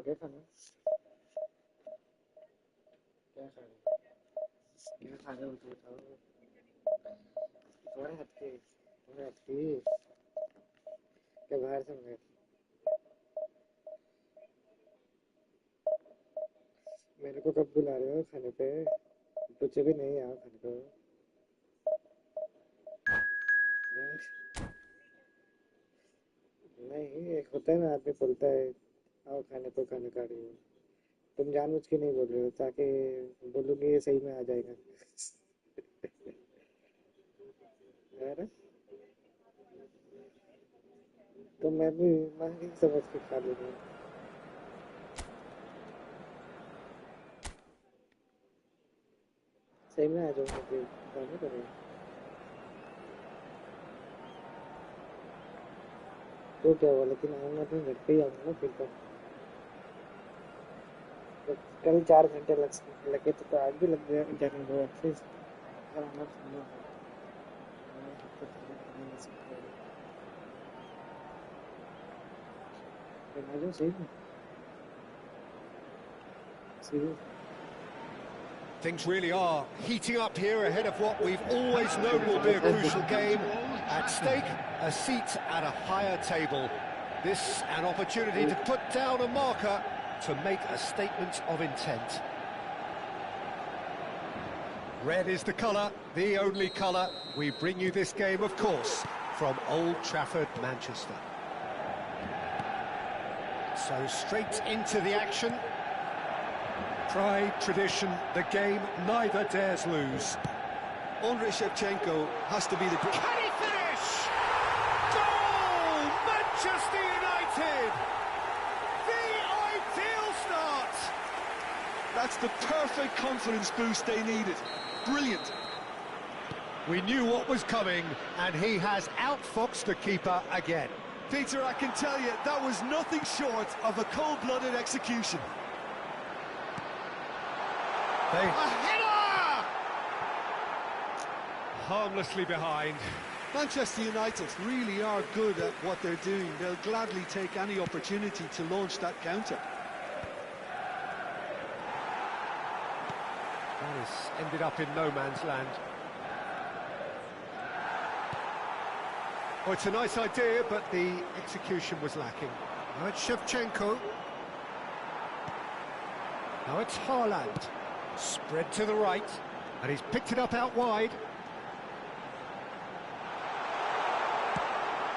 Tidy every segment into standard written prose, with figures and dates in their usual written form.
क्या खाना क्या खाना क्या खाना बताओ तुम्हारे हाथ की क्या बाहर से मंगाई थी मेरे को कब बुला रहे हो खाने पे मुझे भी नहीं आओ खाने को नहीं एक होता है ना आदमी बोलता है आओ खाने को खाने खा रही हो तुम जानबूझ के नहीं बोल रहे हो ताकि बोलूंगी ये सही में आ जाएगा है ना तो मैं भी समझ के खा लूंगा सही में आ जाऊंगा फिर जाना पड़ेगा तो क्या हुआ लेकिन आऊंगा तो घर पे ही आऊंगा ना फिर तो कल 4 घंटे लगे तो आज भी लग गया जाने दो एटलीस्ट अगर आना सुनना हो तो सही में सही Things really are heating up here ahead of what we've always known will be a crucial game. At stake, a seat at a higher table. This an opportunity to put down a marker to make a statement of intent. Red is the colour, the only colour. We bring you this game, of course, from Old Trafford, Manchester. So straight into the action. Pride, tradition, the game neither dares lose. Andriy Shevchenko has to be the... Can he finish? Goal! Manchester United! The ideal start! That's the perfect confidence boost they needed. Brilliant. We knew what was coming, and he has outfoxed the keeper again. Peter, I can tell you, that was nothing short of a cold-blooded execution. A header! Harmlessly behind. Manchester United really are good at what they're doing. They'll gladly take any opportunity to launch that counter. That has ended up in no man's land. Oh, it's a nice idea, but the execution was lacking. Now it's Shevchenko. Now it's Haaland. Spread to the right, and he's picked it up out wide.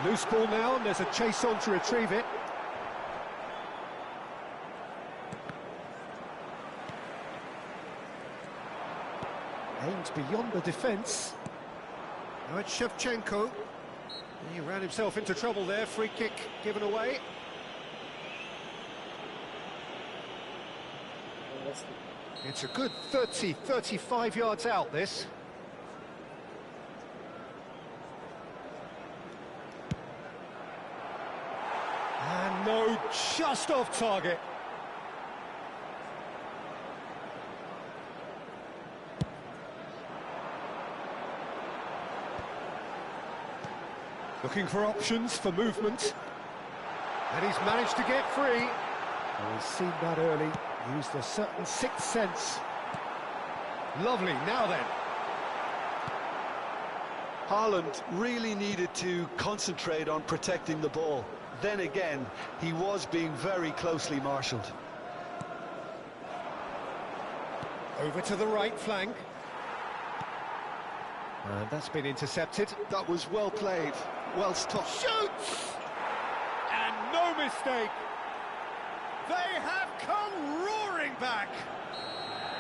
Loose ball now, and there's a chase on to retrieve it. Aims beyond the defence. Now it's Shevchenko. He ran himself into trouble there, free kick given away. It's a good 30, 35 yards out, this. And no, just off target. Looking for options for movement. And he's managed to get free. Oh, he's seen that early. Used a certain sixth sense. Lovely, now then. Haaland really needed to concentrate on protecting the ball. Then again, he was being very closely marshalled. Over to the right flank. And that's been intercepted. That was well played, well stopped. Shoots! And no mistake. They have come roaring back.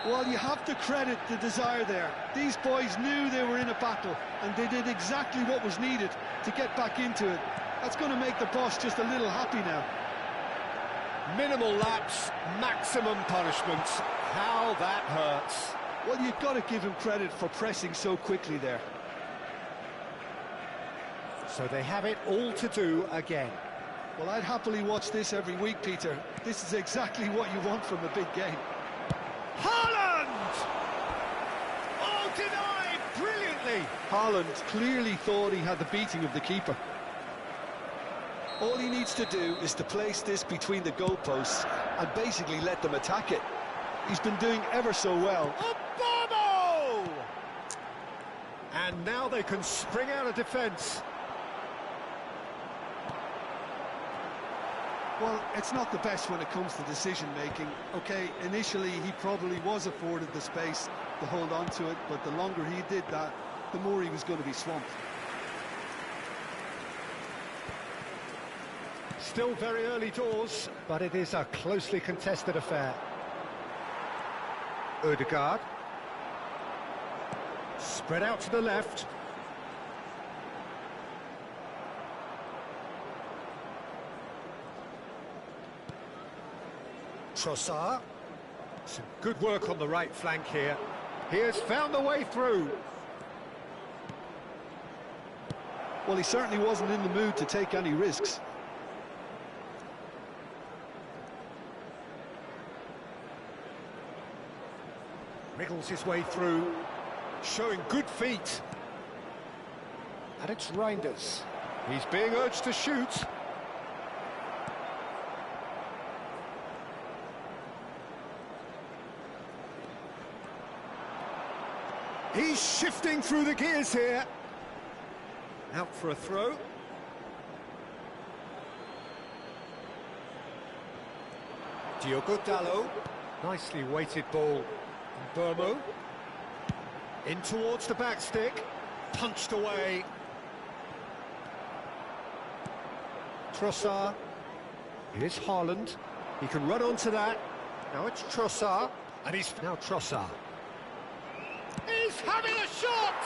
Well, you have to credit the desire there. These boys knew they were in a battle, and they did exactly what was needed to get back into it. That's going to make the boss just a little happy now. Minimal lapse, maximum punishment. How that hurts. Well, you've got to give him credit for pressing so quickly there. So they have it all to do again. Well, I'd happily watch this every week, Peter. This is exactly what you want from a big game. Haaland! Oh, denied brilliantly. Haaland clearly thought he had the beating of the keeper. All he needs to do is to place this between the goalposts and basically let them attack it. He's been doing ever so well. Obama! And now they can spring out of defence. Well, it's not the best when it comes to decision-making. OK, initially he probably was afforded the space to hold on to it, but the longer he did that, the more he was going to be swamped. Still very early doors, but it is a closely contested affair. Ødegaard. Spread out to the left. Trossard. Some good work on the right flank here. He has found the way through. Well, he certainly wasn't in the mood to take any risks. Wriggles his way through, showing good feet. And it's Reinders. He's being urged to shoot. He's shifting through the gears here. Out for a throw. Diogo Dalot. Nicely weighted ball. Burmo. In towards the back stick. Punched away. Trossard. Here's Haaland. He can run onto that. Now it's Trossard. And he's now Trossard. He's having a shot!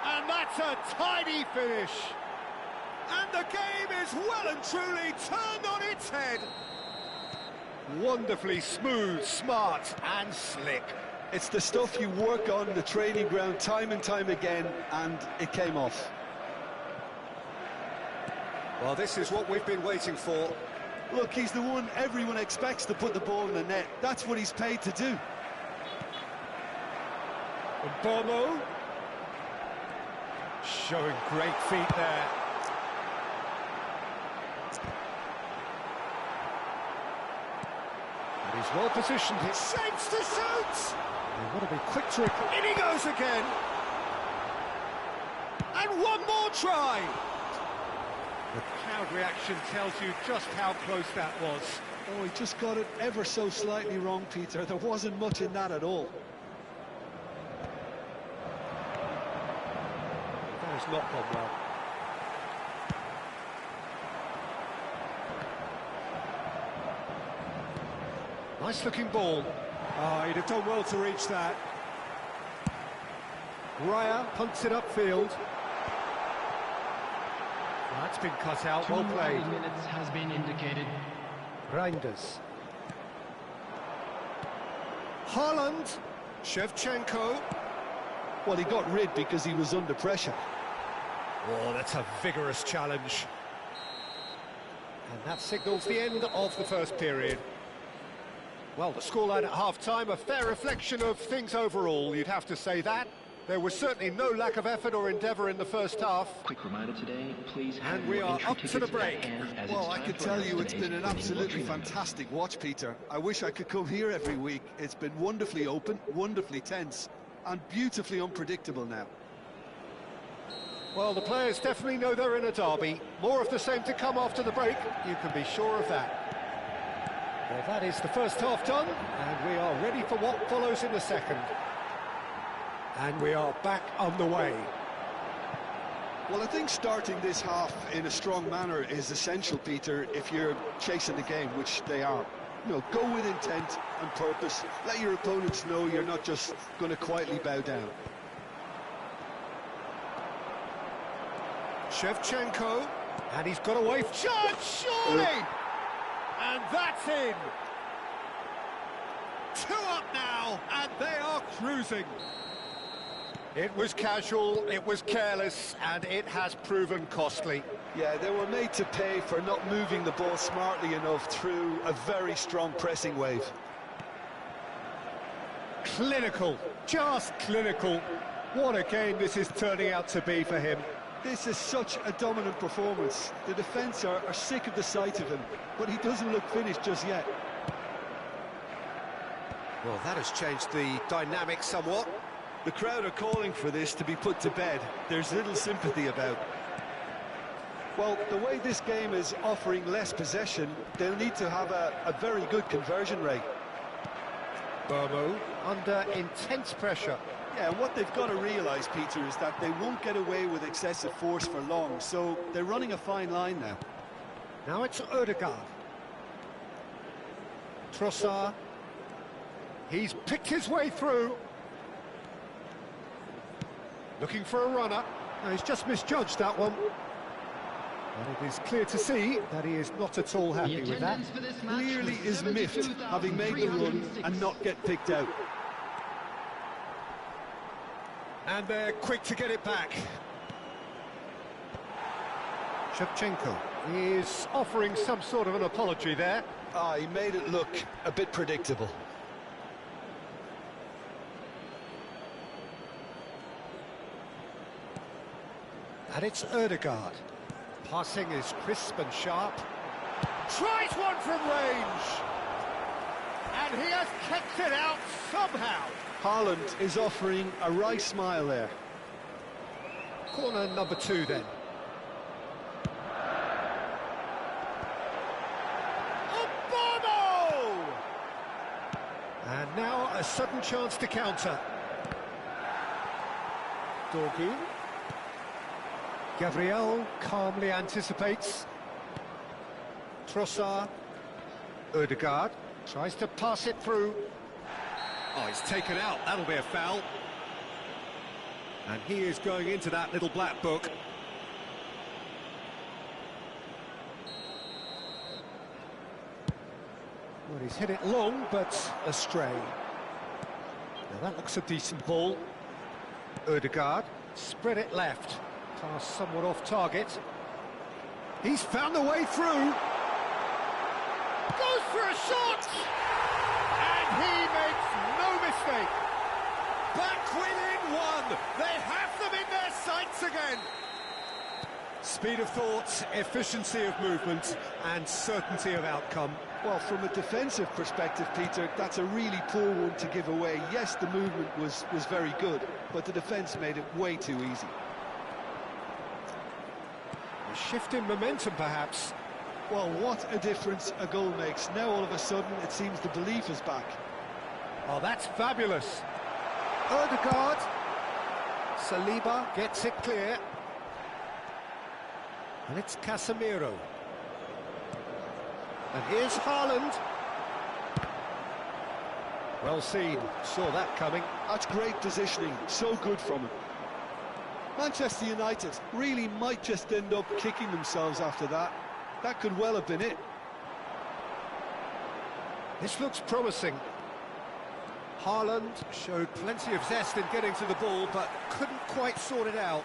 And that's a tidy finish. And the game is well and truly turned on its head. Wonderfully smooth, smart and slick. It's the stuff you work on the training ground time and time again, and it came off. Well, this is what we've been waiting for. Look, he's the one everyone expects to put the ball in the net. That's what he's paid to do. Bomo. Showing great feet there. And he's well positioned. He shapes to shoot! They want to be quick to it. In he goes again! And one more try! The crowd reaction tells you just how close that was. Oh, he just got it ever so slightly wrong, Peter. There wasn't much in that at all. That has not gone well. Nice looking ball. Oh, he'd have done well to reach that. Raya punts it upfield. That's been cut out, well played. 2 minutes has been indicated. Reinders. Haaland. Shevchenko. Well, he got rid because he was under pressure. Oh, that's a vigorous challenge. And that signals the end of the first period. Well, the scoreline at half-time, a fair reflection of things overall, you'd have to say that. There was certainly no lack of effort or endeavour in the first half. Quick reminder today, please have And we your are entry up to the tickets break. at hand, as Well, it's I time could for tell us you it's today's been an opening absolutely watch round. fantastic watch, Peter. I wish I could come here every week. It's been wonderfully open, wonderfully tense, and beautifully unpredictable now. Well, the players definitely know they're in a derby. More of the same to come after the break, you can be sure of that. Well, that is the first half done, and we are ready for what follows in the second. And we are back on the way. Well, I think starting this half in a strong manner is essential, Peter, if you're chasing the game, which they are. You know, go with intent and purpose. Let your opponents know you're not just going to quietly bow down. Shevchenko, and he's got away. Chance, surely! And that's in. 2 up now, and they are cruising. It was casual, it was careless, and it has proven costly. Yeah, they were made to pay for not moving the ball smartly enough through a very strong pressing wave. Clinical, just clinical. What a game this is turning out to be for him. This is such a dominant performance. The defence are sick of the sight of him, but he doesn't look finished just yet. Well, that has changed the dynamic somewhat. The crowd are calling for this to be put to bed. There's little sympathy about. Well, the way this game is offering less possession, they'll need to have a very good conversion rate. Burmo under intense pressure. Yeah, what they've got to realise, Peter, is that they won't get away with excessive force for long, so they're running a fine line now. Now it's Ødegaard. Trossard. He's picked his way through. Looking for a runner. No, he's just misjudged that one. And it is clear to see that he is not at all happy with that. Clearly is miffed, having made the run and not get picked out. And they're quick to get it back. Shevchenko is offering some sort of an apology there. Ah, he made it look a bit predictable. And it's Ødegaard. Passing is crisp and sharp. Tries one from range! And he has kept it out somehow. Haaland is offering a wry smile there. Corner number 2 then. Obama! And now a sudden chance to counter. Dorgu. Gabriel calmly anticipates. Trossard. Ødegaard tries to pass it through. Oh, he's taken out. That'll be a foul. And he is going into that little black book. Well, he's hit it long, but astray. Now that looks a decent ball. Ødegaard spread it left. Pass somewhat off target. He's found the way through. Goes for a shot! And he makes no mistake. Back within one. They have them in their sights again. Speed of thought, efficiency of movement, and certainty of outcome. Well, from a defensive perspective, Peter, that's a really poor one to give away. Yes, the movement was very good, but the defence made it way too easy. A shift in momentum, perhaps. Well, what a difference a goal makes. Now, all of a sudden, it seems the belief is back. Oh, that's fabulous. Ødegaard. Saliba gets it clear. And it's Casemiro. And here's Haaland. Well seen, saw that coming. That's great positioning, so good from him. Manchester United really might just end up kicking themselves after that. That could well have been it. This looks promising. Haaland showed plenty of zest in getting to the ball, but couldn't quite sort it out.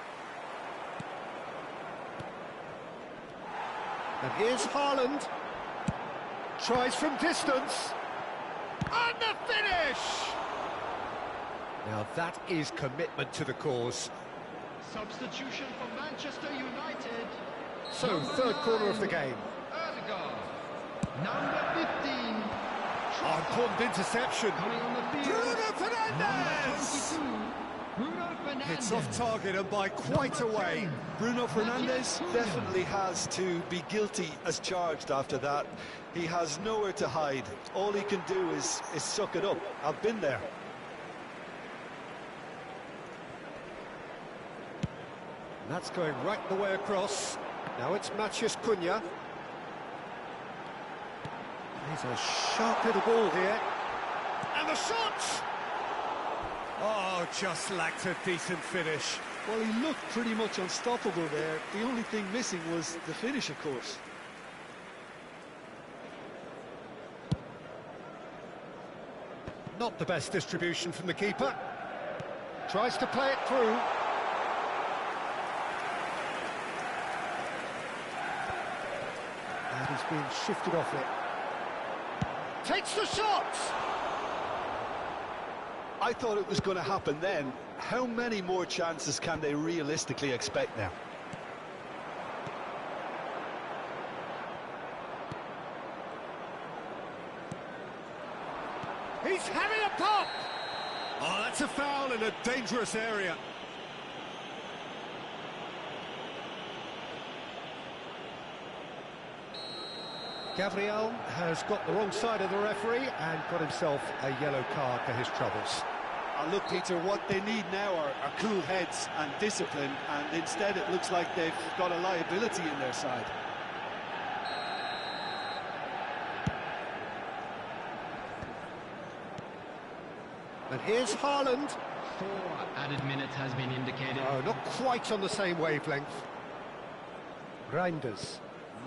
And here's Haaland. Tries from distance. And the finish! Now that is commitment to the cause. Substitution for Manchester United. So, third corner of the game. Ødegaard. Number 15. Oh, important interception. Coming on the field. Bruno Number Fernandes! 22. Bruno Fernandes. It's off target and by quite a way. Bruno Fernandes definitely has to be guilty as charged after that. He has nowhere to hide. All he can do is suck it up. I've been there. And that's going right the way across. Now it's Matheus Cunha. He's a sharp little ball here. And the shot! Oh, just lacked a decent finish. Well, he looked pretty much unstoppable there. The only thing missing was the finish, of course. Not the best distribution from the keeper. Tries to play it through. And he's being shifted off it. Takes the shot! I thought it was going to happen then. How many more chances can they realistically expect now? That's a foul in a dangerous area. Gabriel has got the wrong side of the referee and got himself a yellow card for his troubles. Look, Peter, what they need now are cool heads and discipline, and instead it looks like they've got a liability in their side. And here's Haaland. 4 added minutes has been indicated. Oh, not quite on the same wavelength. Reinders,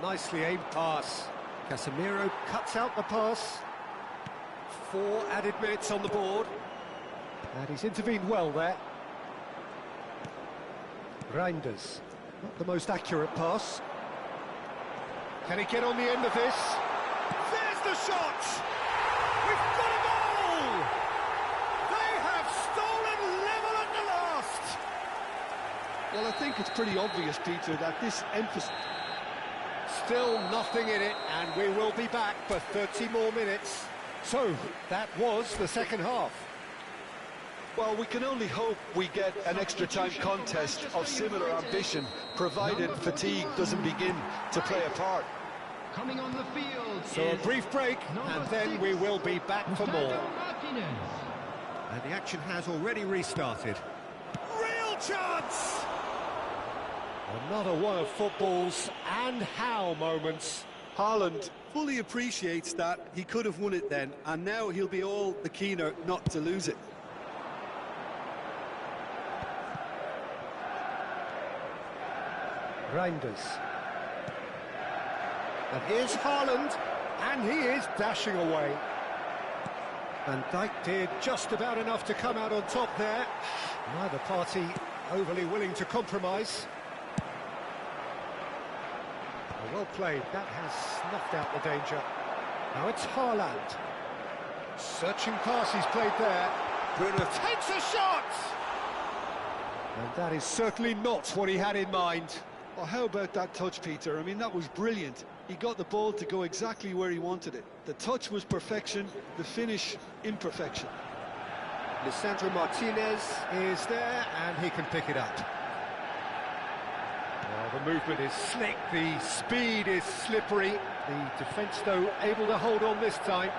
nicely aimed pass. Casemiro cuts out the pass. 4 added minutes on the board. And he's intervened well there. Reinders, not the most accurate pass. Can he get on the end of this? There's the shot! We've got a goal! They have stolen level at the last! Well, I think it's pretty obvious, Peter, that this emphasis... Still nothing in it, and we will be back for 30 more minutes. So, that was the second half. Well, we can only hope we get an extra-time contest of similar ambition, provided fatigue doesn't begin to play a part. Coming on the field. So a brief break, and then we will be back for more. And the action has already restarted. Real chance! Another one of football's and how moments. Haaland fully appreciates that he could have won it then, and now he'll be all the keener not to lose it. Reinders. And here's Haaland, and he is dashing away. Van Dijk did just about enough to come out on top there. Neither party overly willing to compromise. Well played, that has snuffed out the danger. Now it's Haaland. Searching pass he's played there. Bruno takes a shot! And that is certainly not what he had in mind. Well, how about that touch, Peter? I mean, that was brilliant. He got the ball to go exactly where he wanted it. The touch was perfection, the finish imperfection. Lisandro Martinez is there, and he can pick it up. Well, the movement is slick, the speed is slippery. The defence, though, able to hold on this time.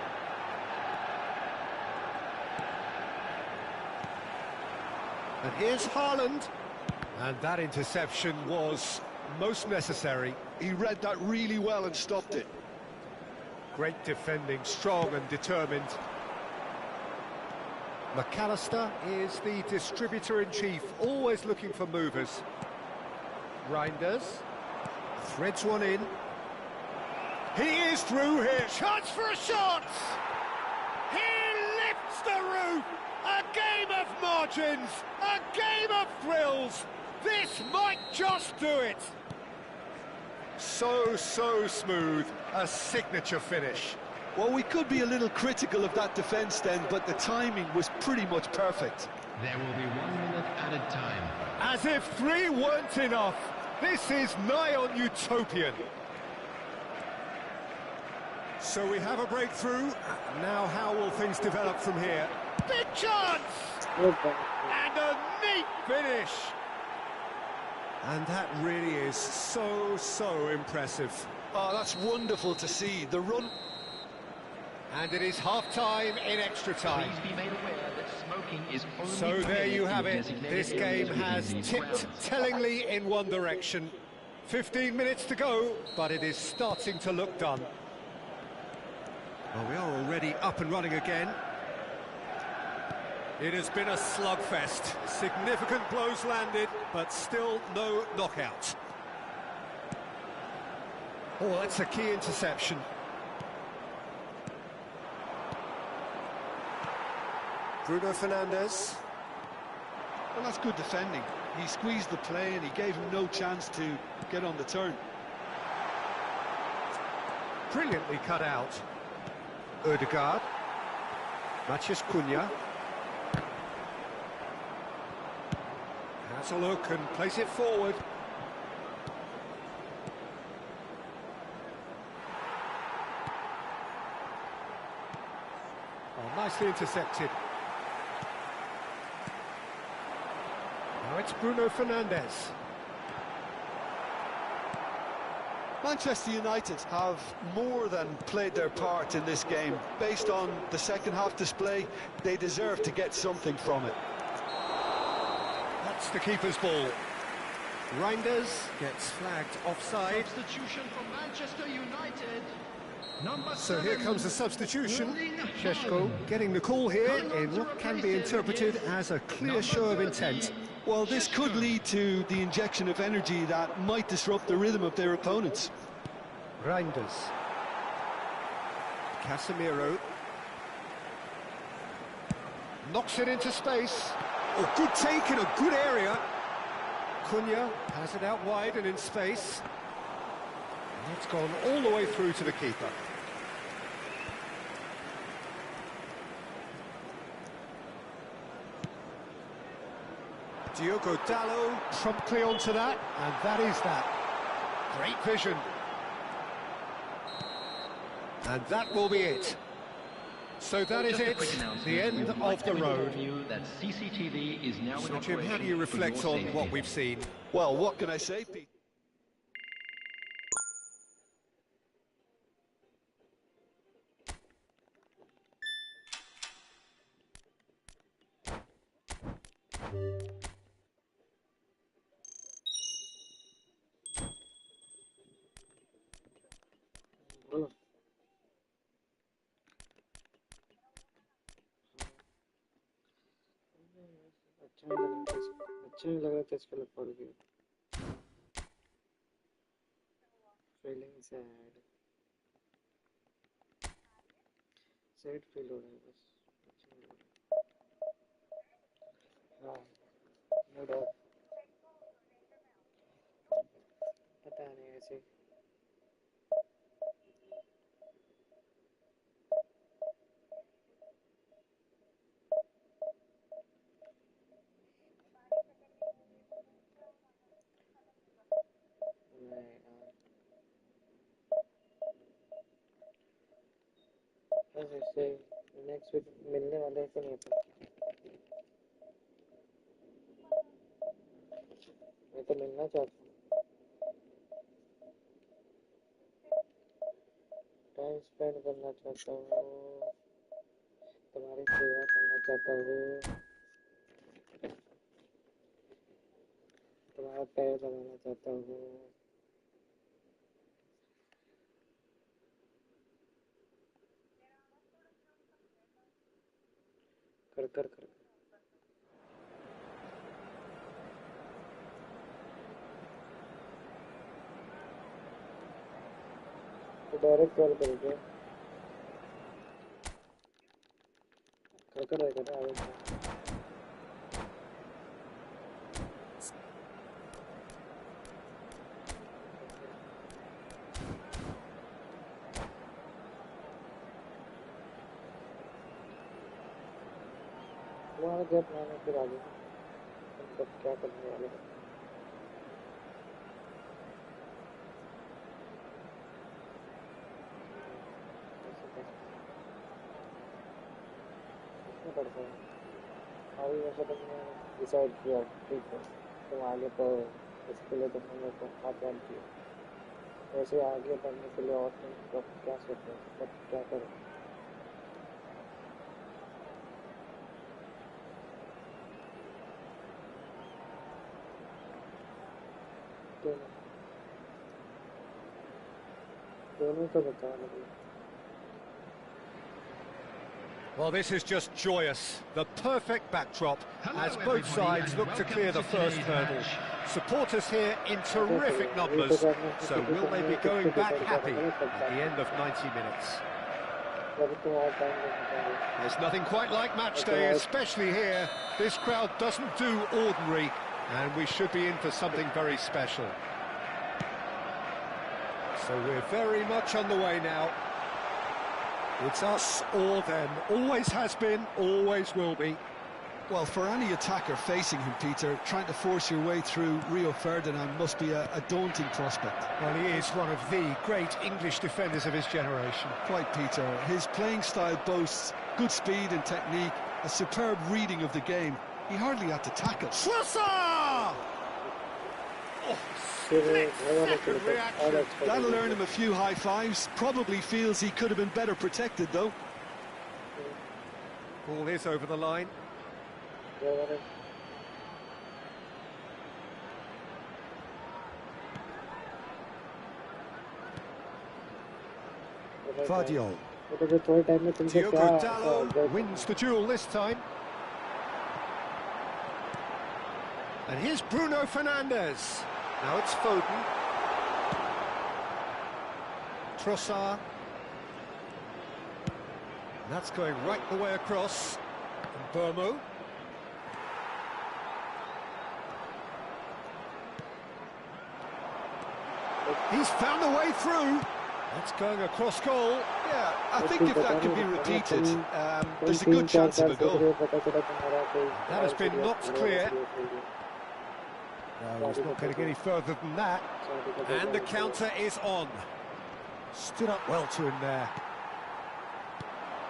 And here's Haaland. And that interception was most necessary. He read that really well and stopped it. Great defending, strong and determined. McAllister is the distributor-in-chief, always looking for movers. Reinders threads one in. He is through here. Chance for a shot! He lifts the roof! A game of margins! A game of thrills! This might just do it! So smooth. A signature finish. Well, we could be a little critical of that defence then, but the timing was pretty much perfect. There will be 1 minute added time. As if 3 weren't enough. This is nigh on utopian. So we have a breakthrough. Now how will things develop from here? Big chance! And a neat finish! And that really is so impressive. Oh, that's wonderful to see. The run... And it is half-time in extra time. Please be made aware that smoking is only So there you have it. designated This game areas has within these tipped grounds. tellingly in one direction. 15 minutes to go, but it is starting to look done. Well, we are already up and running again. It has been a slugfest. Significant blows landed, but still no knockout. Oh, that's a key interception. Bruno Fernandes. Well, that's good defending. He squeezed the play and he gave him no chance to get on the turn. Brilliantly cut out. Ødegaard. Matheus Cunha. Has a look and plays it forward. Oh, nicely intercepted. it's Bruno Fernandes. Manchester United have more than played their part in this game. Based on the second half display, they deserve to get something from it. That's the keeper's ball. Reinders gets flagged offside. Substitution from Manchester United. Number So here 7, comes the substitution. Erling Šeško getting the call here in what can be interpreted as a clear show of intent. Well, this could lead to the injection of energy that might disrupt the rhythm of their opponents. Reinders. Casemiro. Knocks it into space. Oh, good take in a good area. Cunha has it out wide and in space. And it's gone all the way through to the keeper. Diogo Dalot promptly onto that, and that is that. Great vision. And that will be it. So that is it, the end of the road. That CCTV is now So Jim, how do you reflect on what we've seen? Well, what can I say, Pete? बोलो अच्छा नहीं लग रहा था इसको लग पड़ गया फीलिंग सैड फील हो रहा है बस अच्छा नहीं लग रहा हाँ मूड ऑफ पता नहीं ऐसे बस ऐसे नेक्स्ट वीक मिलने वाले हैं कि नहीं मैं तो मिलना चाहता हूँ टाइम स्पेंड करना चाहता हूँ तुम्हारी सेवा करना चाहता हूँ तुम्हारा पैर दबाना चाहता हूँ कर कर कर तो डायरेक्ट कॉल करोगे कर कर रहेगा ना आगे तुम्हारा गैप लाने फिर आगे तुम सब क्या करने वाले हो कितना पड़ता है अभी वैसे तुमने डिसाइड किया ठीक है तुम आगे तो इसके लिए तुमने मेरे को हाथ बांध दिया वैसे आगे बढ़ने के लिए और तुम क्या सोचो मतलब क्या करो दोनों तो बता लगे Well, this is just joyous. The perfect backdrop as both sides look to clear the first hurdle. Supporters here in terrific numbers, so will they be going back happy at the end of 90 minutes? There's nothing quite like match day, especially here. This crowd doesn't do ordinary, and we should be in for something very special. So we're very much on the way now. It's us or them. Always has been, always will be. Well, for any attacker facing him, Peter, trying to force your way through Rio Ferdinand must be a daunting prospect. Well, he is one of the great English defenders of his generation. Quite, Peter. His playing style boasts good speed and technique, a superb reading of the game, He hardly had to tackle. Trossard! Oh, split second reaction. That'll earn him a few high fives. Probably feels he could have been better protected, though. Ball is over the line. Fadio. Diogo Dalot wins the duel this time. And here's Bruno Fernandes. Now it's Foden. Trossard. And that's going right the way across. And Burmo. He's found a way through. That's going across goal. Yeah, I think if that could be repeated, there's a good chance of a goal. That has been knocked clear. No, he's not getting any further than that. And the counter is on. Stood up well to him there.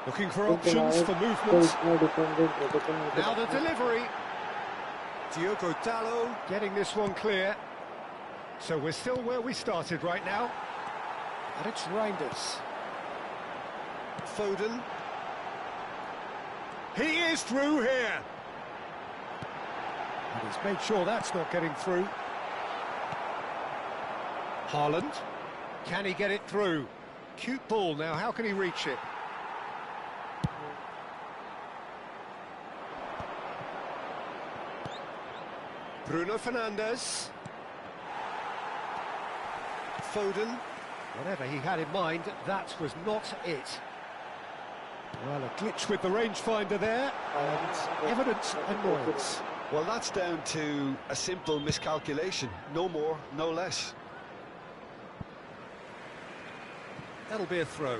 Looking for options for movement. Now the delivery. Diogo Dalot getting this one clear. So we're still where we started right now. And it's Reinders. Foden. He is through here. And he's made sure that's not getting through. Haaland. Can he get it through? Cute ball now, how can he reach it? Bruno Fernandes. Foden. Whatever he had in mind, that was not it. Well, a glitch with the rangefinder there, and evident annoyance. Well, that's down to a simple miscalculation. No more, no less. That'll be a throw.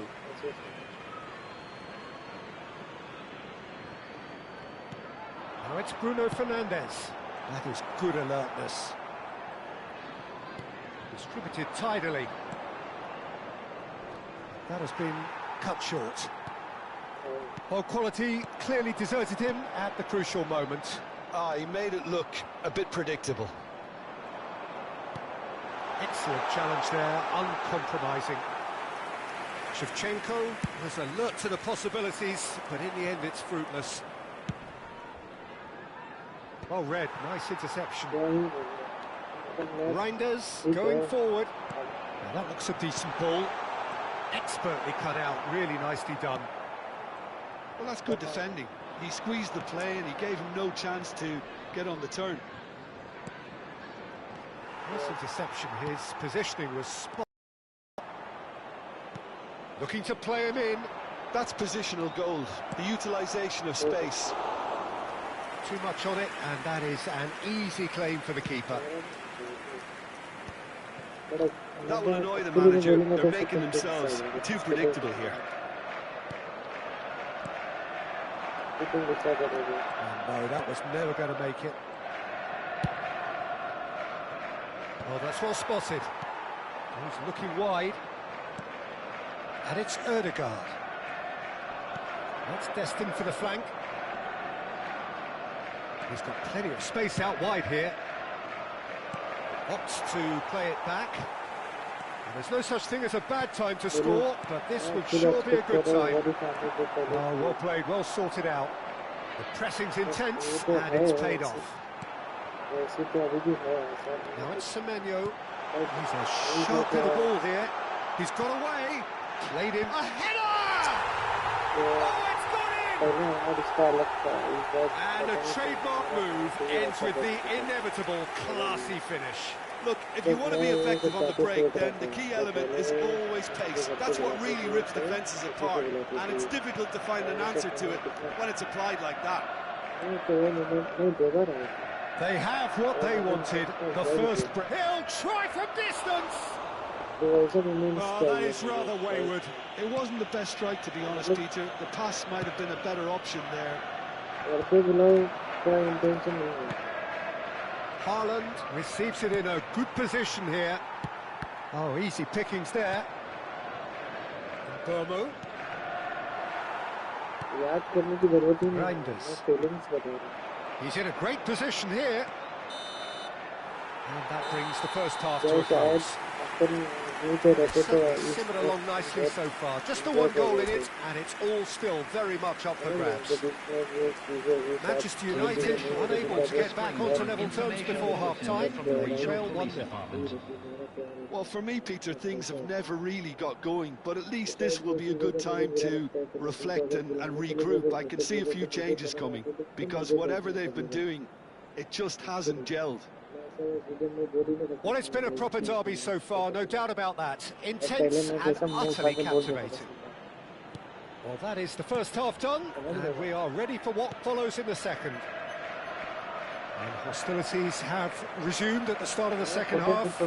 Now it's Bruno Fernandes. That is good alertness. Distributed tidily. That has been cut short. Well, quality clearly deserted him at the crucial moment. He made it look a bit predictable. Excellent challenge there, uncompromising. Shevchenko was alert to the possibilities, but in the end it's fruitless. Well read, nice interception. Reinders going forward. Now that looks a decent ball. Expertly cut out, really nicely done. Well, that's good defending. He squeezed the play and he gave him no chance to get on the turn. Nice interception, his positioning was spot. Looking to play him in. That's positional gold, the utilisation of space. Too much on it, and that is an easy claim for the keeper. That will annoy the manager. They're making themselves too predictable here. No, that was never going to make it. Oh, that's well spotted. He's looking wide. And it's Ødegaard. That's destined for the flank. He's got plenty of space out wide here. Opts to play it back. And there's no such thing as a bad time to score, but this would sure be a good time. Oh, well played, well sorted out. The pressing's intense, and it's paid off. Now it's Semenyo. He's a sharp little ball here. He's got away. Played him. A header! Oh, it's gone in! And a trademark move ends with the inevitable classy finish. Look, if you want to be effective on the break, then the key element is always pace. That's what really rips defences apart, and it's difficult to find an answer to it when it's applied like that. They have what they wanted, the first break. He'll try from distance! Oh, that is rather wayward. It wasn't the best strike, to be honest, Peter. The pass might have been a better option there. Haaland receives it in a good position here. Oh, easy pickings there. Burmo. Reinders. He's in a great position here. And that brings the first half to जो a शायद close. अपन नीचे रहते तो Certainly simmered along nicely so far. Just the one goal in it, and it's all still very much up for grabs. Manchester United unable to get back onto level terms before half-time. They trail 1-0. Well, for me, Peter, things have never really got going, but at least this will be a good time to reflect and regroup. I can see a few changes coming, because whatever they've been doing, it just hasn't gelled. Well, it's been a proper derby so far, no doubt about that. Intense and utterly captivating. Well, that is the first half done, and we are ready for what follows in the second. And hostilities have resumed at the start of the second half.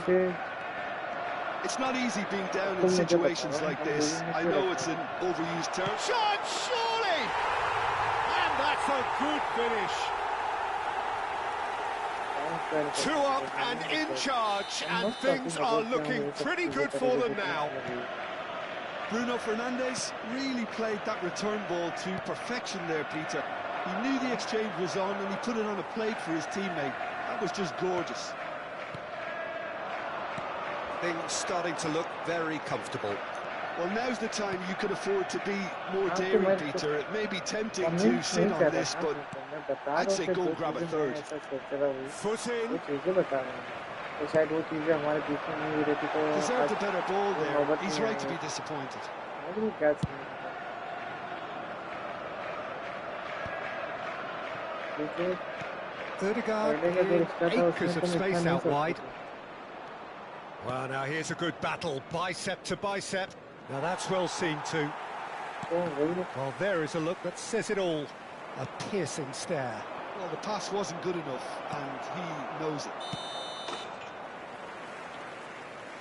It's not easy being down in situations like this. I know it's an overused term. Shot, surely! And that's a good finish. 2 up and in charge, and things are looking pretty good for them now. Bruno Fernandes really played that return ball to perfection there, Peter. He knew the exchange was on and he put it on a plate for his teammate. That was just gorgeous. Things starting to look very comfortable. Well, now's the time you can afford to be more daring, Peter. It may be tempting to sit on this, but I'd say go and grab a third. Foot in. Deserved a better ball there. He's right to be disappointed. Ødegaard in acres of space out wide. Well, now here's a good battle, bicep to bicep. Now that's well seen too. Well, there is a look that says it all. A piercing stare. Well, the pass wasn't good enough, and he knows it.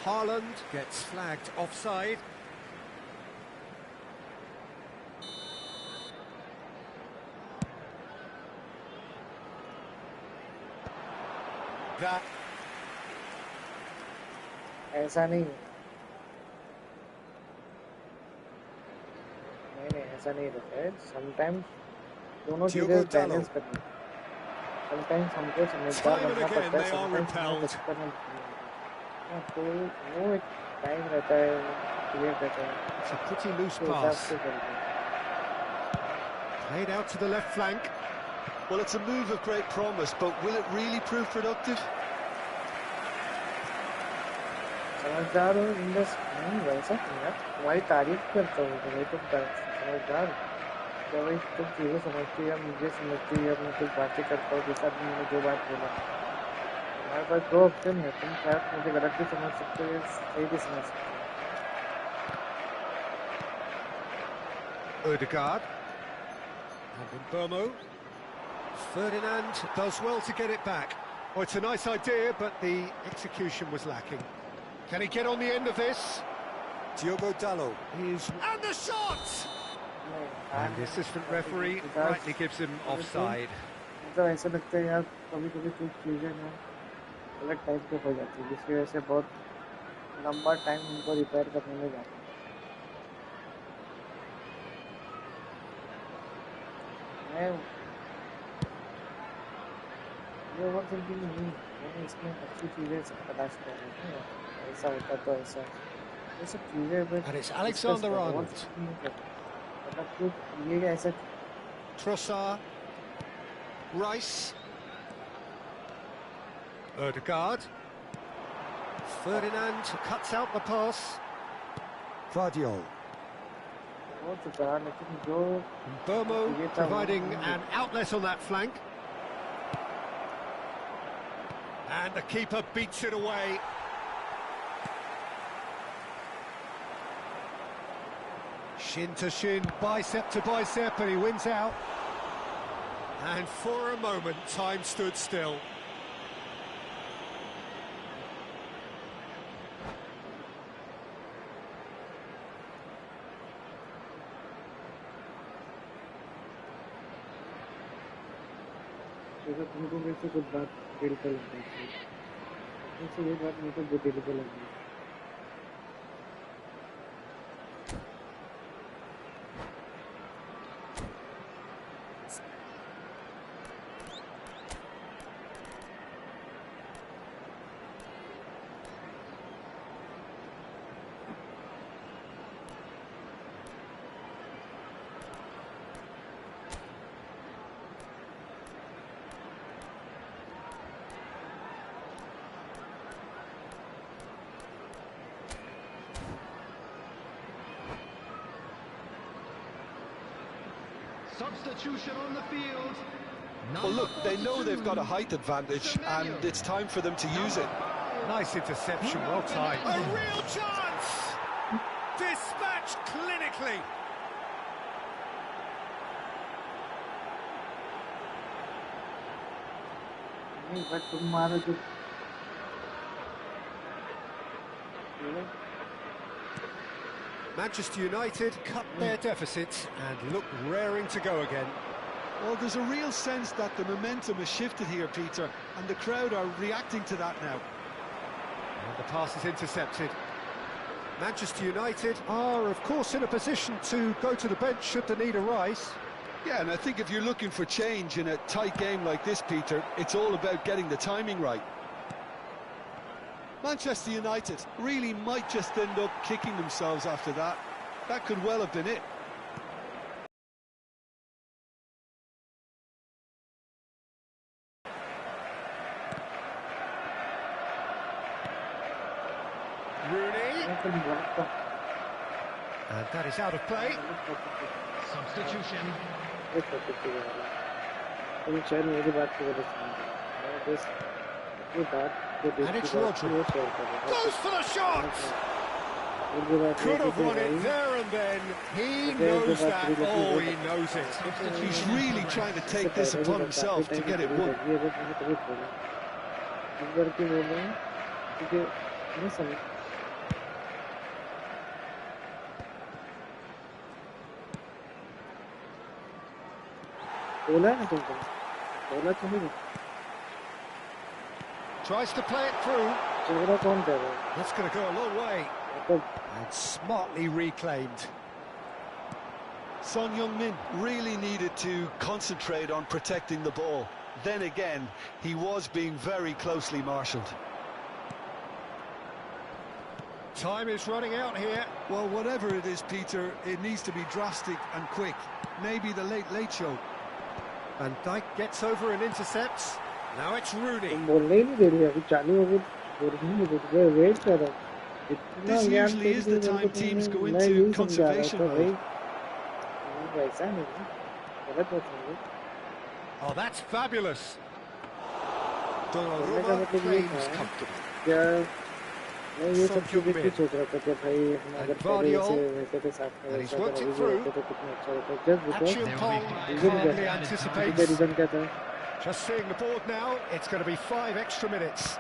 Haaland gets flagged offside. That ऐसा नहीं ऐसा नहीं रहता है sometimes दोनों चीजें balance करनी sometimes हमको समझदार बनना पड़ता है समटाइम्स तो वो एक टाइम रहता है क्लियर रहता है it's a pretty loose pass. Played out to the left flank. Well, it's a move of great promise, but will it really prove productive? समझदार हो इंडस नहीं वैसा यार तुम्हारी तारीफ करता हूँ तुम्हें तुम समझदार तो भाई तुम चीज़ें समझती है मुझे समझती है मैं कुछ बातें करता हूँ जैसा भी मैंने जो बात बोला हमारे पास 2 ऑप्शन है तुम शायद मुझे गलत भी समझ सकते हो सही भी समझ सकते हो Ødegaard. And Burmo. Ferdinand does well to get it back. Oh, it's a nice idea, but the execution was lacking. Can he get on the end of this? Diogo Dalot is... And the shot! And the assistant referee rightly gives him offside. तो ऐसा लगता है यार कभी-कभी कुछ चीज़ें ना अलग टाइप के हो जाती है जिसकी वजह से बहुत लंबा टाइम उनको रिपेयर करने में जाता है मैं ये ओवर थिंकिंग नहीं मैंने इसमें अच्छी चीज़ें तलाश कर रही हूँ ऐसा होता तो ऐसा ये सब चीज़ें And it's Alexander Arnold. मतलब कुछ ये ऐसा Trossard. Rice. Ødegaard. Ferdinand cuts out the pass. Guardiola. बहुत सुधार लेकिन जो Burmo providing an outlet on that flank. And the keeper beats it away. Shin to shin, bicep to bicep, and he wins out. And for a moment, time stood still. जैसे तुमको मेरे से कुछ बात दिल पे लग गई थी तुमसे ये बात मेरे को बहुत दिल पे लग गई Substitution on the field. Well, look, they know they've got a height advantage, and it's time for them to use it. Nice interception, well timed. A real chance! Dispatched clinically. नहीं बट तुम मारो जो Manchester United cut their deficit and look raring to go again. Well, there's a real sense that the momentum has shifted here, Peter, and the crowd are reacting to that now. And the pass is intercepted. Manchester United are, of course, in a position to go to the bench should the need arise. Yeah, and I think if you're looking for change in a tight game like this, Peter, it's all about getting the timing right. Manchester United really might just end up kicking themselves after that. That could well have been it. Rooney. And that is out of play. Substitution. And it's Rodri. Goes for the shot! Could have won it there and then. He knows that. Oh, he knows it. He's really trying to take this upon himself to get it won. Tries to play it through. That's going to go a long way. And smartly reclaimed. Son Heung-min really needed to concentrate on protecting the ball. Then again, he was being very closely marshalled. Time is running out here. Well, whatever it is, Peter, it needs to be drastic and quick. Maybe the late show. Van Dijk gets over and intercepts. Now it's Rooney. This usually is the time teams go into conservation mode. Oh, that's fabulous. Donnarumma claims comfortable. Son Heung-min. And Vardiol. And he's worked it through. Acheampong calmly anticipates. Just seeing the board now, it's going to be 5 extra minutes.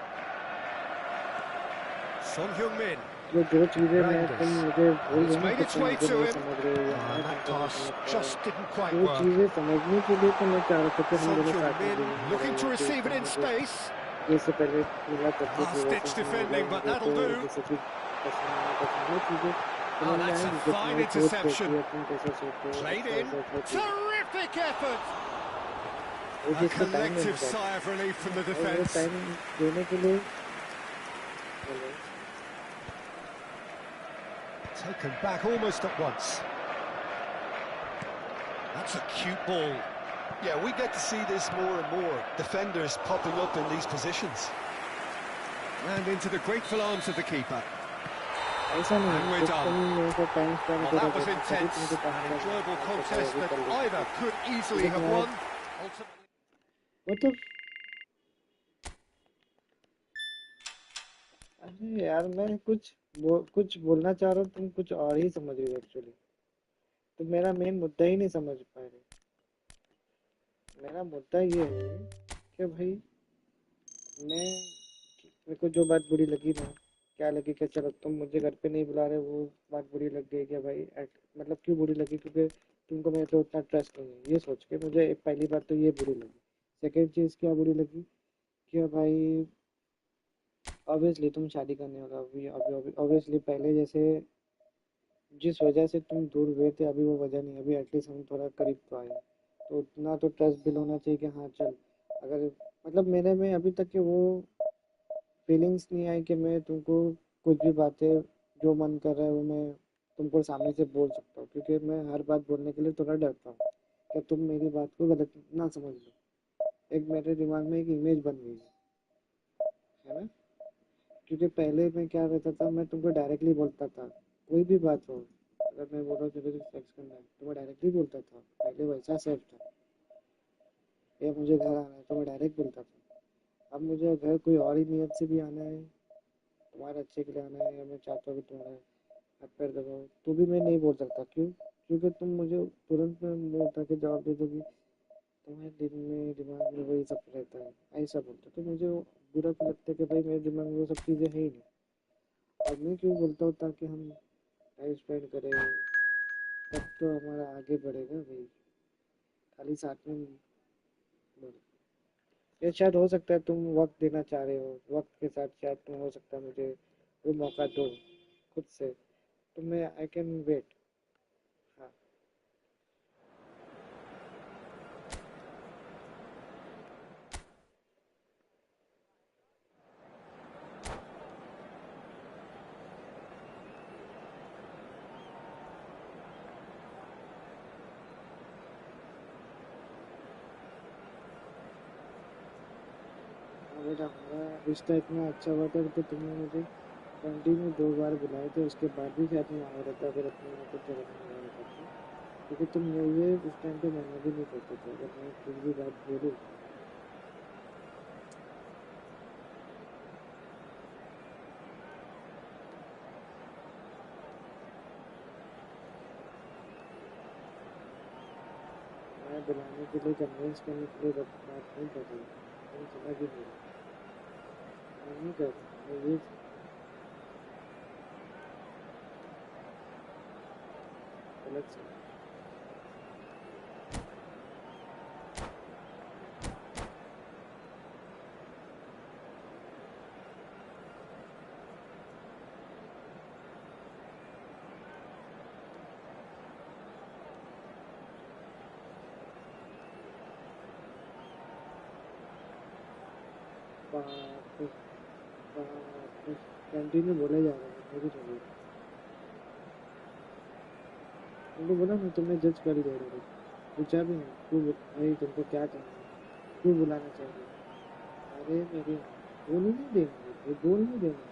Son Heung-min. It's made its way to him. And that pass just didn't quite work. Son Heung-min looking to receive it in space. Last-ditch defending, but that'll do. Oh, that's a fine interception. Played in. Terrific effort. A collective sigh of relief from the defence. Taken back almost at once. That's a cute ball. Yeah, we get to see this more and more. Defenders popping up in these positions. And into the grateful arms of the keeper. And we're done. Well, that was intense. An enjoyable contest that either could easily have won. Ultimately... मतलब अरे यार मैं कुछ बोलना चाह रहा हूँ तुम कुछ और ही समझ रहे हो एक्चुअली तो मेरा मेन मुद्दा ही नहीं समझ पा रहे मेरा मुद्दा ये है कि भाई मेरे को जो बात बुरी लगी ना क्या लगी कि चलो तुम मुझे घर पे नहीं बुला रहे वो बात बुरी लग गई कि भाई मतलब क्यों बुरी लगी क्योंकि तुमको मेरे पे उतना ट्रस्ट नहीं है ये सोच के मुझे पहली बात तो ये बुरी लगी सेकेंड चीज़ क्या बुरी लगी कि भाई ऑब्वियसली तुम शादी करने वाला अभी ऑब्वियसली पहले जैसे जिस वजह से तुम दूर हुए थे अभी वो वजह नहीं अभी एटलीस्ट हम थोड़ा करीब तो आए तो उतना तो ट्रस्ट बिल होना चाहिए कि हाँ चल अगर मतलब मेरे में अभी तक के वो फीलिंग्स नहीं आई कि मैं तुमको कुछ भी बातें जो मन कर रहा है वो मैं तुमको सामने से बोल सकता हूँ क्योंकि मैं हर बात बोलने के लिए थोड़ा डरता हूँ कि तुम मेरी बात को गलत ना समझ लो एक मेरे दिमाग में एक इमेज बन गई है ना क्योंकि पहले मैं क्या रहता था मैं तुमको डायरेक्टली बोलता था कोई भी बात हो अगर मैं बोल रहा हूँ तुझे फ्लेक्स करना है तो मैं डायरेक्टली बोलता था, पहले वैसा सेफ था। या मुझे घर आना है तो मैं डायरेक्ट बोलता था। अब मुझे घर कोई और ही नियत से भी आना है, तुम्हारे अच्छे के लिए आना है, या मैं चाहता हूँ कि तुम्हारा हाथ पैर दबाओ, तो भी मैं नहीं बोल सकता। क्यों? क्योंकि तुम मुझे तुरंत में मुँह उठा के जवाब दे दोगी, तुम्हारे दिल में दिमाग में वही सब रहता है, ऐसा बोलते। तो मुझे बुरा क्यों लगता है कि भाई मेरे दिमाग में वो सब चीज़ें है ही नहीं। और मैं क्यों बोलता हूँ? ताकि हम टाइम स्पेंड करें, तब तो हमारा आगे बढ़ेगा भाई। खाली साथ में बढ़- ये शायद हो सकता है तुम वक्त देना चाह रहे हो, वक्त के साथ शायद तुम हो सकता है मुझे वो मौका दो खुद से, तो मैं आई कैन वेट। हाँ, बेटा हमारा रिश्ता इतना अच्छा हुआ था कि तुमने मुझे कंटिन्यू 2 बार बुलाए थे, उसके बाद भी शायद मैं आ रहा था अगर अपने यहाँ कुछ जगह में आ रहा था। क्योंकि तुम मुझे उस टाइम पे मना भी नहीं करते थे अगर मैं कुछ भी बात बोलूँ। मैं बुलाने के लिए, कन्विंस करने के लिए बात नहीं कर रही, तुम समझ ही नहीं रहे। मैं नहीं कर रहा, मैं ये गलत समझ। बाप बाप कंटिन्यू बोले जा रहे हैं, मेरी छोड़ो। तुमको बोला ना, तुमने जज कर लिया मेरे, पूछा भी नहीं क्यों भाई तुमको क्या चाहिए, क्यों बुलाना चाहिए। अरे मेरी बोल ही नहीं देंगे, ये बोल नहीं देंगे।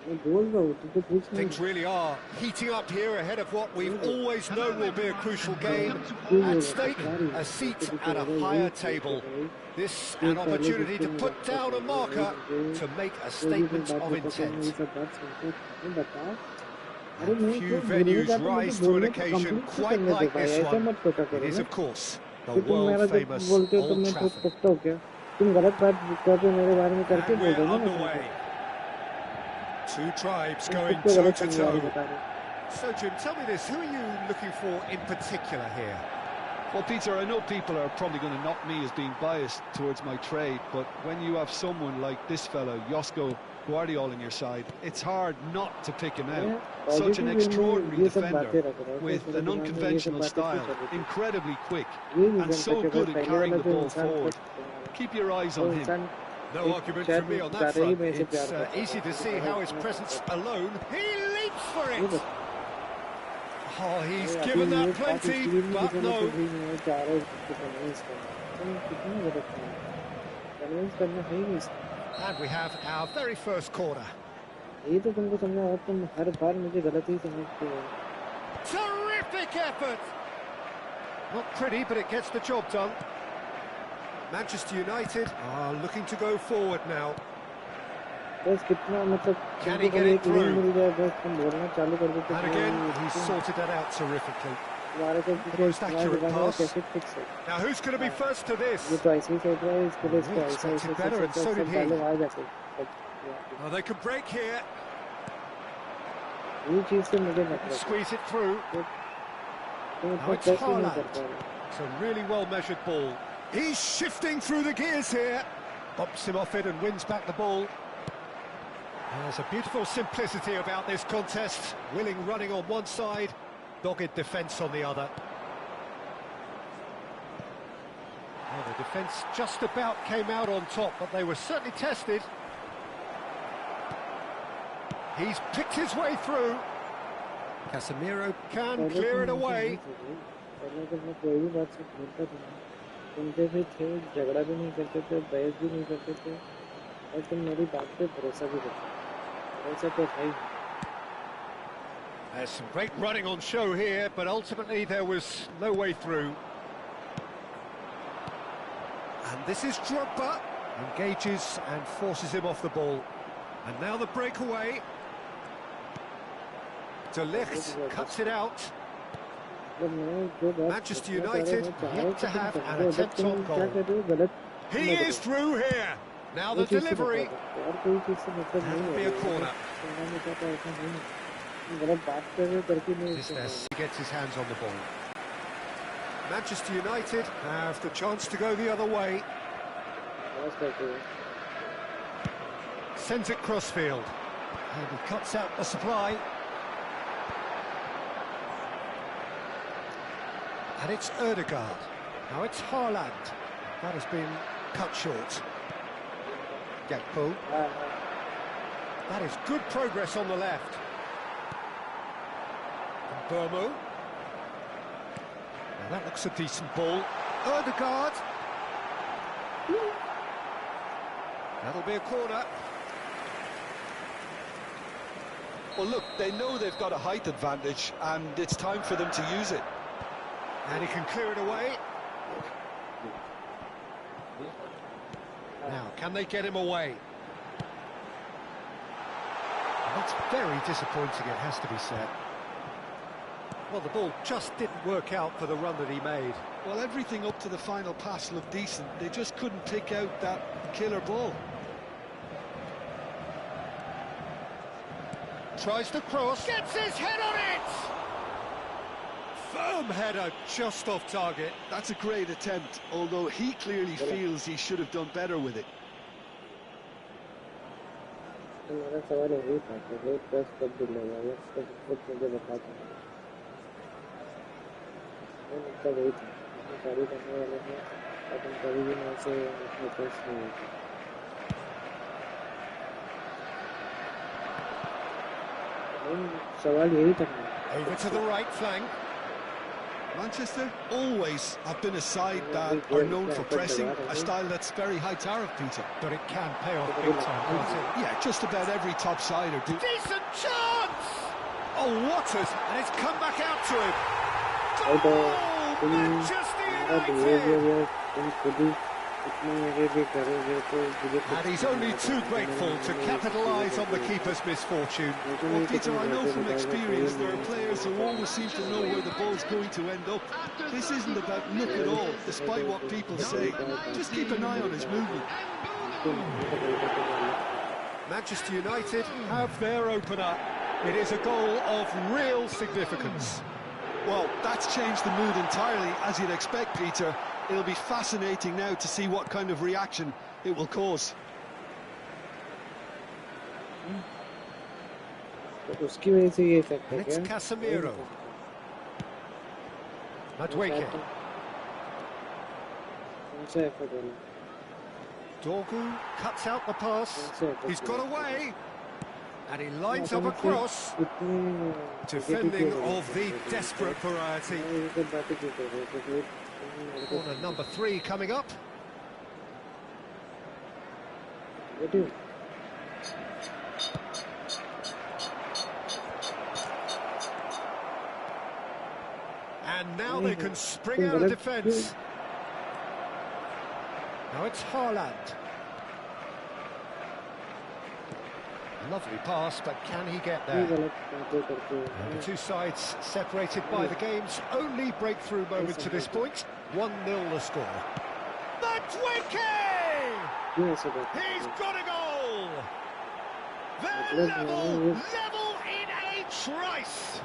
मैं बोल रहा हूँ तुमको पूछ नहीं Things really are heating up here ahead of what we've always known will be a crucial game. क्यों बोल At रहा stake, तकरार ही a है, seat तो at a अगर higher यही चीज़ है table. भाई, This जो an पहले opportunity जिसको to मैं put जानता down था a भाई marker मुझे to make a कोई भी मैं statement बात of बताता हूँ, मेरी intent. सब बात सुनता मैं बता। अरे And मैं few क्यों बोलने venues जाता, मुझे rise to an बोलने को occasion कंप्लीट तो quite करने दो like भाई, this ऐसा one. मत सोचा It करो is, ना of course, the कि तुम मेरा जब world-famous बोलते हो तो Old मैं तो Trafford. टोकता हूँ क्या? तुम गलत बात कह के मेरे बारे में करके And बोल we're दो ना, मैं तुमको underway. Two tribes तुम खुद going को गलत समझा रहे toe-to-toe. बता रहे। So, Jim, tell me this, who are you looking for in particular here? Well, Peter, I know people are probably going to knock me as being biased towards my trade, but when you have someone like this fellow, Josko Guardiola, on your side, it's hard not to pick him out. मैं Such an positive way में extraordinary ये सब defender बातें रख रहा हूँ, तो with मेरे an दिमाग में ये सब unconventional बातें क्यों style, चल रही थी? incredibly quick, ये and रीजन था so कि भाई good at पहले carrying वाला the जो ball इंसान था forward. तुम्हारा, Keep your eyes वो on him. इंसान No एक argument from शायद me on that ज़्यादा ही front. मेरे से It's प्यार करता था, easy to मुझे see ज़्यादा how his इतना presence करता था। alone, he leaps for ये it. बता Oh, he's भाई, अभी given ये that बात plenty, स्क्रीन में but दिखाना तो no. भाई मैं चाह रहा हूँ इसको कन्विंस करना, तुम कितना गलत काम है, कन्विंस करना है ही नहीं इसको। And we have our very first corner. ये तो तुमको समझा, और तुम हर बार मुझे गलत ही समझते हो। Terrific effort! Not pretty, but it gets the job done. Manchester United are looking to go forward now. बस कितना मतलब Can तुमको he get खाली it एक लिंक through? मिल जाए, बस तुम बोलना चालू कर देते And भाई, again, he's तुम sorted that out terrifically. तुम्हारे को Most तुम्हारे accurate दिमाग में pass. कैसे फिक्स है। Now, who's going to be हाँ, first to this? ये तो ऐसे ही सोच रहा है, इसके लिए We इसको ऐसा ऐसा expected ऐसा better, and सोचा, so did सब he. डायलॉग आ जाते सब। Oh, they could break here. ये चीज़ से मुझे Couldn't नफरत है, squeeze it through. तुम Now इतना it's प्रेस ही नहीं कर Haaland. पा रहे। It's a really well-measured ball. He's shifting through the gears here. Bumps him off it and wins back the ball. There's a beautiful simplicity about this contest. Willing running on one side, dogged defence on the other. Well, the defence just about came out on top, but they were certainly tested. He's picked his way through. Casemiro can पहले clear तुम it ऐसे away. नहीं थे भाई, पहले तो मैं कोई भी बात से बोलता था ना, सुनते भी थे, झगड़ा भी नहीं करते थे, बहस भी नहीं करते थे, और तुम मेरी बात पे भरोसा भी करते थे। ऐसा तो है ही नहीं। There's some great running on show here, but ultimately there was no way through. And this is Drogba, engages and forces him off the ball. And now the breakaway. De Ligt cuts it out. Manchester United yet to have an attempt on goal. He is through here. Now the delivery. That'll be a corner. He gets his hands on the ball. Manchester United have the chance to go the other way. Sends it crossfield. And he cuts out the supply. And it's Ødegaard. Now it's Haaland. That has been cut short. Gakpo. That is good progress on the left. And Burmo. Now that looks a decent ball. Ødegaard. That'll be a corner. Well, look, they know they've got a height advantage, and it's time for them to use it. And he can clear it away. Now, can they get him away? That's very disappointing, it has to be said. Well, the ball just didn't work out for the run that he made. Well, everything up to the final pass looked decent. They just couldn't pick out that killer ball. Tries to cross, gets his head on it! Firm header, just off target. That's a great attempt, although he clearly feels he should have done better with it. Over to the right flank. Manchester always have been a side that are known for pressing, a style that's very high tariff, Peter. But it can pay off big time, can't it? Yeah, just about every top sider do. Decent chance! Oh, Waters, and it's come back out to him. Goal! Manchester United! And he's only too grateful to capitalise on the keeper's misfortune. Well, Peter, I know from experience there are players who always seem to know where the ball's going to end up. This isn't about luck at all, despite what people say. Just keep an eye on his movement. Manchester United have their opener. It is a goal of real significance. Well, that's changed the mood entirely, as you'd expect, Peter. It'll be fascinating now to see what kind of reaction it will cause. It's Casemiro. Madueke. Dorgu cuts out the pass. He's got away. And he lines up a cross. Defending of the desperate variety. Corner number 3 coming up. And now they can spring out of defence. Now it's Haaland. Lovely pass, but can he get there? And the two sides separated by the game's only breakthrough moment to this point. 1-0 the score. Madueke! He's got a goal! They're level in a trice!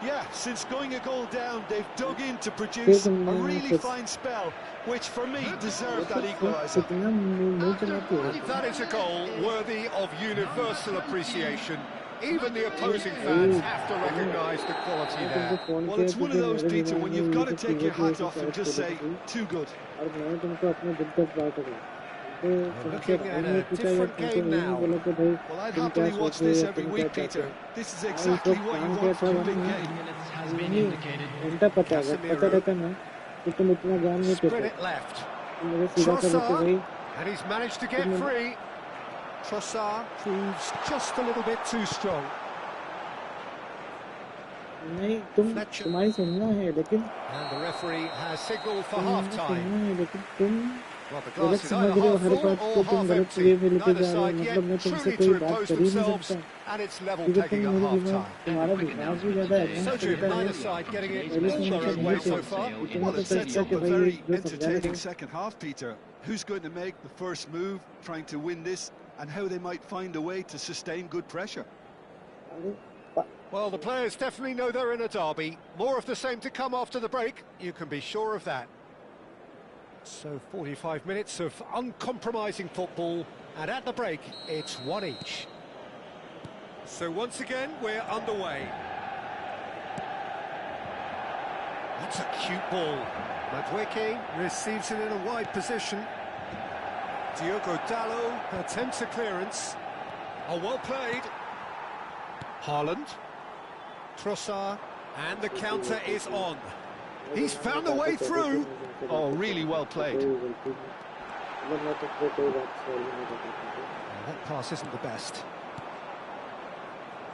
Yeah, since going a goal down, they've dug in to produce a really fine spell, which for me deserved that equaliser. That is a goal worthy of universal appreciation. Even the opposing fans have to recognise the quality there. Well, it's one of those, Peter, when you've got to take your hat off and just say, too good. We're looking at a different game now. Well, I'd happily watch this every week, Peter. This is exactly what you want from a big game. Has been indicated. Casemiro. Spread it left. Trossard, and he's managed to get free. Trossard proves just a little bit too strong. नहीं तुम Fletcher. तुम्हारी सुनना है लेकिन And the referee has signalled for तुम्हारा half-time. सुनना है लेकिन तुम Well, the गलत glass is समझ either रहे हो half हर full बात or को तुम half गलत empty. वे में लेके Neither जा रहे हो side मतलब मैं yet तुमसे truly कोई to बात impose कर ही नहीं themselves, सकता and it's level क्योंकि pegging तुम at मेरे दिमाग half-time. तुम्हारा दिमाग भी ज़्यादा So एडवांस Jim, तरीका है neither side getting it पहले all तुम their सब own नहीं way थे so far. इतना Well, तो it सच sets था up कि a भाई very एक जो समझाने entertaining थे second half, Peter. Who's going to make the first move, trying to win this, and how they might find a way to sustain good pressure? अरे Well, the players definitely know they're in a derby. More of the same to come after the break. You can be sure of that. So 45 minutes of uncompromising football, and at the break, it's one each. So once again, we're underway. That's a cute ball. Madueke receives it in a wide position. Diogo Dallo attempts a clearance. Oh, well played. Haaland. Trossard. And the counter is on. He's found a way through. Oh, really well played. That pass isn't the best.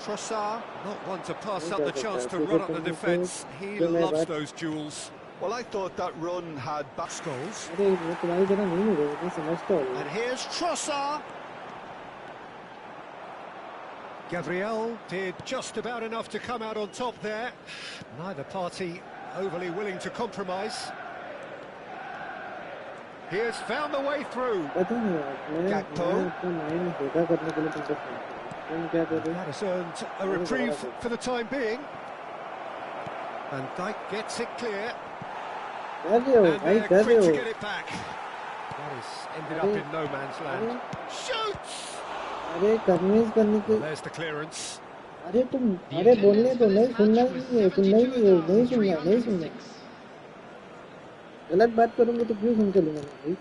Trossard, not one to pass up the chance to run up the defence. He loves those duels. Well, I thought that run had back Scholes. अरे वो तुम्हारी तरह नहीं है मैं समझता हूँ And here's Trossard. Gabriel did just about enough to come out on top there. Neither party overly willing to compromise. He has found the way through. पता नहीं यार मैं Gakpo. अपना माइंड हल्का करने के लिए तुमसे फोन किया तुम क्या कर रहे That has earned a reprieve for the time being. Van Dijk gets it clear. हो कर रहे हो And भाई they're कर quick रहे to हो get it back. That has ended up in no man's land. Shoots! अरे कन्विंस करने के There's the clearance. अरे तुम अरे बोलने तो नहीं सुनना ही नहीं है सुनना ही नहीं है नहीं सुनना नहीं सुनना गलत बात करूंगी तो क्यों सुन के लूंगा मैं भाई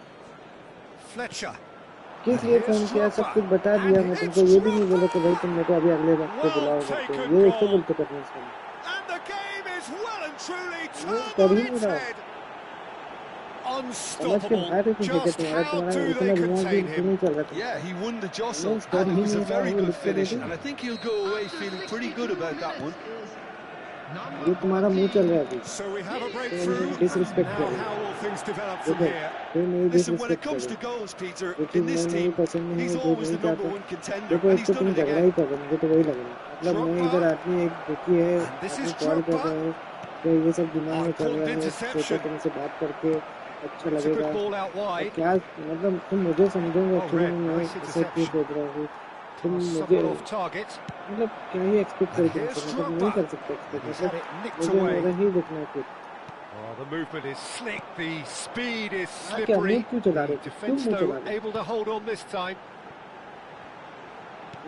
Fletcher. किस लिए फोन किया सब कुछ बता दिया मैं तुमको ये भी नहीं बोला कि भाई तुम मेरे को अभी अगले वक्त पे बुलाओ करते हो ये इसको बोलते कन्विंस करना And the game is well and truly कर turned on ही नहीं its रहा head. समझ के बाहर Unstoppable. ही नहीं Just तुम्हारा how तुम्हारा do इतना they दिमाग भी contain क्यों him? नहीं चल रहा Yeah, he won the jostle, Yes, but and it was he a very knew good how to finish, do it. and I think he'll go away feeling pretty good about that one. ये तुम्हारा मुंह चल रहा है अभी So we have a तो breakthrough. Disrespect Now कर रहे how हो will things develop from देखो here? फिर मेरी Listen, when it disrespect comes कर to रहे हो goals, Peter, जो चीज़ in this मैं team, नहीं पसंद है he's जो always नहीं the number चाहता one contender, देखो and एक he's तो तुम done it झगड़ा again. ही कर रहे हो मुझे तो वही लग रहा है मतलब मैं इधर आदमी एक दुखी है And this आदमी is कॉल कर Drogba. रहे हो तो ये सब दिमाग में चल Important रहा है सोचा interception. तुमसे बात करके अच्छा It's a good लगेगा ball out और wide. क्या मतलब तुम मुझे समझोगे Oh, एक्चुअली Red, मैं nice ऐसे क्यों interception. सोच रहा हूँ तुम Pass मुझे somewhat off target. मतलब क्या ही एक्सपेक्ट And करो here's तुमसे मतलब नहीं कर Drogba. सकते And he's expect had it nicked मतलब मुझे away. मेरा ही देखना है फिर Oh, the movement is slick, the speed is हाँ क्या slippery. मुंह क्यों चला The रहे हो क्यों defence, मुंह though, चला रहे हो able to hold on this time.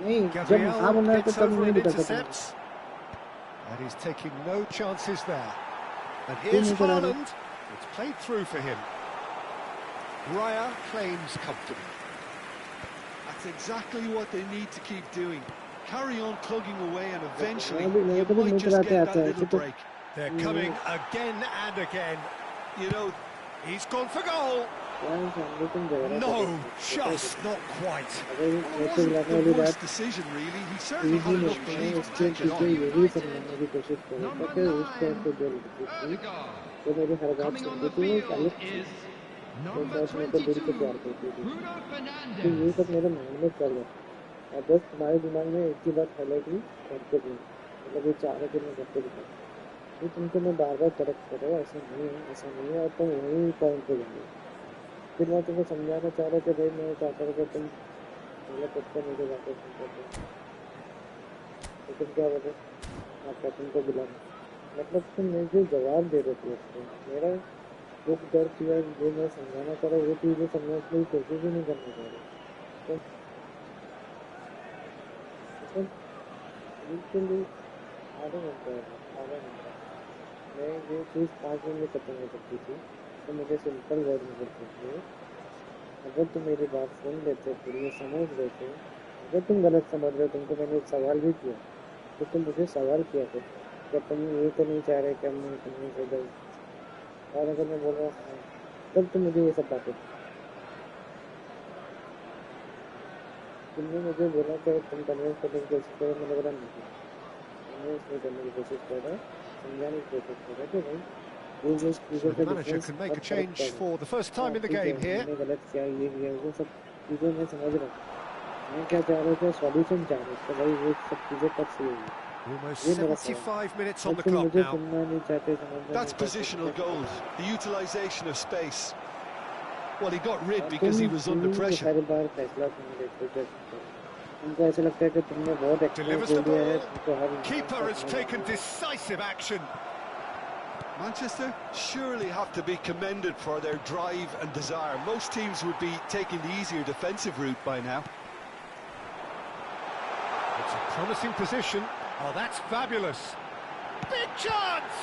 नहीं जब Gabriel हाँ बना तो gets तब over नहीं and दिखा था intercepts. And he's taking no chances there. And क्यों here's नहीं चला रहे Haaland. It's played through for him. Raya claims comfortably. That's exactly what they need to keep doing. Carry on plugging away, and eventually मैं you तो भी might मुंह just चलाते get आता that है little तो break. They're coming again and again. You know, He's gone for goal. क्या सामने तुम झगड़ा कर रहे No, हो just not quite. अगर well, it वैसे wasn't बुलाने the वाली worst बात decision, really. He certainly easy had नहीं enough मैं belief उस to चीज take it को on. यही समझाने की कोशिश कर रहा था कि उस टाइम पे जो लड़की थी Odegaard. वो मेरी हर बात Coming on सुनती the थी वो एक field अलग थी is वो number शायद मेरे को दिल से 22, प्यार करती थी Bruno तो ये Fernandes. सब मेरे माइंड में चल रहा है और बस तुम्हारे दिमाग में एक ही बात हाईलाइट हुई घर पे भी मतलब ये चाह रहे कि मैं घर पे दिखा ये तुमको मैं बार बार तलब कर रहा हूँ ऐसा नहीं है और तुम वही पॉइंट पे जाओगे फिर मैं तुमको समझाना चाह रहा कि भाई मैं चाहता हूँ कि तुम पहले खुद को मुझे जाकर सुन करते तो तुम क्या बोले आपका तुमको बुलाना मतलब तुम मुझे जवाब दे रहे थे उसको मेरा दुख दर्द या जो मैं समझाना चाह रहा हूँ वो चीज़ें समझने की कोशिश ही नहीं करना चाह रहा तो बिल्कुल आधा घंटा मैं ये चीज़ 5 मिनट में खत्म हो सकती थी तो मुझे सिंपल वर्ड में करते थे अगर तुम मेरी बात सुन लेते फिर ये समझ लेते अगर तुम गलत समझ रहे हो तुमको मैंने एक सवाल भी किया तो तुम मुझे सवाल किया थे जब तुम ये तो नहीं चाह रहे कि हम नहीं से गए और अगर मैं बोल रहा हूँ तब तुम मुझे ये सब बातें तुमने मुझे बोला कि तुम कन्विंस करने की कोशिश करो मैंने बोला नहीं इसमें करने की कोशिश कर रहा है, समझाने की कोशिश कर रहा है कि भाई वो So चीज़ों the का manager डिफरेंस can make अब a फर्क change पड़ रहा for the first है। time in the ठीक है, game here. हमने गलत किया, ये किया, वो सब चीज़ें मैं समझ रहा हूँ। मैं क्या चाह रहा था, सॉल्यूशन चाह रहा था भाई, वो सब चीज़ें कब सही होगी, Almost ये मेरा सवाल 75 minutes है। on अब the तुम clock मुझे now. सुनना नहीं चाहते, समझना That's नहीं चाहते, तो positional कैसे goals, करेंगे? the utilisation of space. Well, he got rid और because he was under तुम pressure. हर बार फैसला सुन लेते हो, जज करो। तुमको ऐसा लगता है कि तुमने बहुत एक्सपीरियंस Delivers ले the लिया है, ball. तुमको हर इंसान Keeper का has समझ taken आना है। decisive action. Manchester surely have to be commended for their drive and desire. Most teams would be taking the easier defensive route by now. It's a promising position. Oh, that's fabulous. Big chance!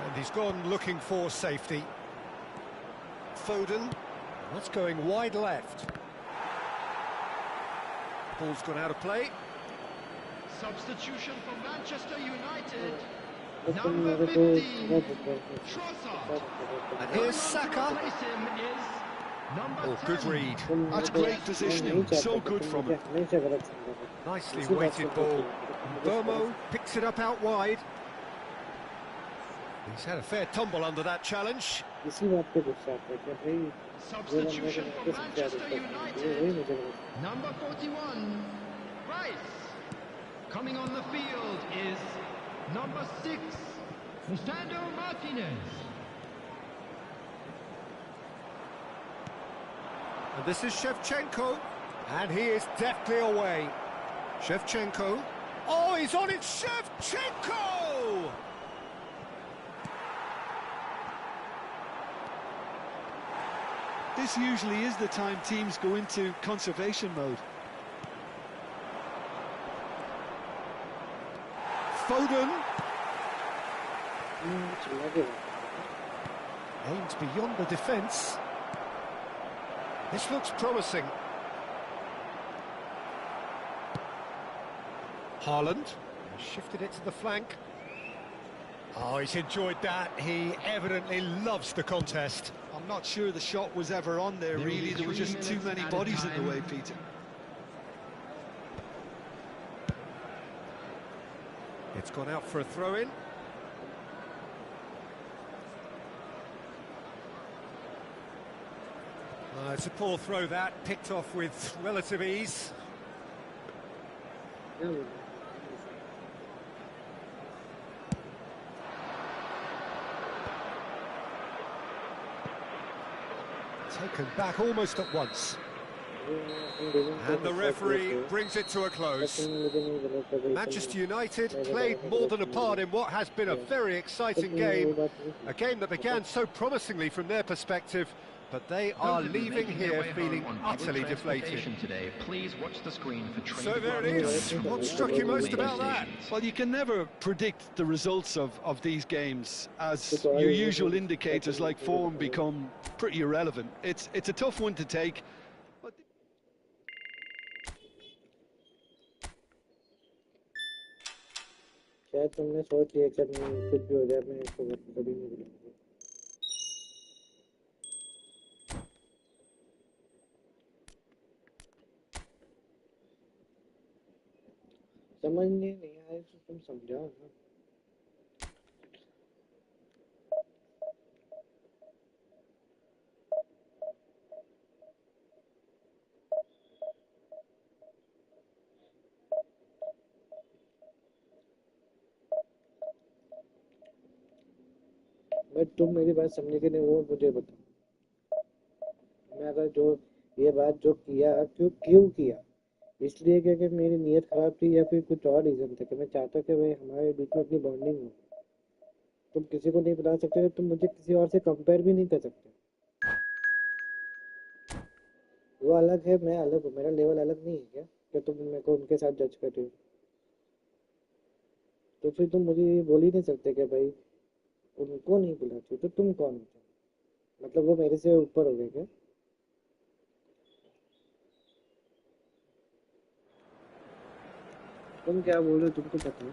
And he's gone looking for safety. Foden. That's going wide left. Ball's gone out of play. Substitution for Manchester United. बस तुम Number मेरे को 15, बहुत difference है। Trossard. And Coming here's on to Saka. replace him is number Oh, good 10. read. तुम मेरे That's को, great मैं positioning, नहीं चाहता so कि good तुम from मुझे him. हमेशा गलत समझोगे। Nicely इसी बात weighted से ball. मुझे गलत Burmo picks it up out wide. He's had a fair tumble under that challenge. इसी बात पे गुस्सा आता है कि भाई जो बंदा को Substitution मैं for के सबसे ज्यादा Manchester रिस्पेक्ट करती हूँ, वही United. मुझे गलत समझता Number 41, Rice. Coming on the field is number 6, Lisandro Martinez. And this is Shevchenko. And he is deftly away. Shevchenko. Oh, he's on it! Shevchenko! This usually is the time teams go into conservation mode. Foden है। चिल्ला के Aims beyond the defence. This looks promising. Haaland shifted it to the flank. Oh, he's enjoyed that. He evidently loves the contest. I'm not sure the shot was ever on there, Nearly really. There were 3 just too minutes many added bodies in time. the way, Peter. It's gone out for a throw-in. It's a poor throw that, picked off with relative ease. क्या बोलूं? Taken back almost at once. And the referee brings it to a close. Manchester United played more than a part in what has been a very exciting game. A game that began so promisingly from their perspective, but they are Those of you leaving making their here way feeling home on public utterly deflated. transportation today, please watch the screen for train So there it departures is. from What all struck you most major about that? stations. Well, you can never predict the results of these games, as your usual indicators like form become pretty irrelevant. It's a tough one to take. But शायद तुमने सोच लिया कि कुछ भी हो जाए, मैं इसको कभी नहीं भूलूंगा। समझने नहीं आए तो तुम समझाओ ना। बट तुम मेरी बात समझे कि नहीं, वो मुझे बताओ। मैं अगर जो ये बात जो किया, क्यों किया, इसलिए क्योंकि मेरी नीयत खराब थी, या फिर कुछ और रीजन था कि मैं चाहता कि भाई हमारे बीच में अपनी बॉन्डिंग हो। तुम किसी को नहीं बता सकते, तुम मुझे किसी और से कंपेयर भी नहीं कर सकते। वो अलग है, मैं अलग हूँ, मेरा लेवल अलग नहीं है क्या कि तुम मेरे को उनके साथ जज कर रहे हो? तो फिर तुम मुझे ये बोल ही नहीं सकते कि भाई उनको नहीं बुलाते, तो तुम कौन होते हो? मतलब वो मेरे से ऊपर हो गए क्या? तुम क्या बोल रहे हो, तुमको पता है?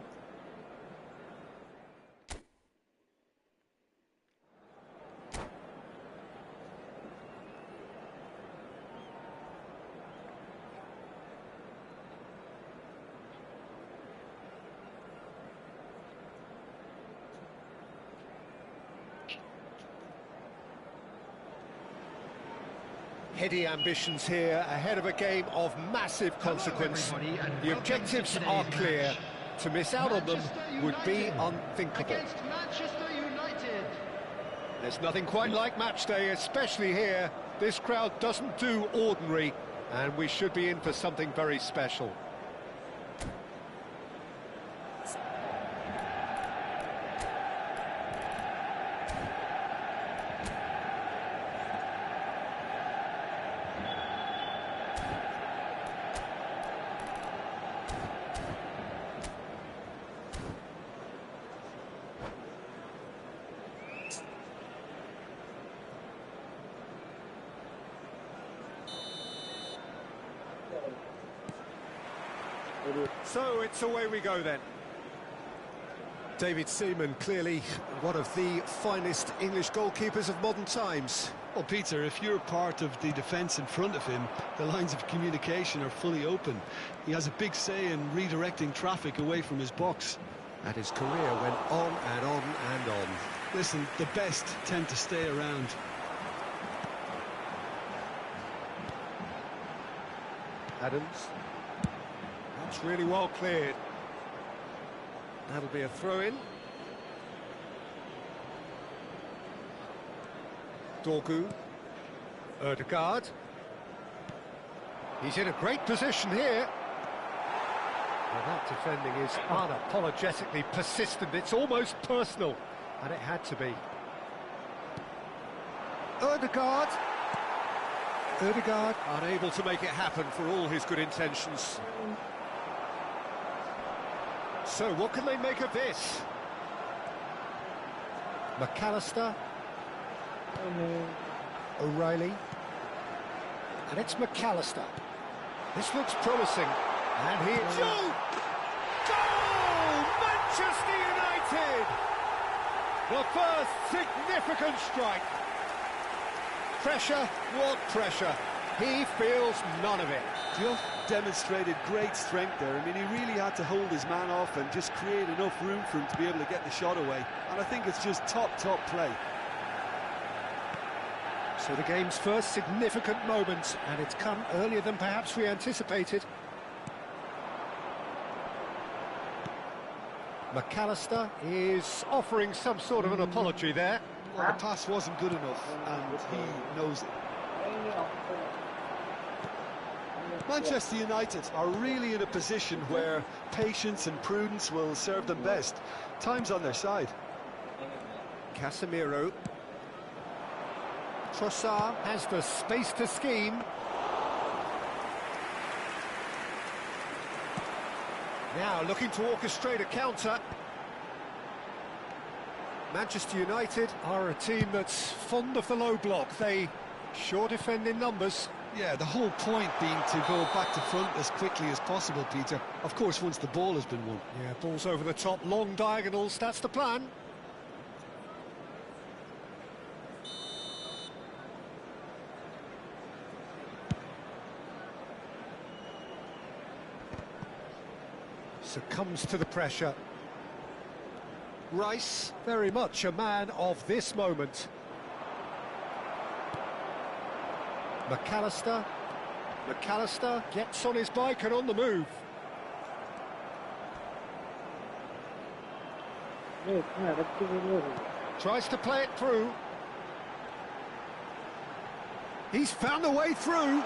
heady ambitions here, ahead of a game of massive consequence. The objectives are clear. To miss out on them would be unthinkable. Against Manchester United. There's nothing quite like match day, especially here. This crowd doesn't do ordinary, and we should be in for something very special. So it's away we go then. David Seaman, clearly one of the finest English goalkeepers of modern times. Well, Peter, if you're part of the defence in front of him, the lines of communication are fully open. He has a big say in redirecting traffic away from his box. And his career went on and on and on. Listen, the best tend to stay around. Adams. That's really well cleared. That'll be a throw-in. Dorgu. Ødegaard. He's in a great position here. Well, that defending is unapologetically persistent. It's almost personal, and it had to be. Ødegaard. Ødegaard unable to make it happen for all his good intentions. So, what can they make of this? McAllister. O'Reilly. And it's McAllister. This looks promising. And he... Goal! Manchester United! The first significant strike. Pressure, what pressure? He feels none of it. Just demonstrated great strength there. I mean, he really had to hold his man off and just create enough room for him to be able to get the shot away. And I think it's just top play. So the game's first significant moment, and it's come earlier than perhaps we anticipated. McAllister is offering some sort of an apology there. Well, the pass wasn't good enough, and he knows it. Manchester United are really in a position where patience and prudence will serve them best. Time's on their side. Casemiro. Trossard has the space to scheme. Now looking to orchestrate a counter. Manchester United are a team that's fond of the low block. They sure defend in numbers. Yeah, the whole point being to go back to front as quickly as possible, Peter. Of course, once the ball has been won. Yeah, balls over the top, long diagonals, that's the plan. Succumbs to the pressure. Rice, very much a man of this moment. McAllister. McAllister gets on his bike and on the move. Tries to play it through. He's found a way through.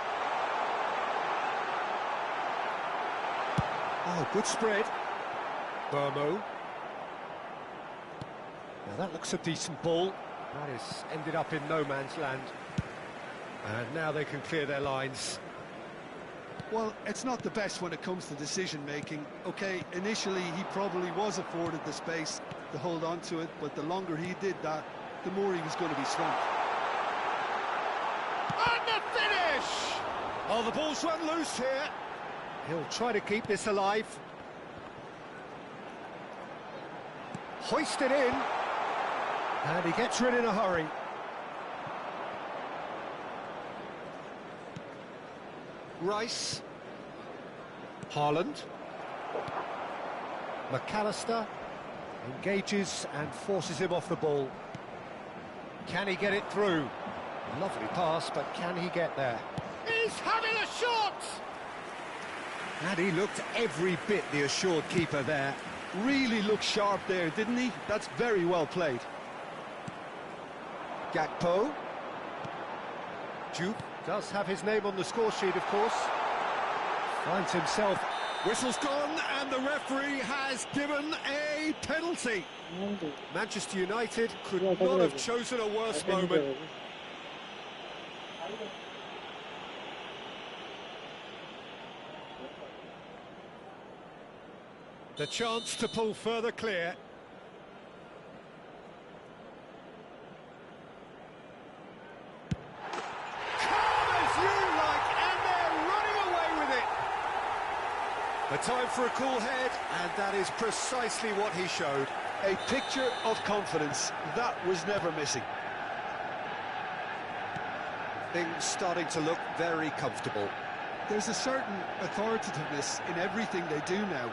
Oh, good spread. Burmo. Now that looks a decent ball. That is ended up in no man's land. And now they can clear their lines. Well, it's not the best when it comes to decision-making. OK, initially he probably was afforded the space to hold on to it, but the longer he did that, the more he was going to be swamped. And the finish! Oh, the ball's run loose here. He'll try to keep this alive. Hoist it in. And he gets rid in a hurry. Rice. Haaland. McAllister engages and forces him off the ball. Can he get it through? Lovely pass, but can he get there? He's having a shot! And he looked every bit the assured keeper there. Really looked sharp there, didn't he? That's very well played. Gakpo. Jupe does have his name on the score sheet, of course. Finds himself. Whistle's gone, and the referee has given a penalty. Manchester United could not have chosen a worse moment. The chance to pull further clear. Calm as you like, and they're running away with it. The time for a cool head, and that is precisely what he showed. A picture of confidence. That was never missing. Things starting to look very comfortable. There's a certain authoritativeness in everything they do now.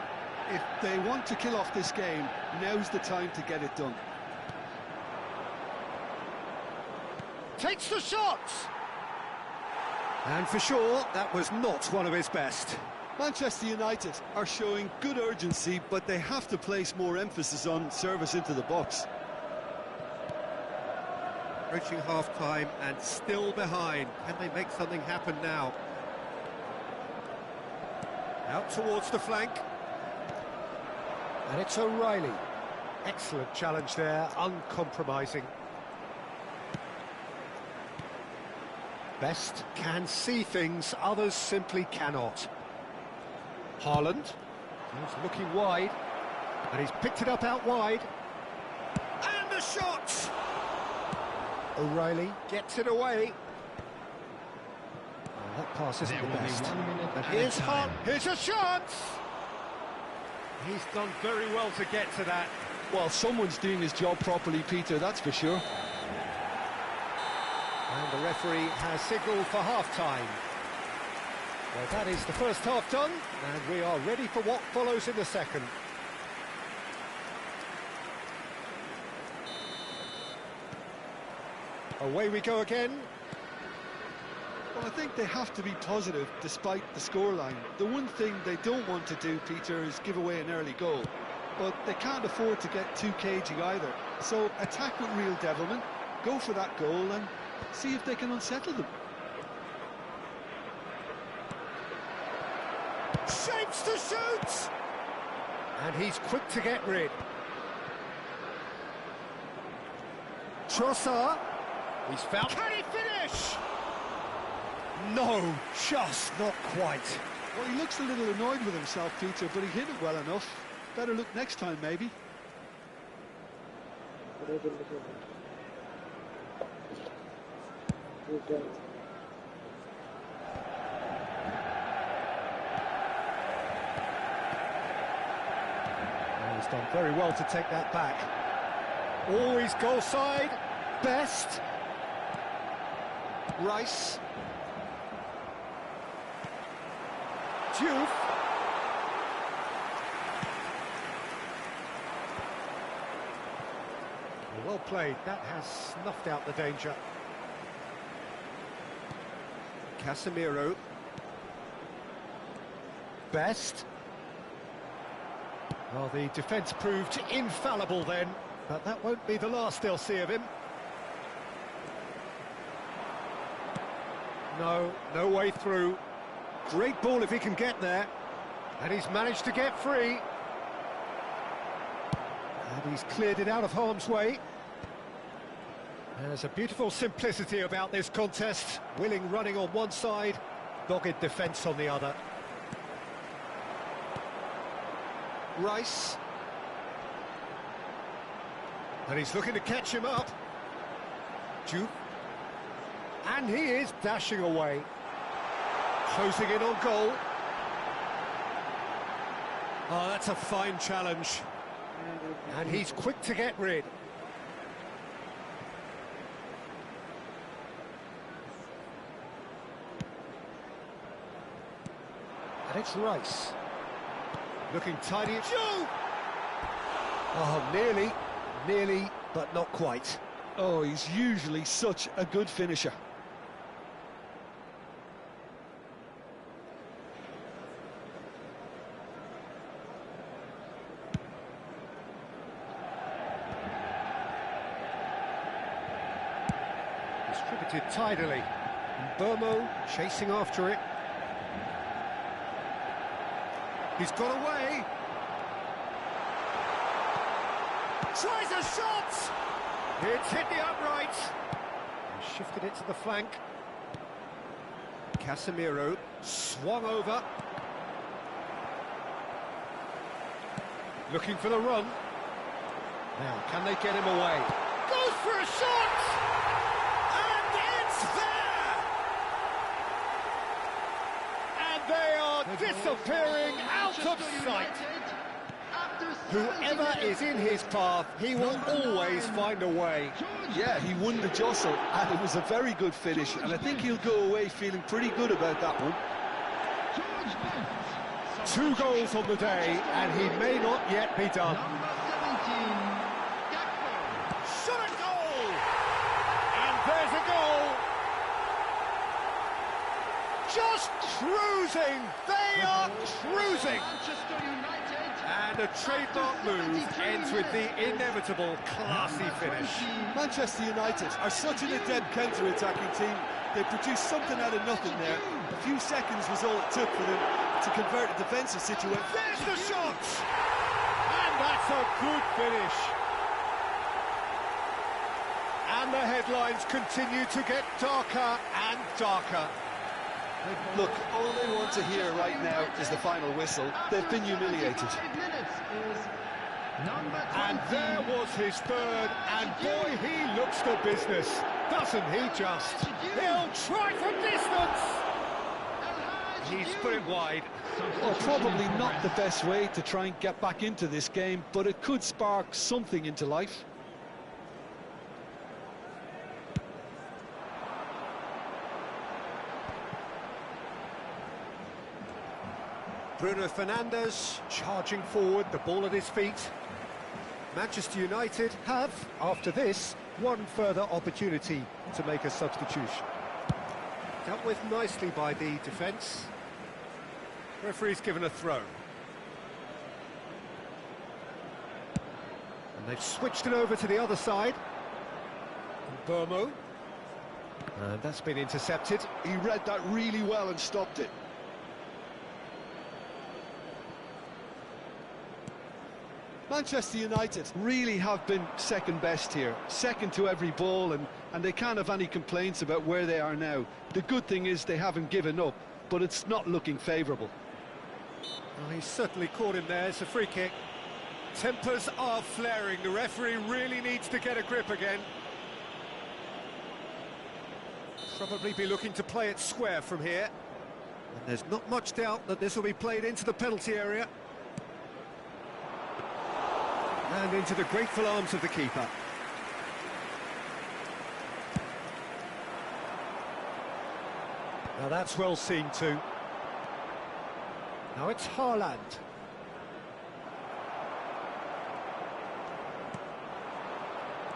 If they want to kill off this game, now's the time to get it done. Takes the shot! And for sure, that was not one of his best. Manchester United are showing good urgency, but they have to place more emphasis on service into the box. Reaching half-time and still behind. Can they make something happen now? Out towards the flank. And it's O'Reilly. Excellent challenge there, uncompromising. Best can see things, others simply cannot. Haaland, he's looking wide, and he's picked it up out wide. And the shot! O'Reilly gets it away. Oh, that pass isn't the best. And here's Haaland, here's a chance! He's done very well to get to that. Well, someone's doing his job properly, Peter, that's for sure. And the referee has signalled for half-time. Well, that is the first half done, and we are ready for what follows in the second. Away we go again. Well, I think they have to be positive despite the scoreline. The one thing they don't want to do, Peter, is give away an early goal. But they can't afford to get too cagey either. So attack with real devilment, go for that goal and see if they can unsettle them. Shapes to shoot! And he's quick to get rid. Trossard. He's found. Can he finish? No, just not quite. Well, he looks a little annoyed with himself, Peter, but he hit it well enough. Better look next time, maybe. He's done very well to take that back. Always goal side. Best. Rice. Juve. Well played. That has snuffed out the danger. Casemiro. Best. Well, the defence proved infallible then, but that won't be the last they'll see of him. No way through. Great ball if he can get there. And he's managed to get free. And he's cleared it out of harm's way. There's a beautiful simplicity about this contest. Willing running on one side, dogged defence on the other. Rice. And he's looking to catch him up. Jupe. And he is dashing away. Closing in on goal. Oh, that's a fine challenge. And he's quick to get rid. And it's Rice. Looking tidy. Joe! Oh, nearly, but not quite. Oh, he's usually such a good finisher. Distributed tidily. Burmo chasing after it. He's got away. Tries a shot! It's hit the upright. Shifted it to the flank. Casemiro swung over. Looking for the run. Now, can they get him away? Goes for a shot! And it's there! And they are disappearing out of sight. Whoever is in his path, he will always find a way. Yeah, he won the jostle, and it was a very good finish, and I think he'll go away feeling pretty good about that one. 2 goals on the day, and he may not yet be done. Shot a goal! And there's a goal! Just cruising! They are cruising! And a trademark move ends with the inevitable classy finish. Manchester United are such an adept counter-attacking team. They produced something out of nothing there. A few seconds was all it took for them to convert a defensive situation. There's the shot! And that's a good finish. And the headlines continue to get darker and darker. Look, all they want to hear right now is the final whistle. They've been humiliated. And there was his third, and boy, he looks the business, doesn't he just? He'll try from distance! He's put it wide. Well, probably not the best way to try and get back into this game, but it could spark something into life. Bruno Fernandes charging forward, the ball at his feet. Manchester United have, after this, one further opportunity to make a substitution. Dealt with nicely by the defence. Referee's given a throw. And they've switched it over to the other side. Burmo. And that's been intercepted. He read that really well and stopped it. Manchester United really have been second best here, second to every ball, and they can't have any complaints about where they are now. The good thing is they haven't given up, but it's not looking favourable. Well, he's certainly caught him there. It's a free kick. Tempers are flaring. The referee really needs to get a grip again. Probably be looking to play it square from here. And there's not much doubt that this will be played into the penalty area. And into the grateful arms of the keeper. Now that's well seen too. Now it's Haaland.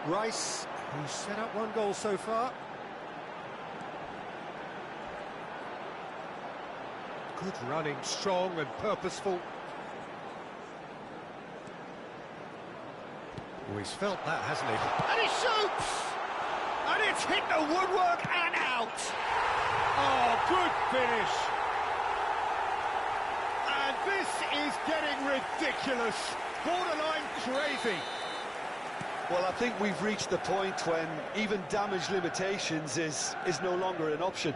Rice, who's set up 1 goal so far. Good running, strong and purposeful. Oh, he's felt that, hasn't he? And he shoots! And it's hit the woodwork and out! Oh, good finish! And this is getting ridiculous, borderline crazy. Well, I think we've reached the point when even damage limitations is no longer an option.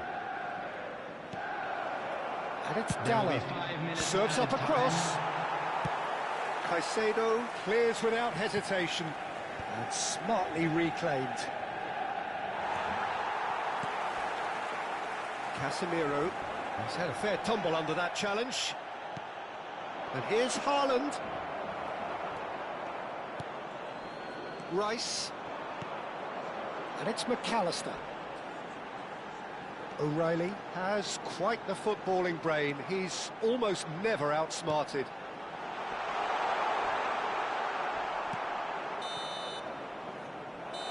And it's Dallo. Serves up across. Caicedo clears without hesitation and smartly reclaimed. Casemiro has had a fair tumble under that challenge. And here's Haaland. Rice. And it's McAllister. O'Reilly has quite the footballing brain. He's almost never outsmarted.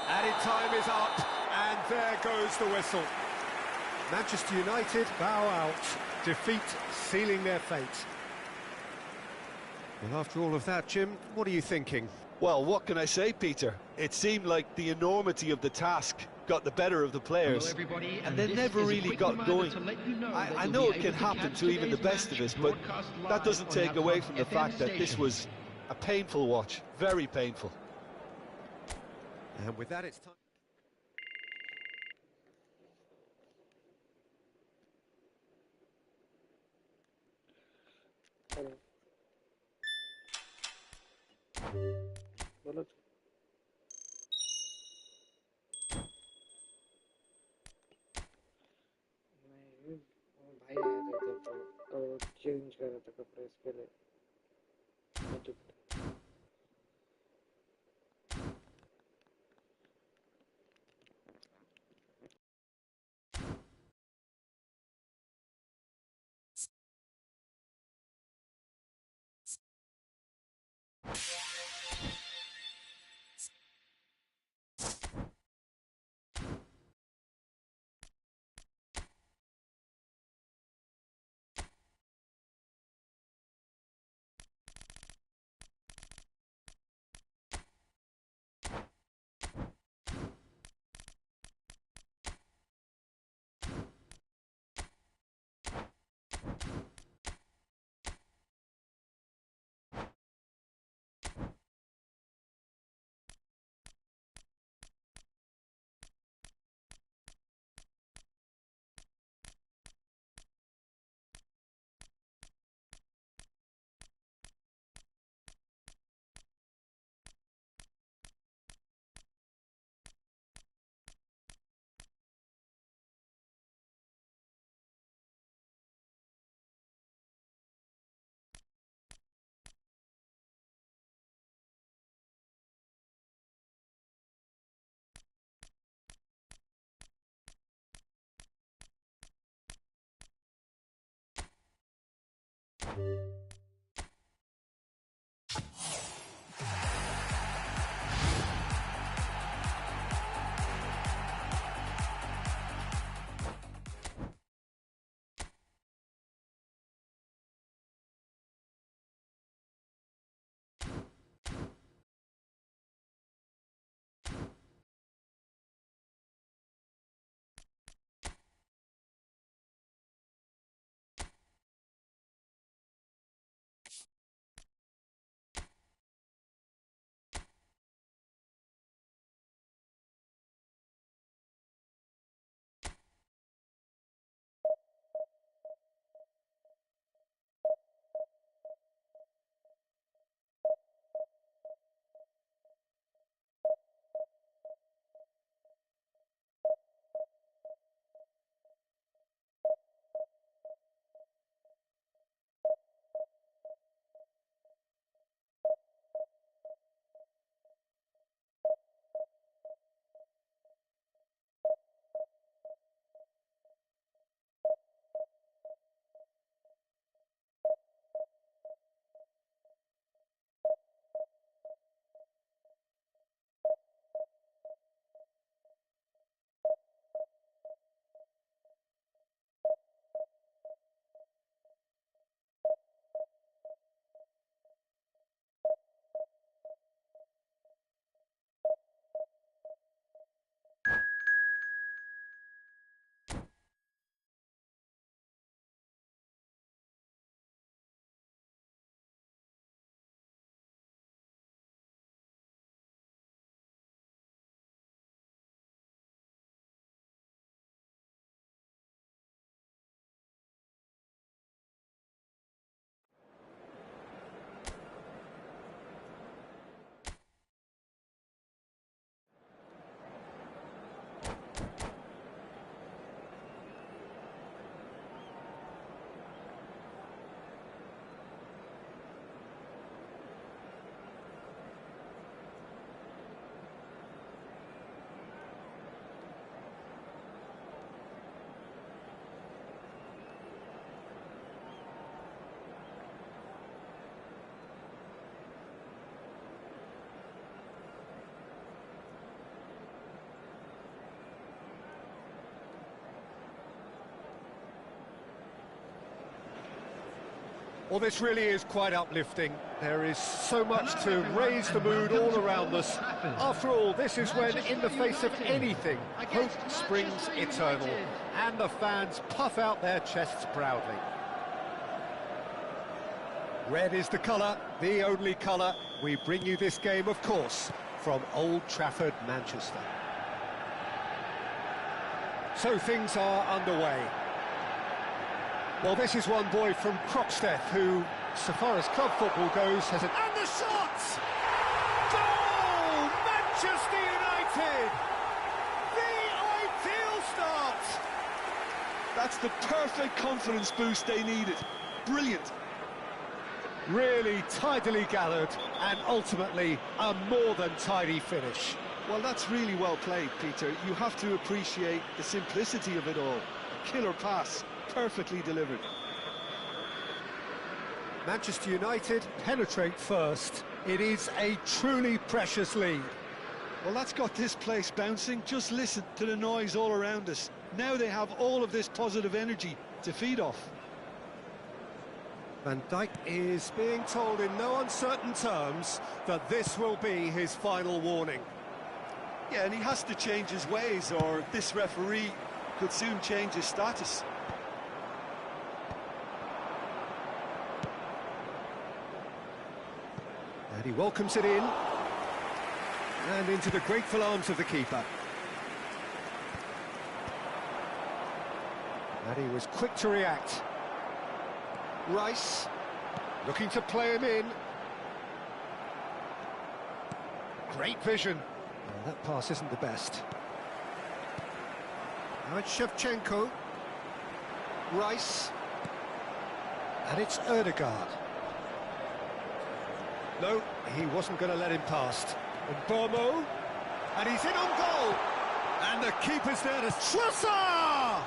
And it's time is up, and there goes the whistle. Manchester United bow out, defeat sealing their fate. Well, after all of that, Jim, what are you thinking? Well, what can I say, Peter? It seemed like the enormity of the task got the better of the players, and they never really got going. I know it can happen to even the best of us, but that doesn't take away from the fact that this was a painful watch, very painful. And with that, it's time. Hello बोलो मैं भाई आया था तो change कर रहा था कपड़े इसके लिए Well, this really is quite uplifting. There is so much to raise the mood all around us. After all, this is when, in the face of anything, hope springs eternal, and the fans puff out their chests proudly. Red is the colour, the only colour. We bring you this game, of course, from Old Trafford, Manchester. So things are underway. Well, this is one boy from Croxteth who, so far as club football goes, has an... And the shots! Goal! Manchester United! The ideal start! That's the perfect confidence boost they needed. Brilliant. Really tidily gathered, and ultimately a more than tidy finish. Well, that's really well played, Peter. You have to appreciate the simplicity of it all. A killer pass, perfectly delivered. Manchester United penetrate first. It is a truly precious lead. Well, that's got this place bouncing. Just listen to the noise all around us. Now they have all of this positive energy to feed off. Van Dijk is being told in no uncertain terms that this will be his final warning. Yeah, and he has to change his ways, or this referee could soon change his status. And he welcomes it in. And into the grateful arms of the keeper. And he was quick to react. Rice, looking to play him in. Great vision. Well, that pass isn't the best. Now it's Shevchenko. Rice. And it's Ødegaard. No, he wasn't going to let him past. And Bomo. And he's in on goal. And the keeper's there to... Trossard!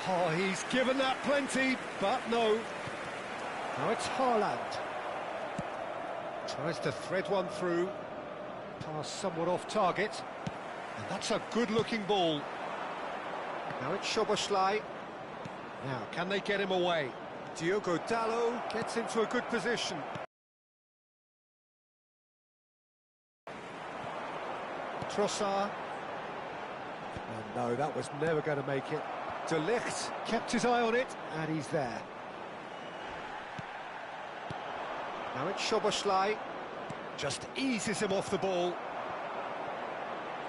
Oh, he's given that plenty, but no. Now it's Haaland. Tries to thread one through. Pass somewhat off target. And that's a good-looking ball. Now it's Szoboszlai. Now, can they get him away? Diogo Dalot gets into a good position. Trossard. And no, that was never going to make it. De Ligt kept his eye on it, and he's there. Now it's Szoboszlai. Just eases him off the ball.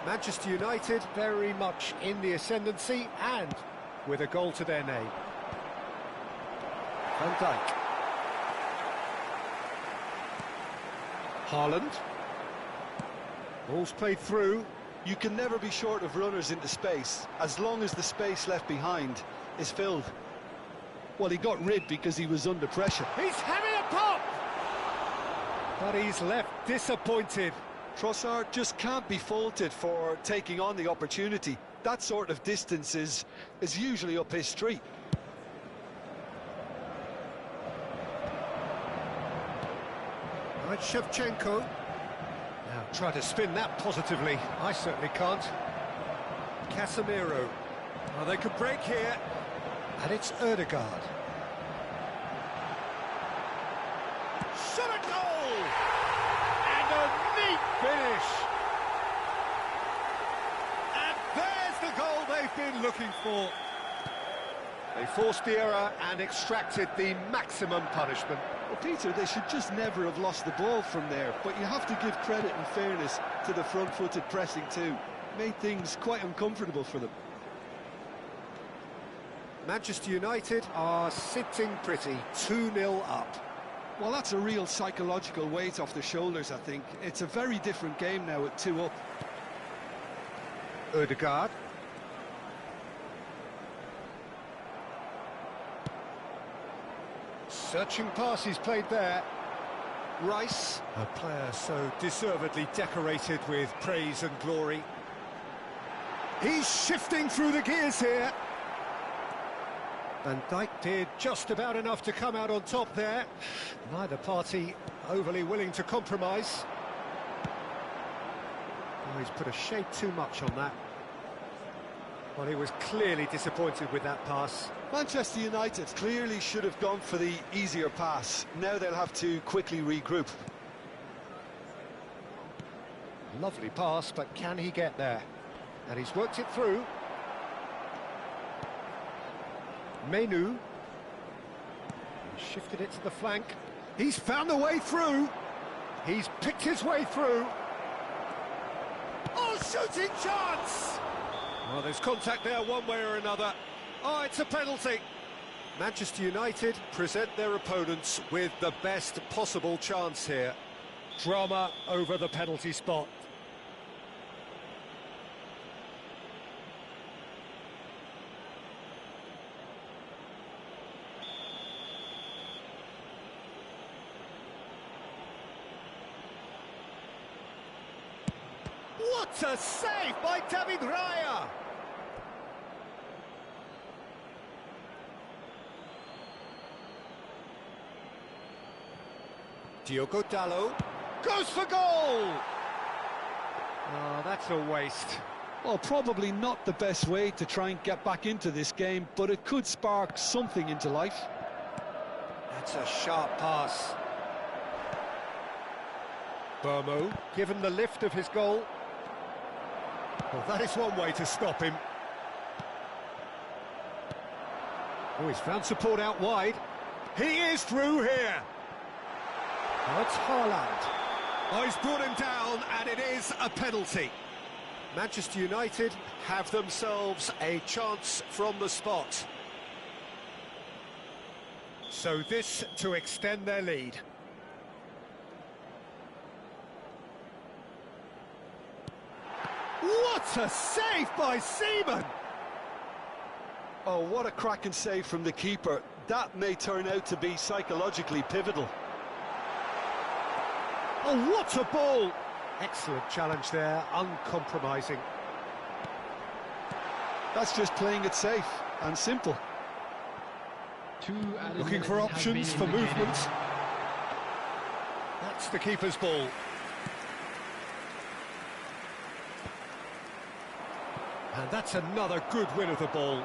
Manchester United very much in the ascendancy, and with a goal to their name. Van Dijk. Haaland. Ball's played through. You can never be short of runners into space, as long as the space left behind is filled. Well, he got rid because he was under pressure. He's having a pop! But he's left disappointed. Trossard just can't be faulted for taking on the opportunity. That sort of distance is usually up his street. Right, Shevchenko. Now try to spin that positively. I certainly can't. Casemiro. Well, they could break here. And it's Ødegaard. Shot a goal! And a neat finish! And there's the goal they've been looking for. They forced the error and extracted the maximum punishment. Well, Peter, they should just never have lost the ball from there, but you have to give credit and fairness to the front-footed pressing too. Made things quite uncomfortable for them. Manchester United are sitting pretty, 2-0 up. Well, that's a real psychological weight off their shoulders, I think. It's a very different game now at 2 up. Ødegaard. Searching passes played there. Rice, a player so deservedly decorated with praise and glory. He's shifting through the gears here. Van Dijk did just about enough to come out on top there. Neither party overly willing to compromise. Oh, he's put a shade too much on that. Well, he was clearly disappointed with that pass. Manchester United clearly should have gone for the easier pass. Now they'll have to quickly regroup. Lovely pass, but can he get there? And he's worked it through. Menu. Shifted it to the flank. He's found a way through. He's picked his way through. Oh, shooting chance! Well, there's contact there one way or another. Oh, it's a penalty. Manchester United present their opponents with the best possible chance here. Drama over the penalty spot. What a save by David Raya! Diogo Dalot goes for goal! Oh, that's a waste. Well, probably not the best way to try and get back into this game, but it could spark something into life. That's a sharp pass. Burmo, given the lift of his goal. Well, that is one way to stop him. Oh, he's found support out wide. He is through here. Oh, it's Haaland. Oh, he's brought him down, and it is a penalty. Manchester United have themselves a chance from the spot. So this to extend their lead. What a save by Seaman! Oh, what a cracking save from the keeper. That may turn out to be psychologically pivotal. Oh, what a ball! Excellent challenge there, uncompromising. That's just playing it safe and simple. Looking for options for movement. That's the keeper's ball. And that's another good win of the ball.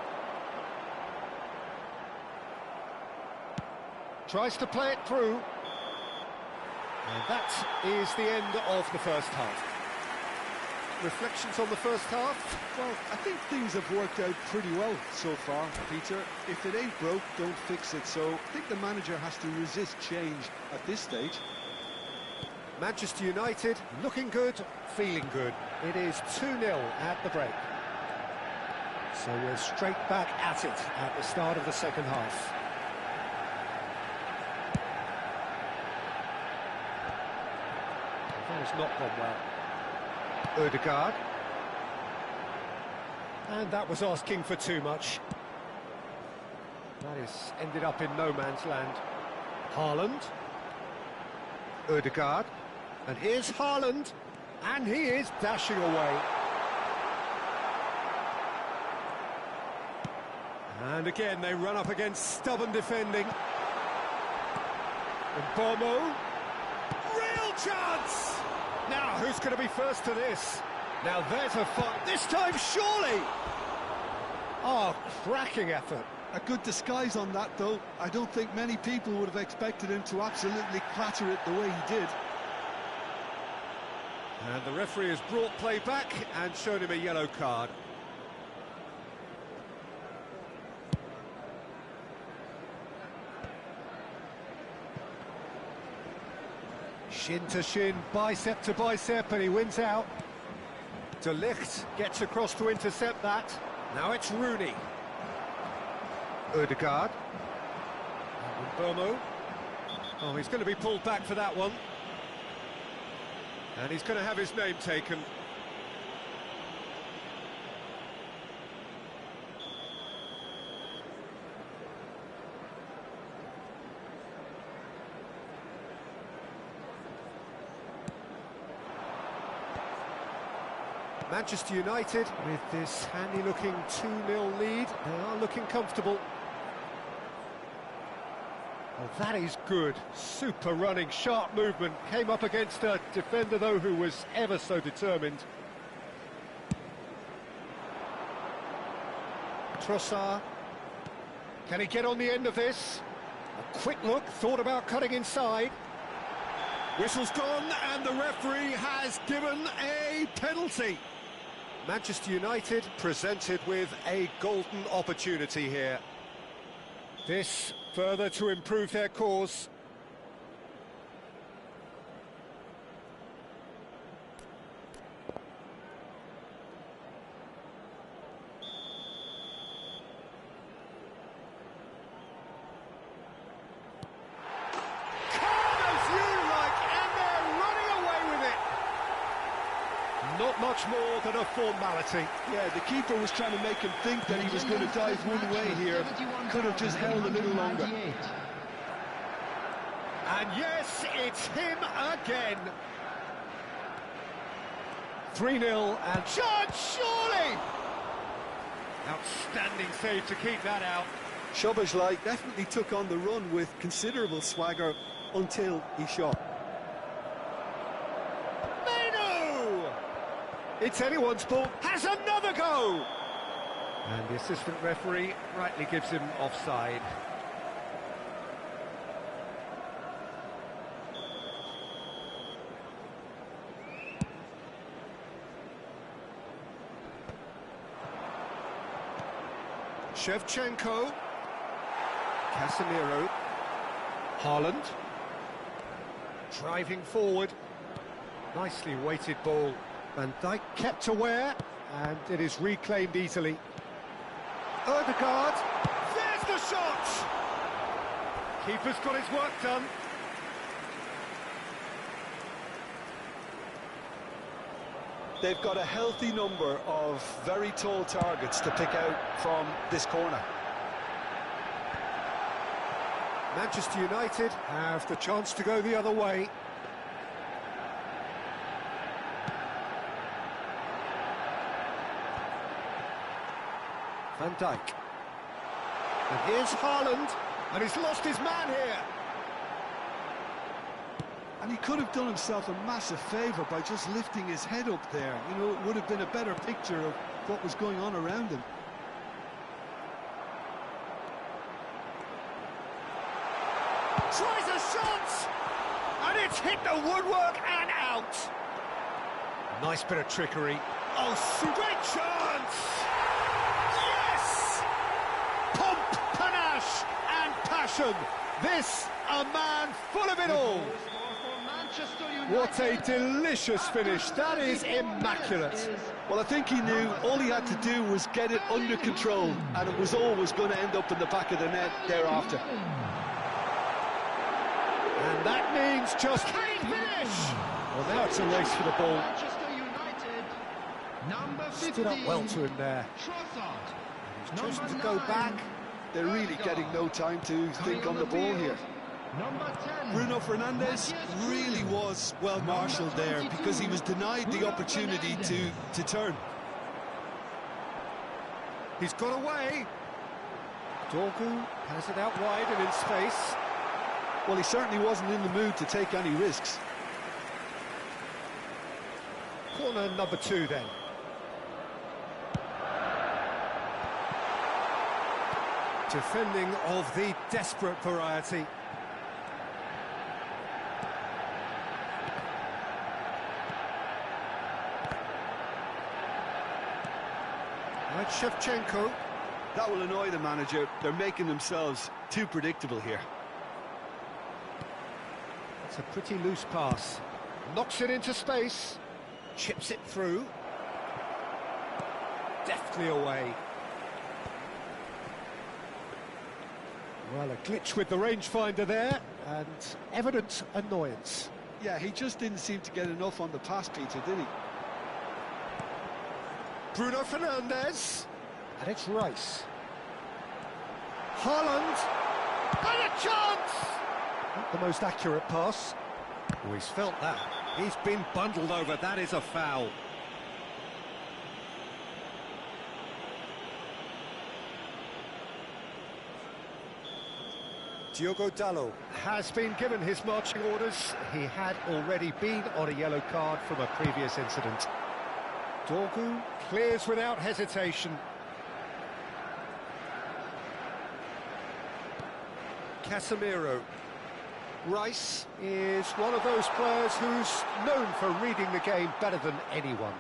Tries to play it through. And that is the end of the first half. Reflections on the first half? Well, I think things have worked out pretty well so far, Peter. If it ain't broke, don't fix it. So I think the manager has to resist change at this stage. Manchester United looking good, feeling good. It is 2-0 at the break. So we're straight back at it at the start of the second half. That has not gone well. Ødegaard. And that was asking for too much. That is ended up in no man's land. Haaland. Ødegaard. And here's Haaland. And he is dashing away. And again, they run up against stubborn defending. And Bomo. Real chance! Now, who's going to be first to this? Now, there's a fight. This time, surely! Oh, cracking effort. A good disguise on that, though. I don't think many people would have expected him to absolutely clatter it the way he did. And the referee has brought play back and shown him a yellow card. Shin to shin, bicep to bicep, and he wins out. De Ligt gets across to intercept that. Now it's Rooney. Ødegaard. And Bomo. Oh, he's going to be pulled back for that one. And he's going to have his name taken. Manchester United, with this handy-looking 2-0 lead, they are looking comfortable. Well, that is good. Super running, sharp movement. Came up against a defender, though, who was ever so determined. Trossard. Can he get on the end of this? A quick look, thought about cutting inside. Whistle's gone, and the referee has given a penalty. Manchester United presented with a golden opportunity here. This further to improve their cause. Not much more than a formality. Yeah, the keeper was trying to make him think that he was going to dive one way here. Could have just held a little longer. And yes, it's him again. 3-0 and chance, surely! Outstanding save to keep that out. Szoboszlai definitely took on the run with considerable swagger until he shot. It's anyone's ball, has another go! And the assistant referee rightly gives him offside. Shevchenko. Casemiro. Haaland. Driving forward. Nicely weighted ball. Van Dijk kept aware, and it is reclaimed easily. Ødegaard, there's the shot! Keeper's got his work done. They've got a healthy number of very tall targets to pick out from this corner. Manchester United have the chance to go the other way. Van Dijk. And here's Haaland, and he's lost his man here. And he could have done himself a massive favour by just lifting his head up there. You know, it would have been a better picture of what was going on around him. Tries a shot! And it's hit the woodwork and out. Nice bit of trickery. Oh, great chance! And passion. This, a man full of it all. What a delicious finish. That is immaculate. Well, I think he knew all he had to do was get it under control, and it was always going to end up in the back of the net thereafter. And that means just can he finish? Well, now it's a race for the ball. Stood up well to him there. He's chosen to go back. They're really getting no time to think on the ball here. Bruno Fernandes really was well marshalled there because he was denied the opportunity to turn. He's got away. Dorgu has it out wide and in space. Well, he certainly wasn't in the mood to take any risks. Corner number 2 then. Defending of the desperate variety. Right, Shevchenko. That will annoy the manager. They're making themselves too predictable here. It's a pretty loose pass. Knocks it into space. Chips it through. Deftly away. Well, a glitch with the rangefinder there, and evident annoyance. Yeah, he just didn't seem to get enough on the pass, Peter, did he? Bruno Fernandes. And it's Rice. Haaland. And a chance! Not the most accurate pass. Oh, he's felt that. He's been bundled over. That is a foul. Diogo Dalot has been given his marching orders. He had already been on a yellow card from a previous incident. Dorgu clears without hesitation. Casemiro. Rice is one of those players who's known for reading the game better than anyone.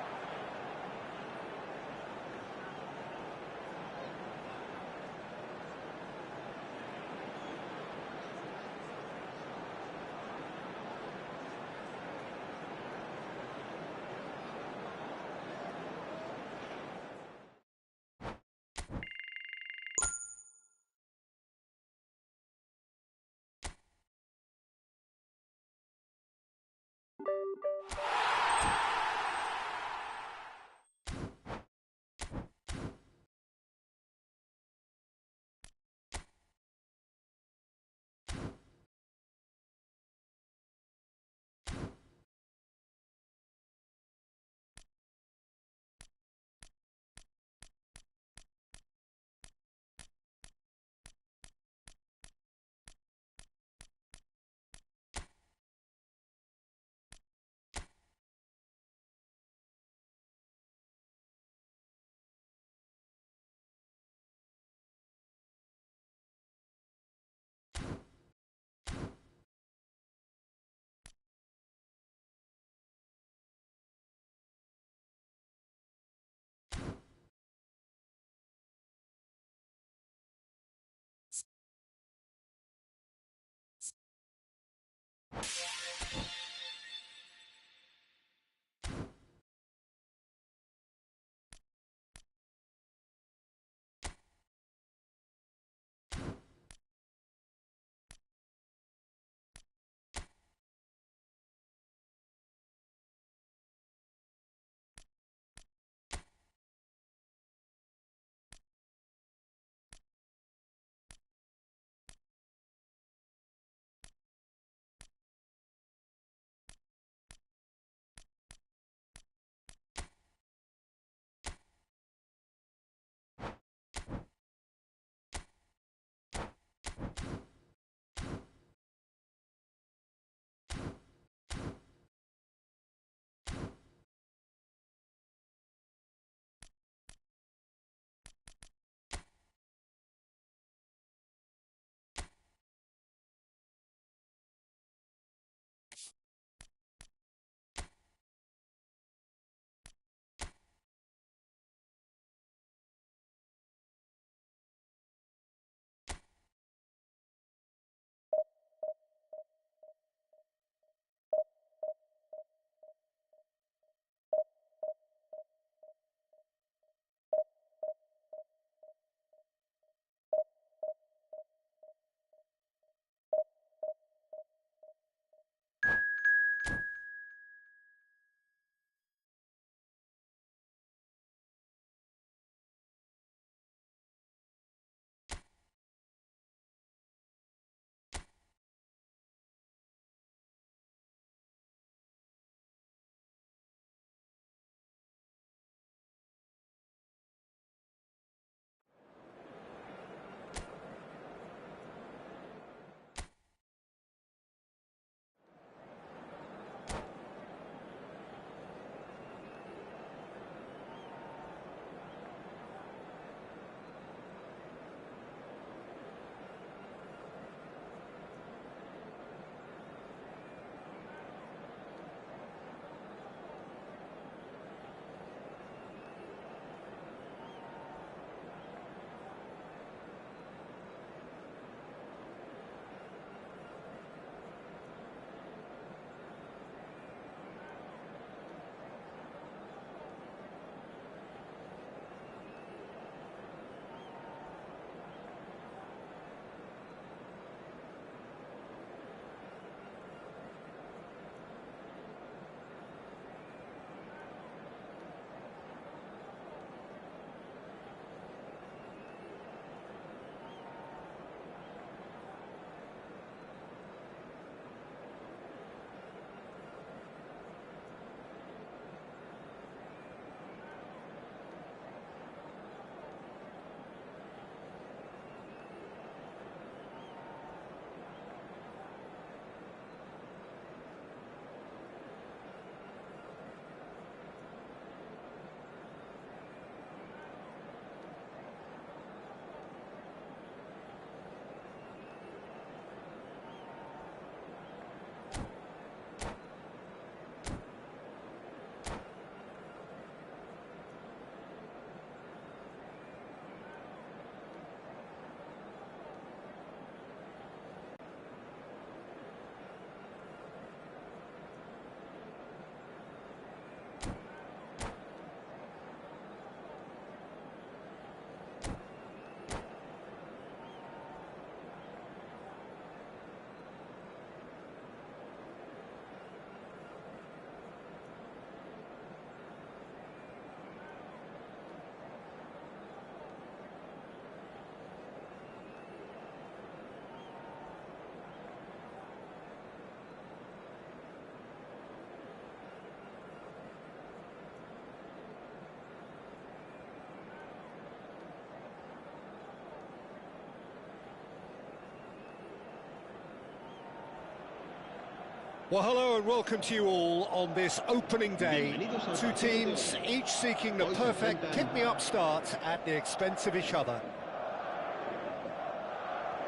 Well, hello and welcome to you all on this opening day. Two teams, each seeking the perfect pick-me-up start at the expense of each other.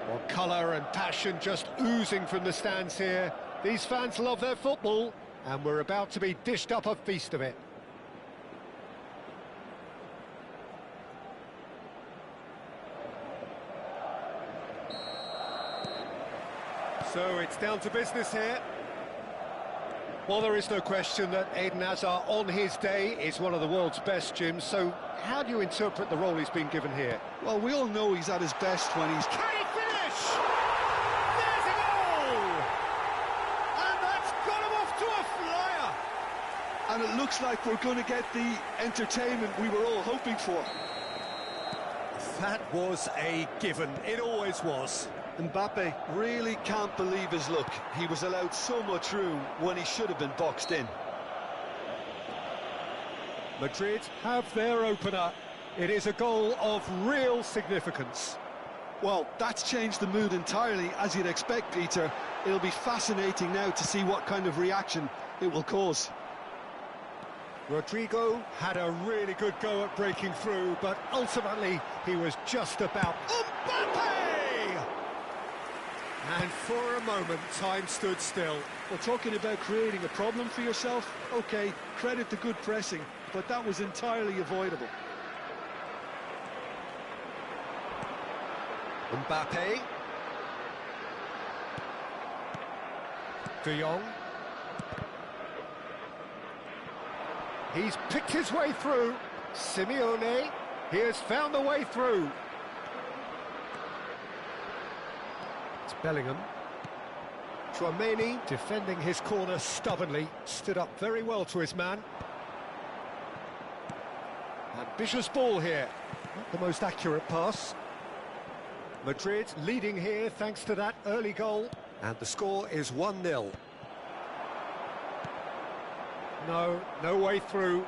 Well, colour and passion just oozing from the stands here. These fans love their football, and we're about to be dished up a feast of it. So it's down to business here. Well, there is no question that Eden Hazard on his day is one of the world's best, Jim, so how do you interpret the role he's been given here? Well, we all know he's at his best when he's... Can he finish? There's a goal! And that's got him off to a flyer! And it looks like we're going to get the entertainment we were all hoping for. That was a given. It always was. Mbappe really can't believe his luck. He was allowed so much room when he should have been boxed in. Madrid have their opener. It is a goal of real significance. Well, that's changed the mood entirely, as you'd expect, Peter. It'll be fascinating now to see what kind of reaction it will cause. Rodrigo had a really good go at breaking through, but ultimately he was just about... Mbappe! And for a moment, time stood still. Well, talking about creating a problem for yourself, OK, credit the good pressing, but that was entirely avoidable. Mbappe. De Jong. He's picked his way through. Simeone, he has found the way through. It's Bellingham. Tchouameni defending his corner stubbornly, stood up very well to his man. Ambitious ball here, not the most accurate pass. Madrid leading here thanks to that early goal, and the score is 1-0. No way through.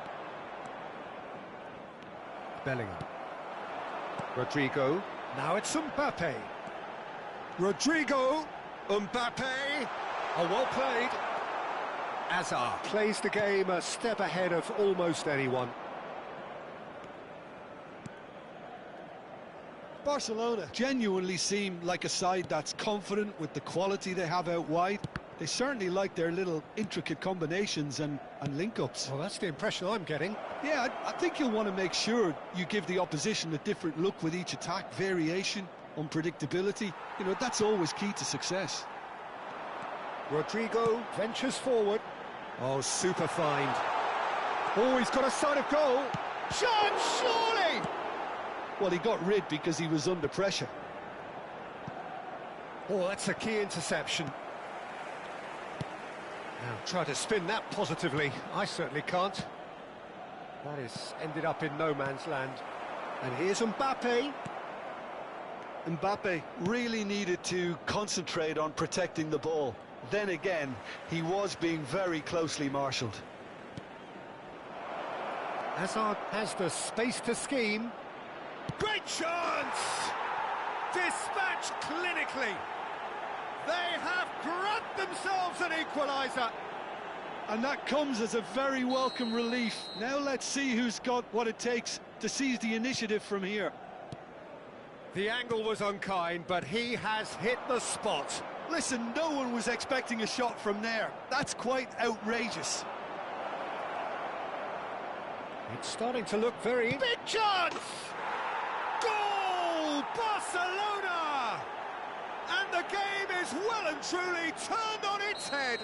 Bellingham. Rodrigo, now it's Mbappe. Rodrigo, Mbappe, well played. Hazard plays the game a step ahead of almost anyone. Barcelona genuinely seem like a side that's confident with the quality they have out wide. They certainly like their little intricate combinations and link-ups. Well, that's the impression I'm getting. Yeah, I think you'll want to make sure you give the opposition a different look with each attack, variation, unpredictability. You know, that's always key to success. Rodrigo ventures forward. Oh, super find. Oh, he's got a sight of goal. Chance, surely! Well, he got rid because he was under pressure. Oh, that's a key interception. Now, try to spin that positively. I certainly can't. That is ended up in no man's land. And here's Mbappe. Mbappe really needed to concentrate on protecting the ball. Then again, he was being very closely marshalled. Hazard has the space to scheme. Great chance! Dispatched clinically. They have grabbed themselves an equaliser. And that comes as a very welcome relief. Now let's see who's got what it takes to seize the initiative from here. The angle was unkind, but he has hit the spot. Listen, no one was expecting a shot from there. That's quite outrageous. It's starting to look very... Big chance! Goal! Barcelona! And the game is well and truly turned on its head.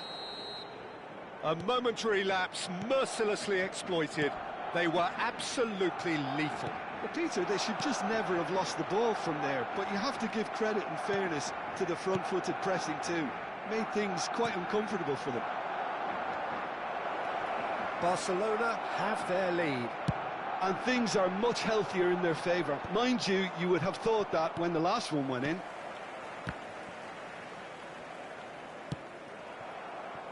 A momentary lapse mercilessly exploited. They were absolutely lethal. But Peter, they should just never have lost the ball from there, but you have to give credit and fairness to the front-footed pressing too. Made things quite uncomfortable for them. Barcelona have their lead. And things are much healthier in their favour. Mind you, you would have thought that when the last one went in.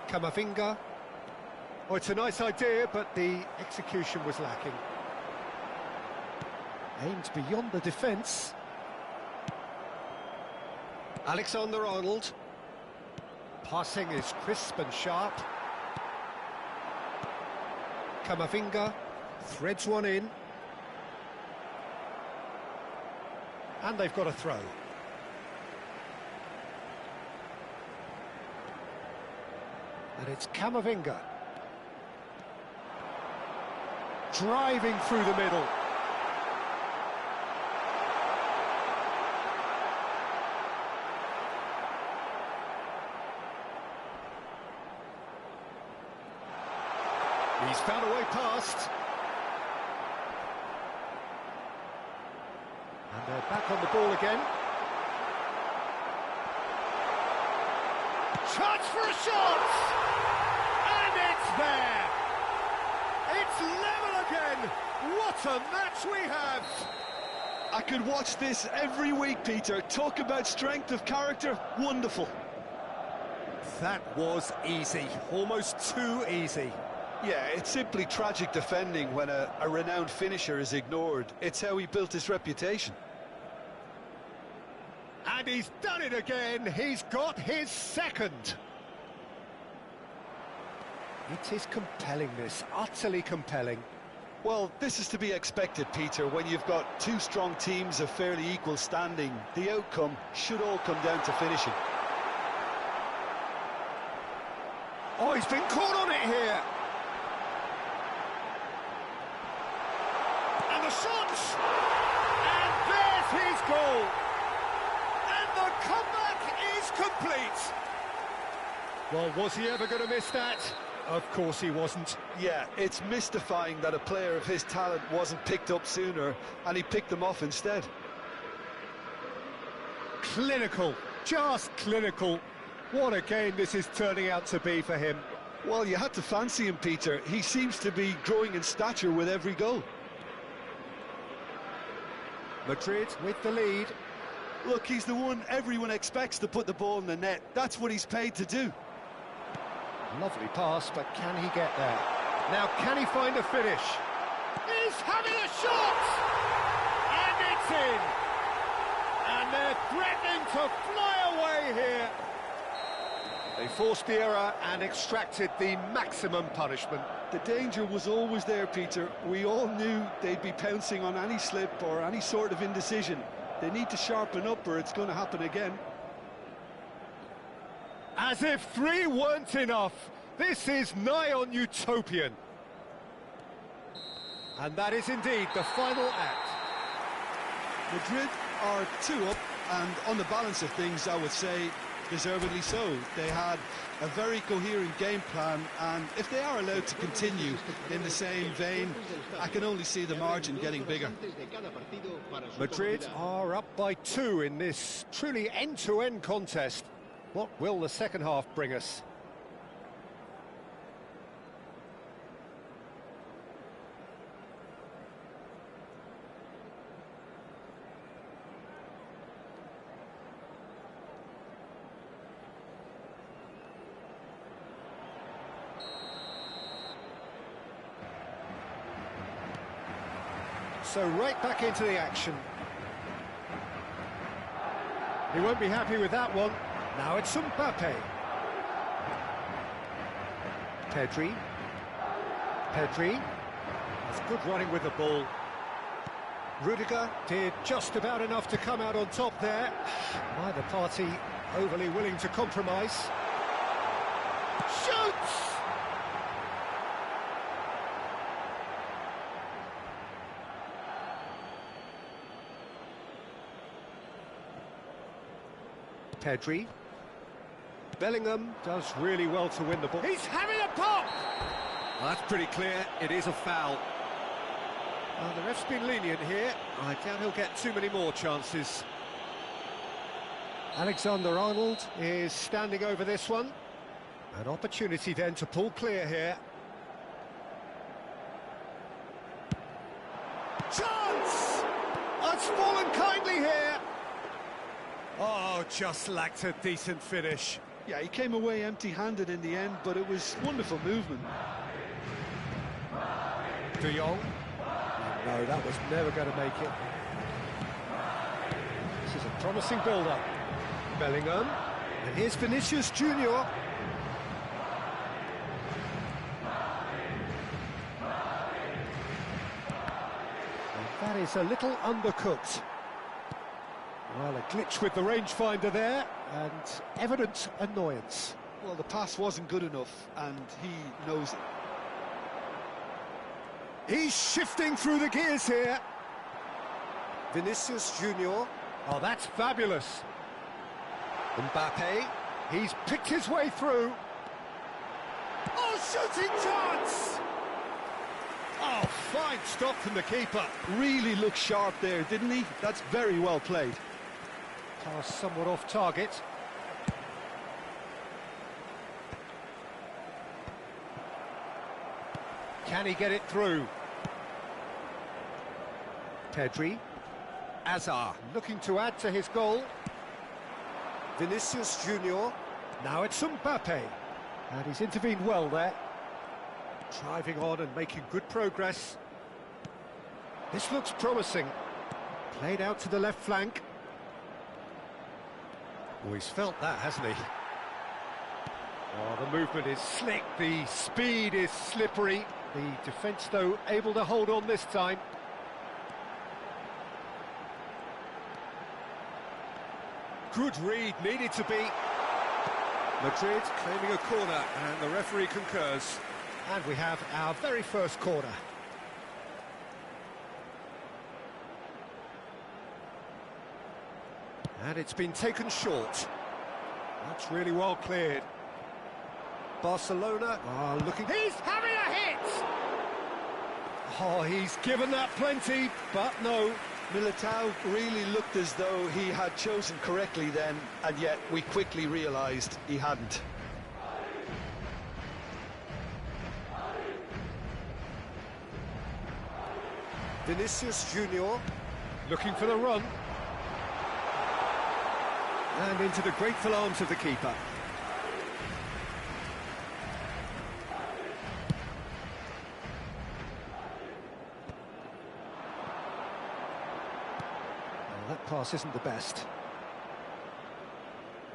Camavinga. Oh, it's a nice idea, but the execution was lacking. Aimed beyond the defence. Alexander-Arnold. Passing is crisp and sharp. Camavinga threads one in. And they've got a throw. And it's Camavinga. Driving through the middle. He's found a way past. And they're back on the ball again. Chance for a shot! And it's there! It's level again! What a match we have! I could watch this every week, Peter. Talk about strength of character. Wonderful. That was easy. Almost too easy. Yeah, it's simply tragic defending when a renowned finisher is ignored. It's how he built his reputation. And he's done it again. He's got his second. It is compelling, this. Utterly compelling. Well, this is to be expected, Peter. When you've got two strong teams of fairly equal standing, the outcome should all come down to finishing. Oh, he's been caught on it here. And the shot! And there's his goal! And the comeback is complete! Well, was he ever going to miss that? Of course he wasn't. Yeah, it's mystifying that a player of his talent wasn't picked up sooner, and he picked them off instead. Clinical, just clinical. What a game this is turning out to be for him. Well, you had to fancy him, Peter. He seems to be growing in stature with every goal. Madrid with the lead. Look, he's the one everyone expects to put the ball in the net. That's what he's paid to do. Lovely pass, but can he get there? Now, can he find a finish? He's having a shot! And it's in! And they're threatening to fly away here. They forced the error and extracted the maximum punishment. The danger was always there, Peter. We all knew they'd be pouncing on any slip or any sort of indecision. They need to sharpen up or it's going to happen again. As if 3 weren't enough, this is nigh on utopian. And that is indeed the final act. Madrid are 2 up, and on the balance of things, I would say, deservedly so. They had a very coherent game plan, and if they are allowed to continue in the same vein, I can only see the margin getting bigger. Madrid are up by 2 in this truly end-to-end contest. What will the second half bring us? So right back into the action. He won't be happy with that one. Now it's Mbappe. Pedri. That's good running with the ball. Rudiger did just about enough to come out on top there. Neither party overly willing to compromise. Shoots! Pedri. Bellingham does really well to win the ball. He's having a pop! Well, that's pretty clear. It is a foul. The ref's been lenient here. I doubt he'll get too many more chances. Alexander-Arnold is standing over this one. An opportunity then to pull clear here. Chance! It's fallen kindly here. Oh, just lacked a decent finish. Yeah, he came away empty-handed in the end, but it was wonderful movement. De Jong. No, that was never going to make it. This is a promising build-up. Bellingham. And here's Vinicius Junior. And that is a little undercooked. Well, a glitch with the rangefinder there, and evident annoyance. Well, the pass wasn't good enough, and he knows it. He's shifting through the gears here. Vinicius Junior. Oh, that's fabulous. Mbappe, he's picked his way through. Oh, shooting chance! Oh, fine stop from the keeper. Really looked sharp there, didn't he? That's very well played. Pass somewhat off target. Can he get it through? Pedri. Azar looking to add to his goal. Vinicius Junior. Now it's Mbappe. And he's intervened well there. Driving on and making good progress. This looks promising. Played out to the left flank. Oh, he's felt that, hasn't he? Oh, the movement is slick, the speed is slippery. The defence, though, able to hold on this time. Good read, needed to be. Madrid claiming a corner, and the referee concurs. And we have our very first corner. And it's been taken short. That's really well cleared. Barcelona are looking... He's having a hit! Oh, he's given that plenty, but no. Militao really looked as though he had chosen correctly then, and yet we quickly realised he hadn't. Vinicius Junior looking for the run. And into the grateful arms of the keeper. Well, that pass isn't the best.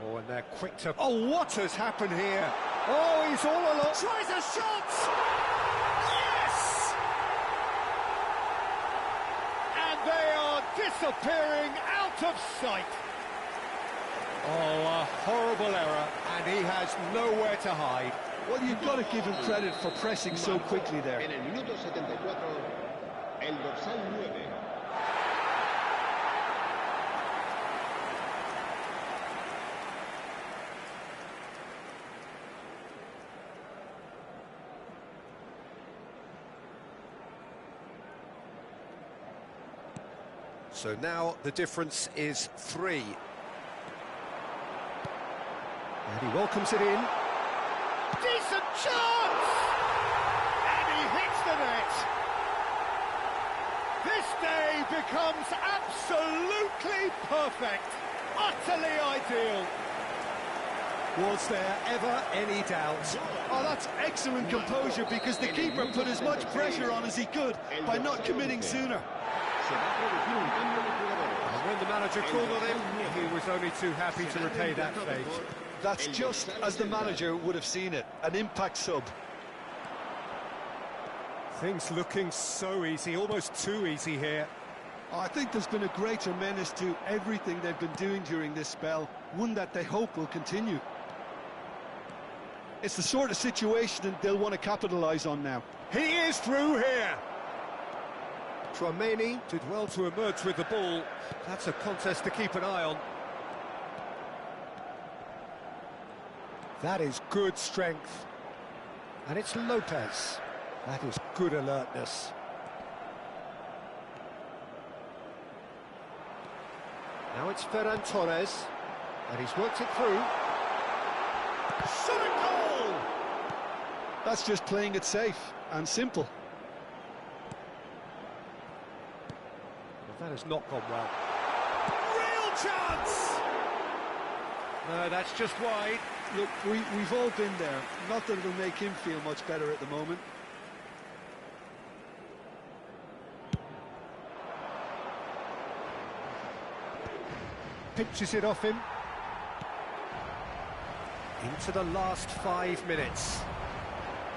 Oh, and they're quick to... Oh, what has happened here? Oh, he's all alone. Tries a shot! Yes! And they are disappearing out of sight. Oh, a horrible error, and he has nowhere to hide. Well, you've got to give him credit for pressing so quickly there. En el minuto 74, el dorsal 9. So now the difference is 3. And he welcomes it in. Decent chance! And he hits the net. This day becomes absolutely perfect. Utterly ideal. Was there ever any doubt? Oh, that's excellent composure, because the keeper put as much pressure on as he could by not committing sooner. And when the manager called on him, he was only too happy to repay that fate. That's just as the manager would have seen it, an impact sub. Things looking so easy, almost too easy here. Oh, I think there's been a greater menace to everything they've been doing during this spell, one that they hope will continue. It's the sort of situation that they'll want to capitalise on now. He is through here. Tchouaméni did well to emerge with the ball. That's a contest to keep an eye on. That is good strength. And it's Lopez. That is good alertness. Now it's Ferran Torres. And he's worked it through. Shot a goal! That's just playing it safe and simple. Well, that has not gone well. Real chance! No, that's just wide. Look, we've all been there. Not that it'll make him feel much better at the moment. Pinches it off him. Into the last 5 minutes.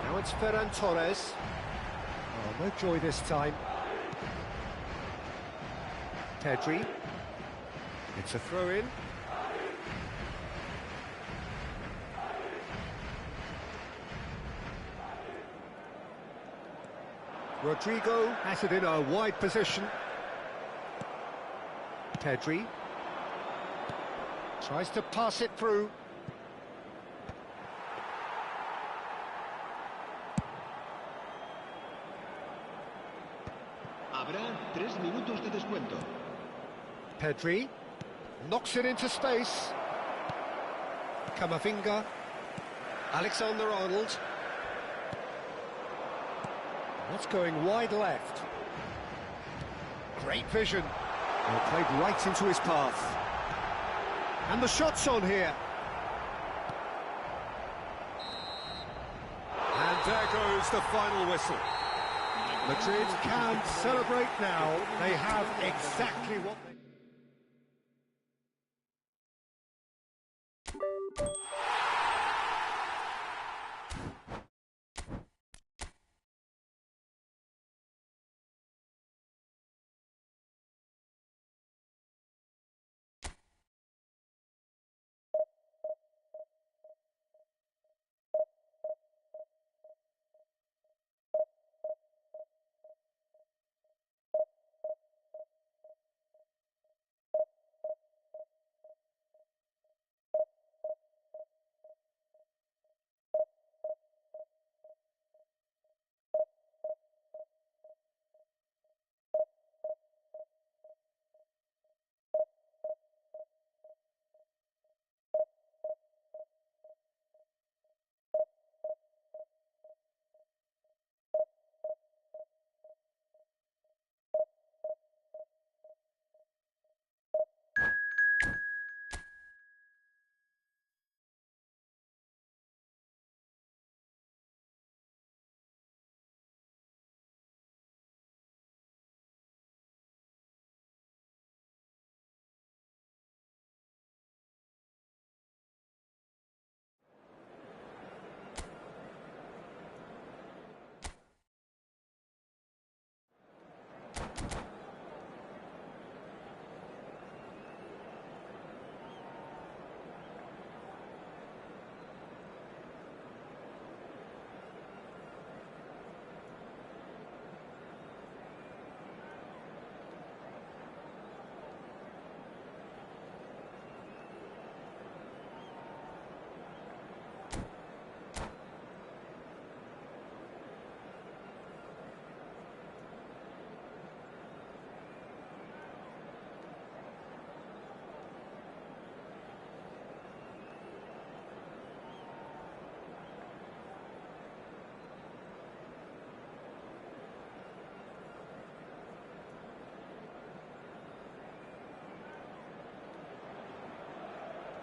Now it's Ferran Torres. Oh, no joy this time. Pedri. It's a throw-in. Rodrigo has it in a wide position. Pedri tries to pass it through. Habrá 3 minutos de descuento. Pedri knocks it into space. Camavinga. Alexander-Arnold. That's going wide left. Great vision. Well, played right into his path. And the shot's on here. And there goes the final whistle. Madrid can celebrate now. They have exactly what they...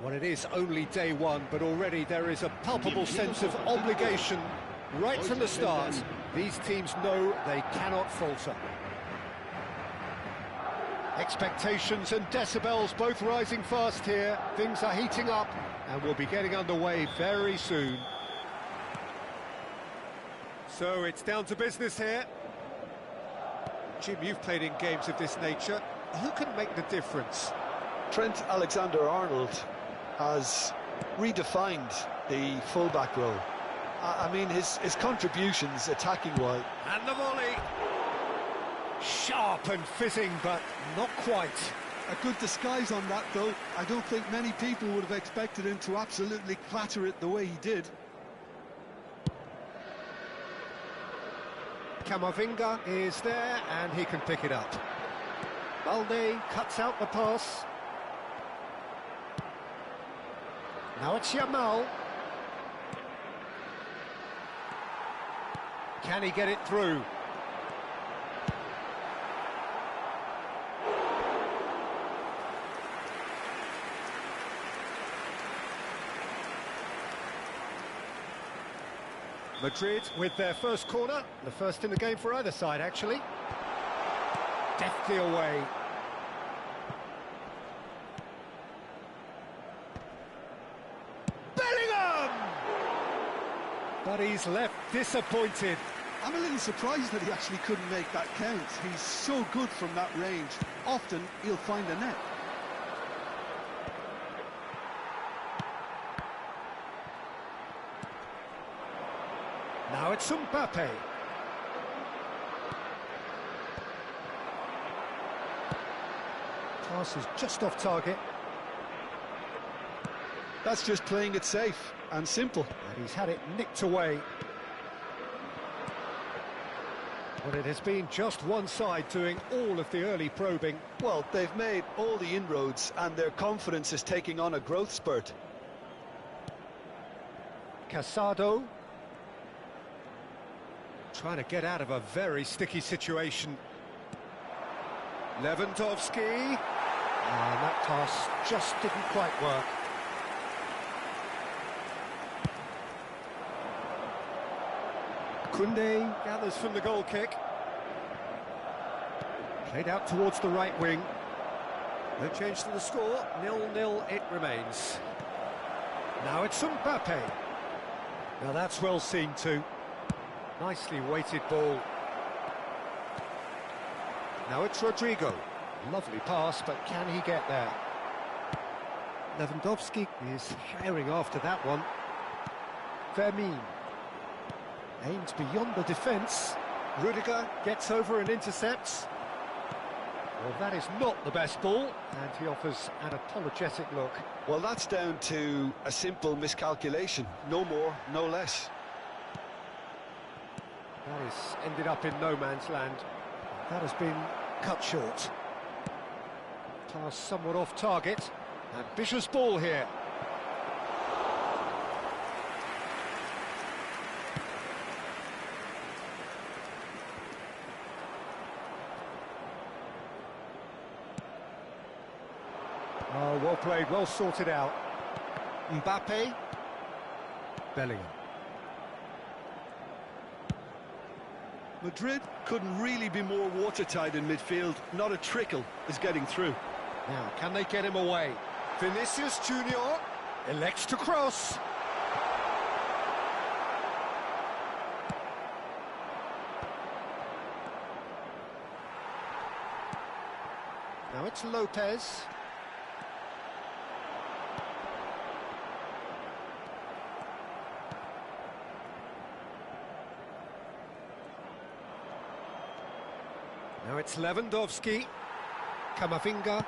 Well, it is only day one, but already there is a palpable sense of obligation right from the start. These teams know they cannot falter. Expectations and decibels both rising fast here. Things are heating up and we'll be getting underway very soon. So it's down to business here. Jim, you've played in games of this nature. Who can make the difference? Trent Alexander-Arnold has redefined the fullback role. I mean, his contributions attacking-wise. And the volley. Sharp and fizzing, but not quite. A good disguise on that, though. I don't think many people would have expected him to absolutely clatter it the way he did. Camavinga is there, and he can pick it up. Balde cuts out the pass. Now it's Yamal. Can he get it through? Madrid with their first corner, the first in the game for either side, actually. Deftly away. Bellingham! But he's left disappointed. I'm a little surprised that he actually couldn't make that count. He's so good from that range. Often, he'll find a net. Now it's Mbappe. Pass is just off target. That's just playing it safe and simple. And he's had it nicked away. But it has been just one side doing all of the early probing. Well, they've made all the inroads and their confidence is taking on a growth spurt. Casado. Trying to get out of a very sticky situation. Lewandowski. And that pass just didn't quite work. Koundé gathers from the goal kick. Played out towards the right wing. No change to the score, 0-0 it remains. Now it's Mbappe. Now that's well seen too. Nicely weighted ball. Now it's Rodrigo. Lovely pass, but can he get there? Lewandowski is herring after that one. Vermeer. Aims beyond the defence. Rudiger gets over and intercepts. Well, that is not the best ball, and he offers an apologetic look. Well, that's down to a simple miscalculation. No more, no less. That has ended up in no man's land. That has been cut short. Pass somewhat off target. Ambitious ball here. Oh, well played, well sorted out. Mbappe. Bellingham. Madrid couldn't really be more watertight in midfield. Not a trickle is getting through. Now, can they get him away? Vinicius Junior elects to cross. Now it's Lopez. Now it's Lewandowski. Camavinga.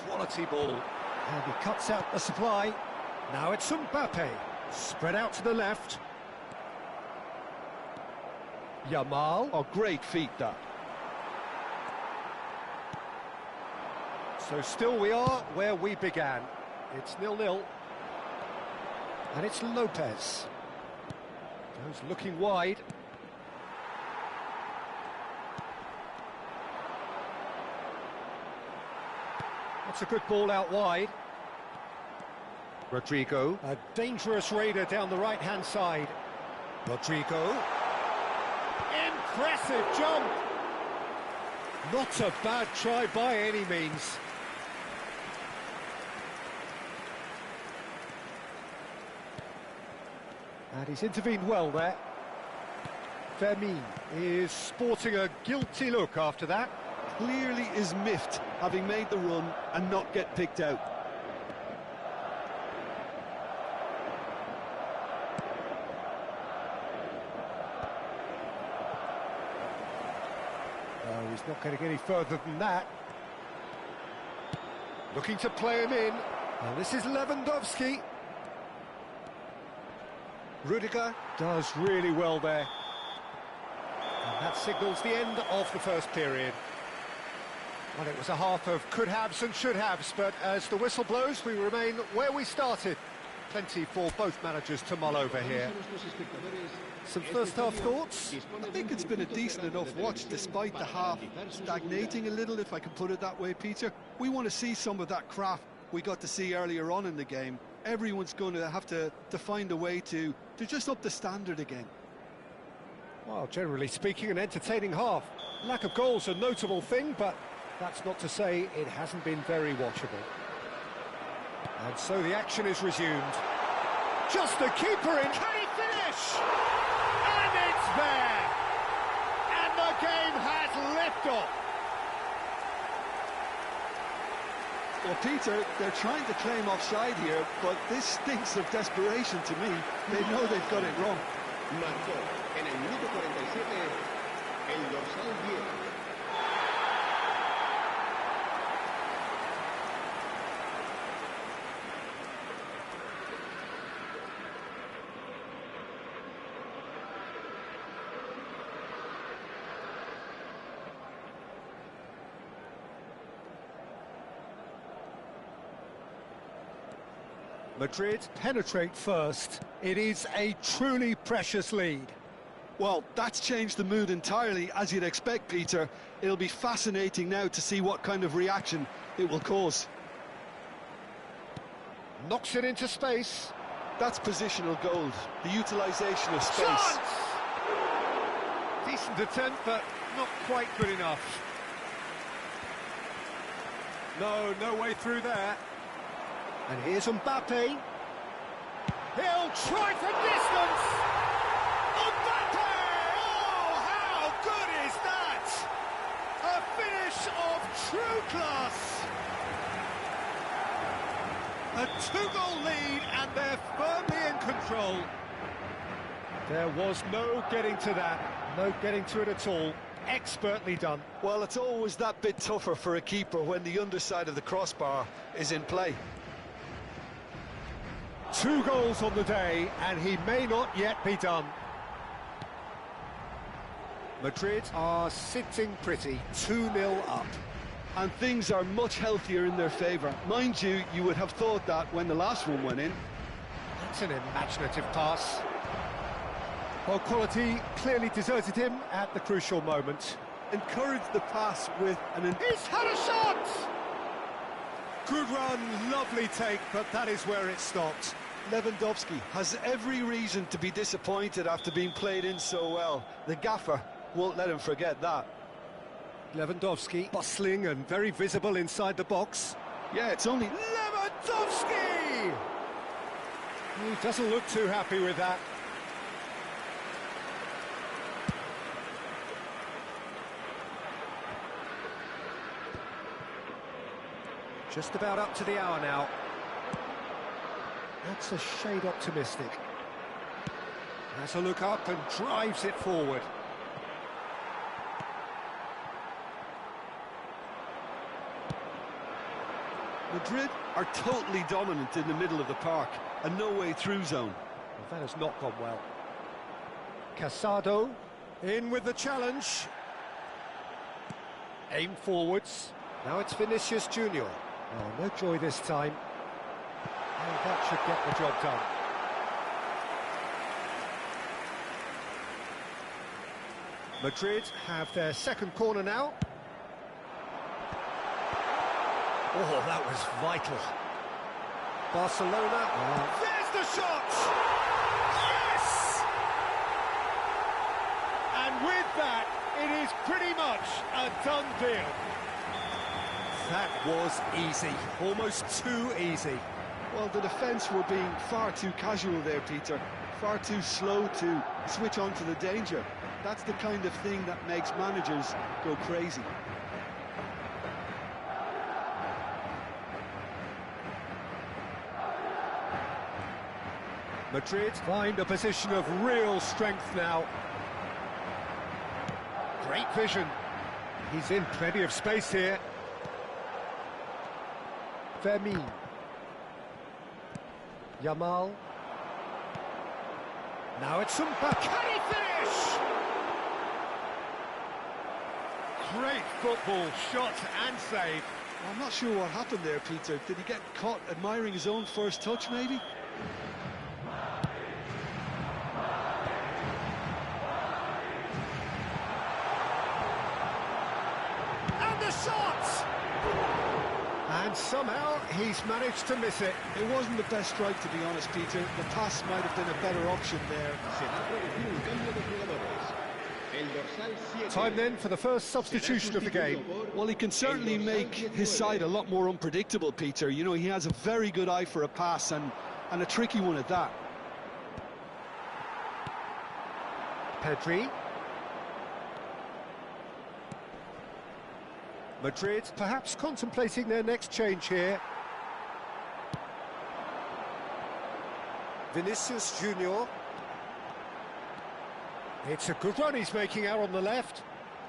Quality ball. And he cuts out the supply. Now it's Mbappe. Spread out to the left. Yamal. Oh, great feat, that. So still we are where we began. It's 0-0. And it's Lopez. Goes looking wide. That's a good ball out wide. Rodrigo. A dangerous raider down the right-hand side. Rodrigo. Impressive jump. Not a bad try by any means. And he's intervened well there. Vermeer is sporting a guilty look after that. Clearly is miffed, having made the run and not get picked out. No, he's not going to get any further than that. Looking to play him in. And this is Lewandowski. Rudiger does really well there. And that signals the end of the first period. Well, it was a half of could-haves and should-haves, but as the whistle blows, we remain where we started. Plenty for both managers to mull over here. Some first-half thoughts? I think it's been a decent enough watch, despite the half stagnating a little, if I can put it that way, Peter. We want to see some of that craft we got to see earlier on in the game. Everyone's going to have to find a way to just up the standard again. Well, generally speaking, an entertaining half. Lack of goals a notable thing, but that's not to say it hasn't been very watchable. And so the action is resumed. Just the keeper in. Can he finish? And it's there! And the game has liftoff. Well, Peter, they're trying to claim offside here, but this stinks of desperation to me. They know they've got it wrong. Marcó en el minuto 47 el dorsal 10. Madrid penetrate first. It is a truly precious lead. Well, that's changed the mood entirely, as you'd expect, Peter. It'll be fascinating now to see what kind of reaction it will cause. Knocks it into space. That's positional gold, the utilisation of space. Chance! Decent attempt, but not quite good enough. No way through there. And here's Mbappe. He'll try from distance. Mbappe! Oh, how good is that? A finish of true class. A 2-goal lead, and they're firmly in control. There was no getting to that. No getting to it at all. Expertly done. Well, it's always that bit tougher for a keeper when the underside of the crossbar is in play. 2 goals on the day, and he may not yet be done. Madrid are sitting pretty, 2-0 up. And things are much healthier in their favour. Mind you, you would have thought that when the last one went in. That's an imaginative pass. Well, quality clearly deserted him at the crucial moment. Encouraged the pass with an... He's had a shot! Good run, lovely take, but that is where it stopped. Lewandowski has every reason to be disappointed after being played in so well. The gaffer won't let him forget that. Lewandowski bustling and very visible inside the box. Yeah, it's only... Lewandowski! He doesn't look too happy with that. Just about up to the hour now. That's a shade optimistic. Has a look up and drives it forward. Madrid are totally dominant in the middle of the park, a no-way-through zone. Well, that has not gone well. Casado in with the challenge. Aim forwards. Now it's Vinicius Junior. Oh, no joy this time. And that should get the job done. Madrid have their second corner now. Oh, that was vital. Barcelona. There's the shot! Yes! And with that, it is pretty much a done deal. That was easy, almost too easy. Well, the defence were being far too casual there, Peter. Far too slow to switch on to the danger. That's the kind of thing that makes managers go crazy. Madrid find a position of real strength now. Great vision. He's in plenty of space here. Fermin. Yamal. Now it's Mbappe. Can he finish? Great football, shot and save. I'm not sure what happened there, Peter. Did he get caught admiring his own first touch, maybe? And the shot! And somehow he's managed to miss it. It wasn't the best strike, to be honest, Peter. The pass might have been a better option there. El dorsal 7. Time then for the first substitution of the game. Well, he can certainly make his side a lot more unpredictable, Peter. You know, he has a very good eye for a pass and a tricky one at that. Pedri. Madrid perhaps contemplating their next change here. Vinicius Junior. It's a good run he's making out on the left,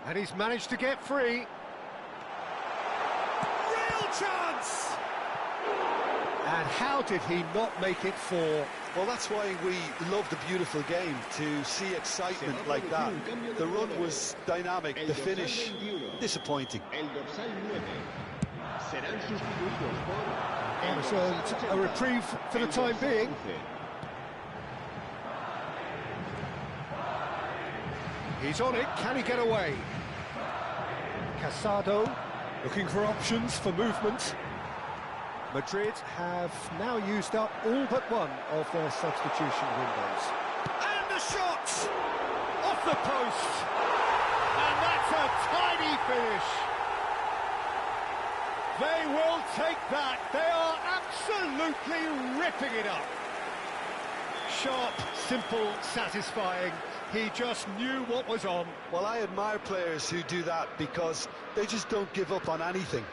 and he's managed to get free. Real chance! And how did he not make it four? Well, that's why we love the beautiful game, to see excitement like that. The run was dynamic, the finish disappointing. El dorsal 9. Serán sustituidos por... And it's earned a reprieve for the time being. He's on it, can he get away? Casado looking for options for movement. Madrid have now used up all but one of their substitution windows. And the shot! Off the post! And that's a tiny finish! They will take that. They are absolutely ripping it up. Sharp, simple, satisfying. He just knew what was on. Well, I admire players who do that because they just don't give up on anything.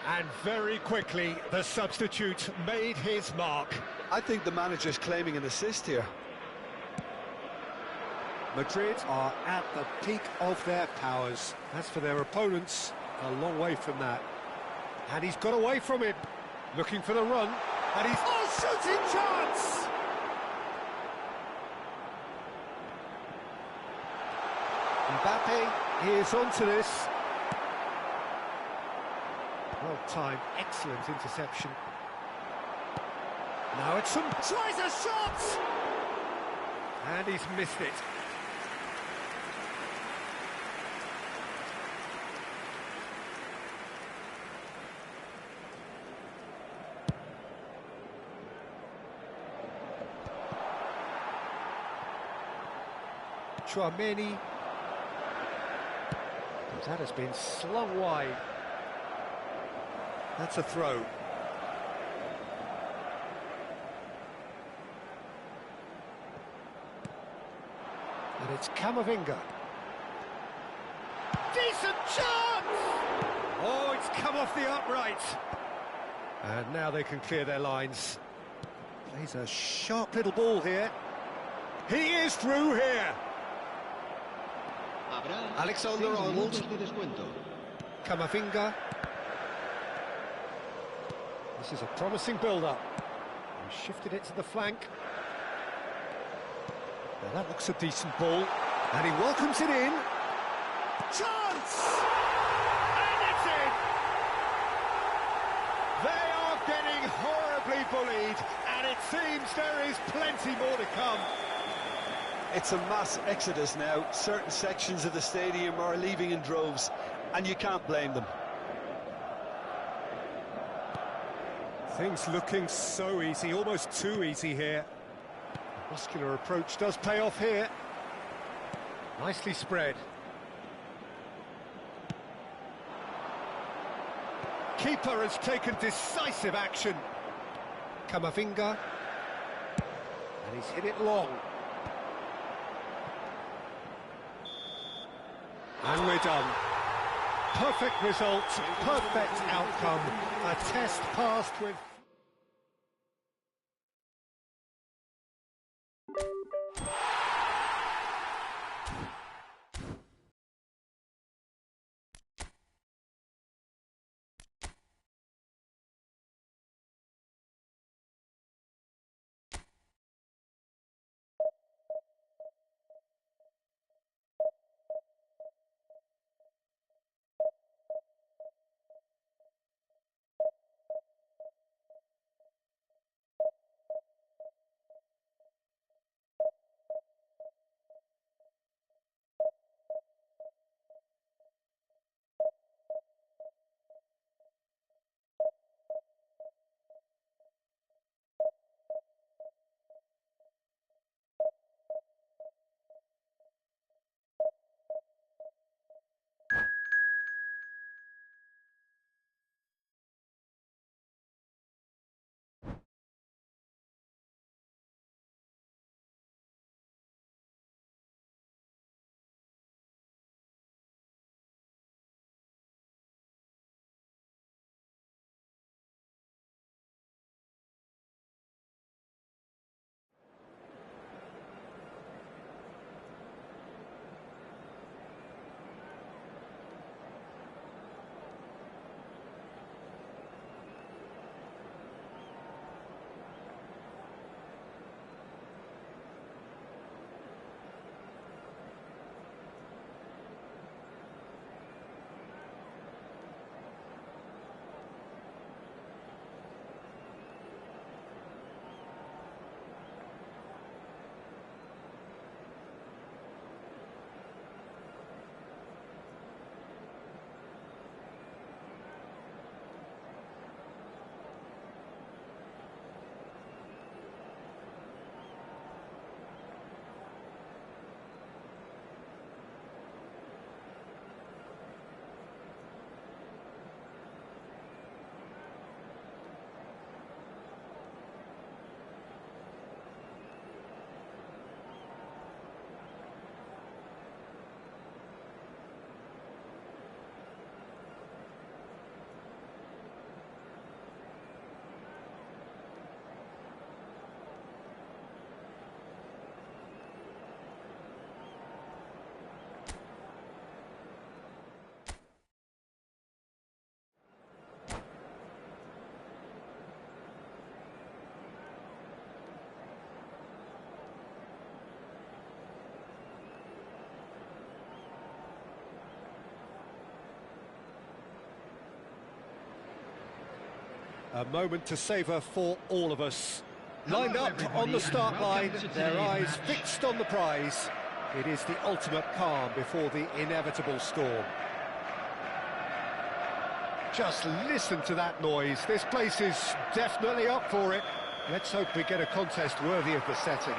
And very quickly, the substitute made his mark. I think the manager's claiming an assist here. Madrid are at the peak of their powers. As for their opponents, a long way from that. And he's got away from it, looking for the run. And he's... Oh, shooting chance! Mbappe is onto this. Well timed, excellent interception. Now it's some... Tries a shot! And he's missed it. Chouameni. That has been slung wide. That's a throw. And it's Camavinga. Decent chance! Oh, it's come off the upright. And now they can clear their lines. Plays a sharp little ball here. He is through here. Alexander Arnold. Camavinga. This is a promising build-up. He shifted it to the flank. Now that looks a decent ball. And he welcomes it in. Chance! And it's in! They are getting horribly bullied, and it seems there is plenty more to come. It's a mass exodus now. Certain sections of the stadium are leaving in droves, and you can't blame them. Things looking so easy, almost too easy here. The muscular approach does pay off here. Nicely spread. Keeper has taken decisive action. Camavinga. And he's hit it long. And we're done. Perfect result, perfect outcome. A test passed with... A moment to savour for all of us. Hello, Lined up on the everybody, start and line, welcome to their today's eyes match. fixed on the prize. It is the ultimate calm before the inevitable storm. Just listen to that noise. This place is definitely up for it. Let's hope we get a contest worthy of the setting.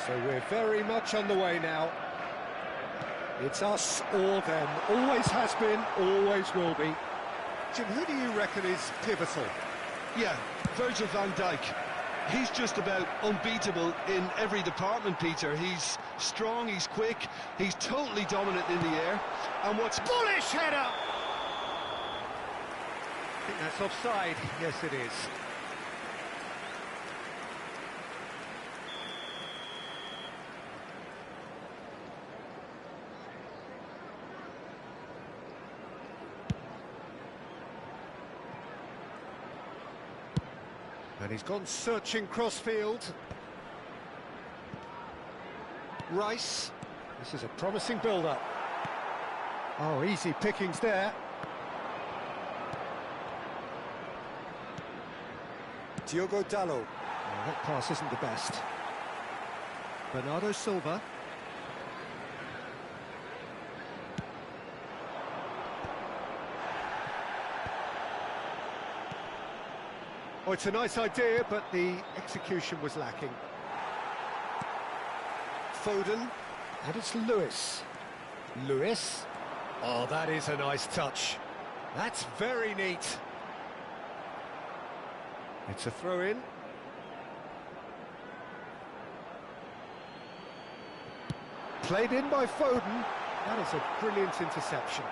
So we're very much on the way now. It's us or them. Always has been, always will be. Jim, who do you reckon is pivotal? Yeah, Virgil van Dijk. He's just about unbeatable in every department, Peter. He's strong, he's quick, he's totally dominant in the air. And what's... Bullish header! I think that's offside. Yes, it is. And he's gone searching crossfield. Rice. This is a promising build-up. Oh, easy pickings there. Diogo Dalot. Oh, that pass isn't the best. Bernardo Silva. Oh, it's a nice idea, but the execution was lacking. Foden, and it's Lewis. Lewis. Oh, that is a nice touch. That's very neat. It's a throw-in. Played in by Foden. That is a brilliant interception.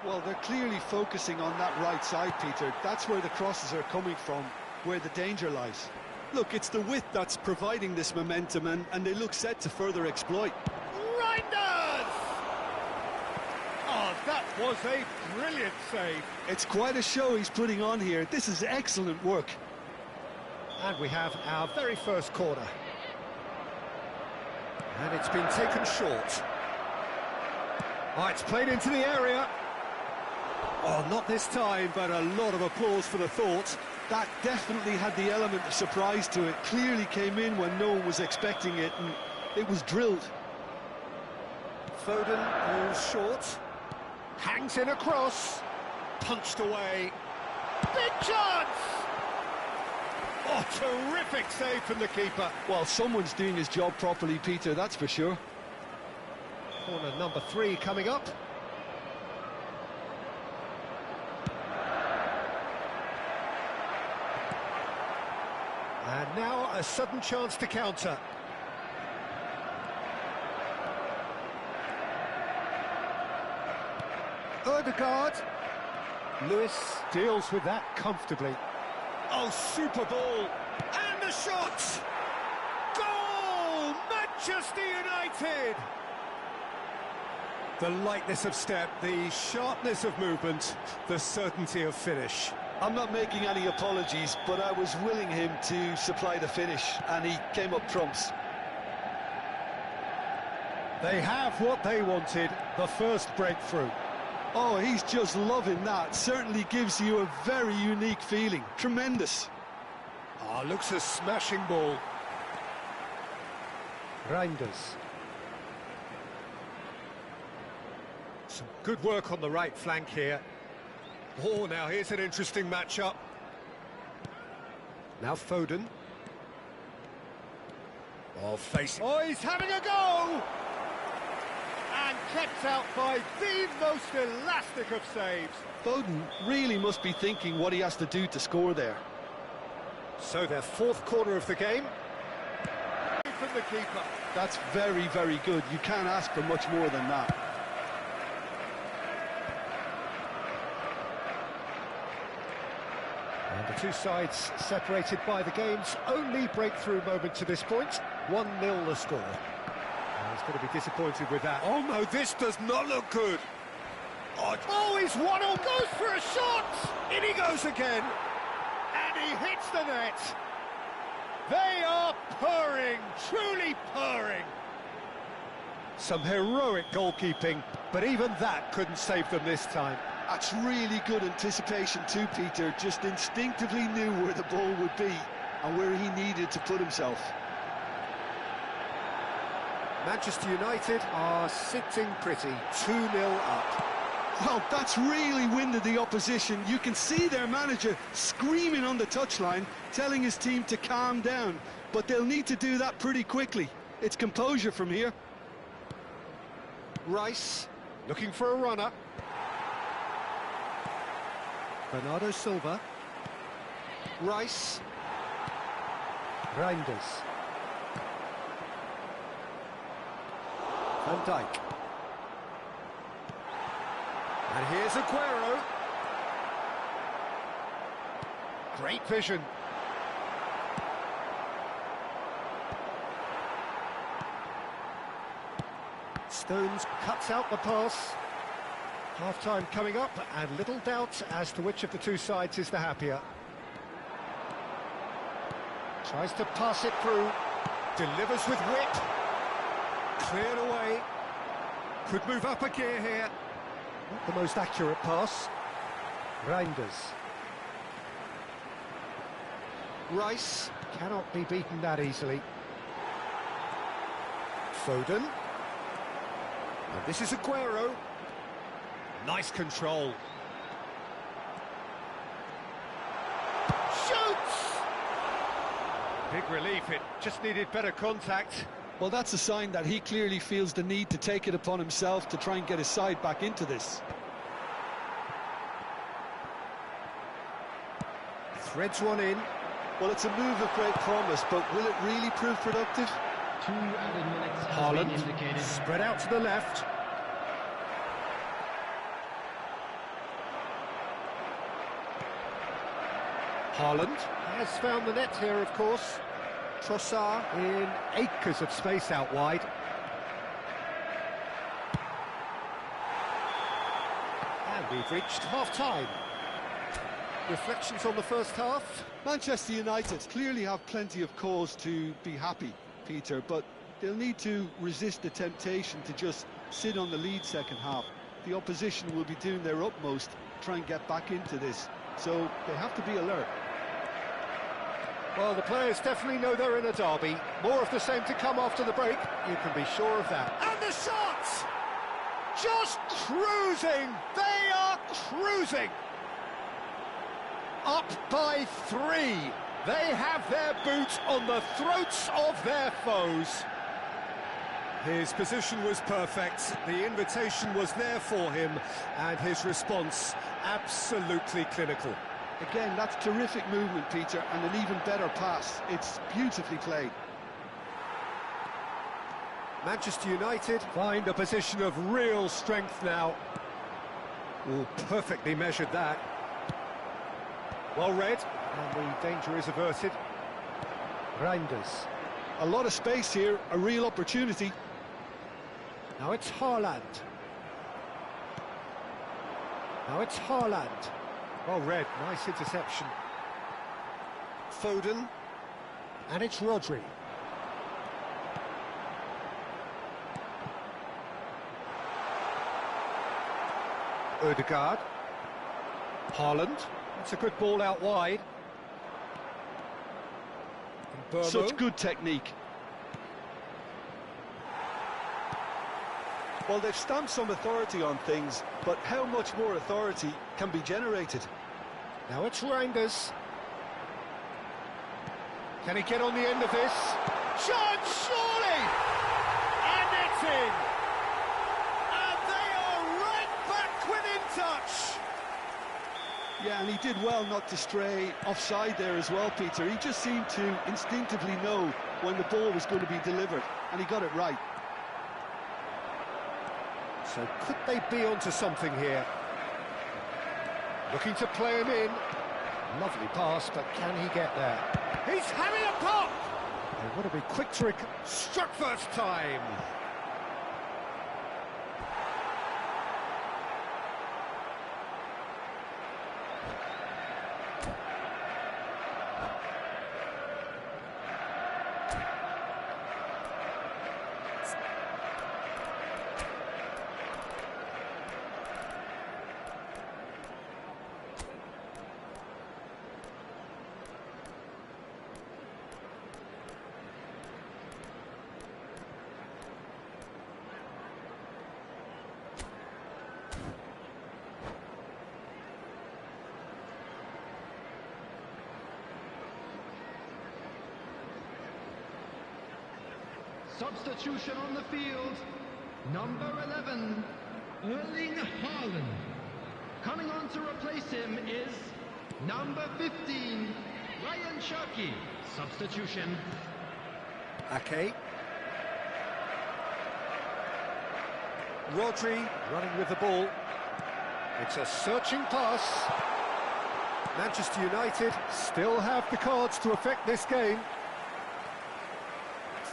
Well, they're clearly focusing on that right side, Peter. That's where the crosses are coming from, where the danger lies. Look, it's the width that's providing this momentum, and they look set to further exploit. Reinders! Oh, that was a brilliant save. It's quite a show he's putting on here. This is excellent work. And we have our very first corner. And it's been taken short. Oh, it's played into the area. Oh, not this time, but a lot of applause for the thought. That definitely had the element of surprise to it. Clearly came in when no one was expecting it, and it was drilled. Foden goes short. Hangs in a cross. Punched away. Big chance! Oh, terrific save from the keeper. Well, someone's doing his job properly, Peter, that's for sure. Corner number 3 coming up. And now a sudden chance to counter. Ødegaard. Lewis deals with that comfortably. Oh, super ball. And the shot! Goal! Manchester United! The lightness of step, the sharpness of movement, the certainty of finish. I'm not making any apologies, but I was willing him to supply the finish, and he came up trumps. They have what they wanted, the first breakthrough. Oh, he's just loving that. Certainly gives you a very unique feeling. Tremendous. Ah, looks a smashing ball. Reinders. Some good work on the right flank here. Oh, now here's an interesting matchup. Now Foden. Oh, facing. Oh, he's having a go! And kept out by the most elastic of saves. Foden really must be thinking what he has to do to score there. So their fourth corner of the game. From the keeper. That's very, very good. You can't ask for much more than that. And the two sides separated by the game's only breakthrough moment to this point. 1-0 the score. And he's going to be disappointed with that. Oh no, this does not look good. Oh, he's 1-0, goes for a shot! In he goes again. And he hits the net. They are purring, truly purring. Some heroic goalkeeping, but even that couldn't save them this time. That's really good anticipation too, Peter. Just instinctively knew where the ball would be and where he needed to put himself. Manchester United are sitting pretty, 2-0 up. Well, that's really winded the opposition. You can see their manager screaming on the touchline, telling his team to calm down. But they'll need to do that pretty quickly. It's composure from here. Rice, looking for a runner. Bernardo Silva. Rice. Reinders. Van Dijk. And here's Aguero. Great vision. Stones cuts out the pass. Half-time coming up, and little doubt as to which of the two sides is the happier. Tries to pass it through. Delivers with wit. Cleared away. Could move up a gear here. Not the most accurate pass. Reinders. Rice cannot be beaten that easily. Foden. And this is Aguero. Nice control. Shoots! Big relief, it just needed better contact. Well, that's a sign that he clearly feels the need to take it upon himself to try and get his side back into this. Threads one in. Well, it's a move of great promise, but will it really prove productive? 2 added minutes has been Haaland, indicated. spread out to the left. Haaland has found the net here, of course. Trossard in acres of space out wide. And we've reached half-time. Reflections on the first half? Manchester United clearly have plenty of cause to be happy, Peter, but they'll need to resist the temptation to just sit on the lead second half. The opposition will be doing their utmost to try and get back into this, so they have to be alert. Well, the players definitely know they're in a derby. More of the same to come after the break, you can be sure of that. And the shots! Just cruising! They are cruising! Up by 3. They have their boot on the throats of their foes. His position was perfect, the invitation was there for him, and his response absolutely clinical. Again, that's terrific movement, Peter, and an even better pass. It's beautifully played. Manchester United find a position of real strength now. Oh, perfectly measured that. Well read, and the danger is averted. Reinders. A lot of space here, a real opportunity. Now it's Haaland. Now it's Haaland. Well read, nice interception. Foden. And it's Rodri. Ødegaard. Haaland. That's a good ball out wide. Such good technique. Well, they've stamped some authority on things, but how much more authority can be generated? Now it's Reinders. Can he get on the end of this? Shot, surely! And it's in! And they are right back within touch! Yeah, and he did well not to stray offside there as well, Peter. He just seemed to instinctively know when the ball was going to be delivered, and he got it right. So could they be onto something here? Looking to play him in. Lovely pass, but can he get there? He's having a pop! They want to be quick to struck first time. Substitution on the field. Number 11, Erling Haaland. Coming on to replace him is number 15, Ryan Cherky. Substitution. Ake. Rodri running with the ball. It's a searching pass. Manchester United still have the cards to affect this game.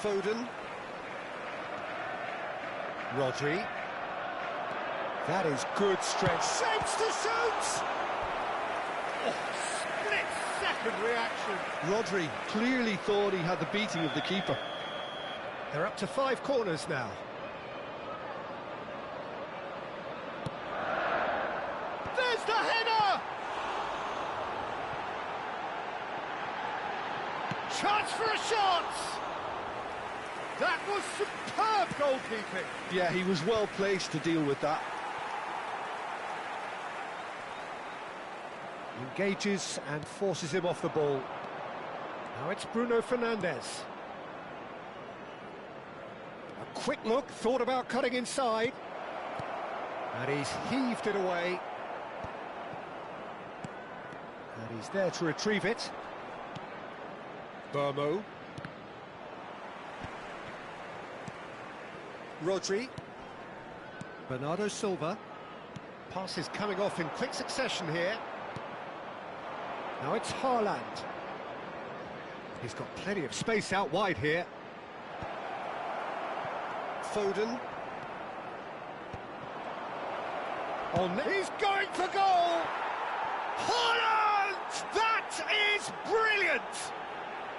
Foden. Rodri. That is good stretch. Shapes to shoot! Oh, split-second reaction. Rodri clearly thought he had the beating of the keeper. They're up to 5 corners now. There's the header! Chance for a shot! That was superb goalkeeping. Yeah, he was well placed to deal with that. Engages and forces him off the ball. Now it's Bruno Fernandes. A quick look, thought about cutting inside. And he's heaved it away. And he's there to retrieve it. Burmo. Rodri. Bernardo Silva. Passes coming off in quick succession here. Now it's Haaland. He's got plenty of space out wide here. Foden. He's going for goal! Haaland! That is brilliant!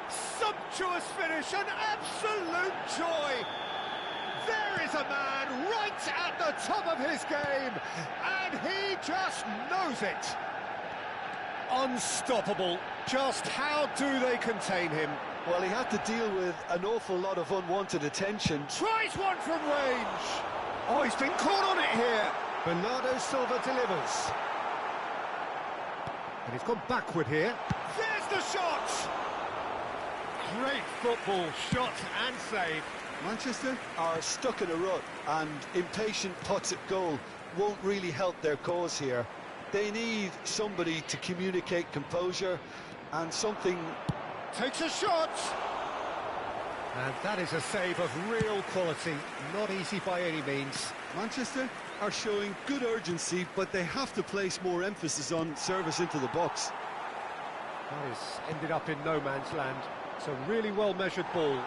Sumptuous finish, an absolute joy! There is a man right at the top of his game, and he just knows it. Unstoppable. Just how do they contain him? Well, he had to deal with an awful lot of unwanted attention. Tries one from range. Oh, he's been caught on it here. Bernardo Silva delivers. And he's gone backward here. There's the shot! Great football, shot and save. Manchester are stuck in a rut, and impatient putts at goal won't really help their cause here. They need somebody to communicate composure and something... Takes a shot! And that is a save of real quality, not easy by any means. Manchester are showing good urgency, but they have to place more emphasis on service into the box. That has ended up in no man's land. It's a really well-measured ball.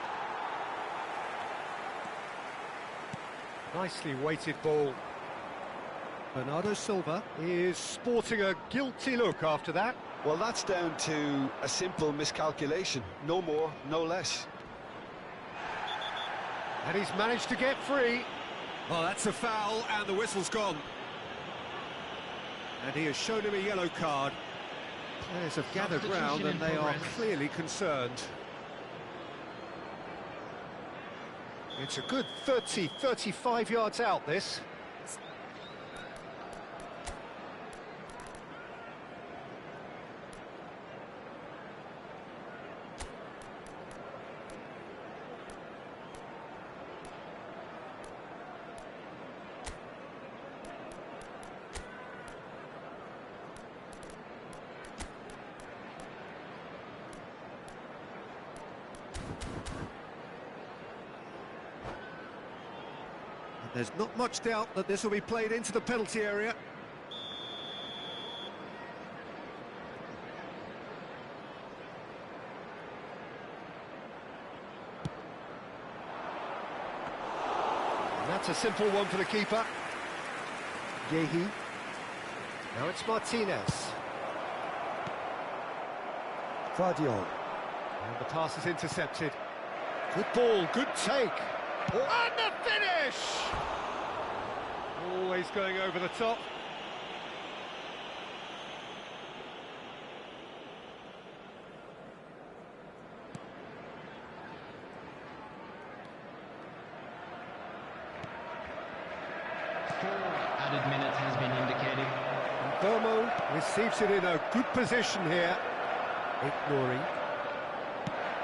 Nicely weighted ball. Bernardo Silva is sporting a guilty look after that. Well, that's down to a simple miscalculation. No more, no less. And he's managed to get free. Oh, that's a foul, and the whistle's gone. And he has shown him a yellow card. Players have gathered round, and they are clearly concerned. It's a good 30, 35 yards out, this. There's not much doubt that this will be played into the penalty area. And that's a simple one for the keeper. Yehi. Now it's Martinez. Vardiol. And the pass is intercepted. Good ball, good take. And the finish! Always going over the top. Added minute has been indicated. And Burmo receives it in a good position here. Ignoring.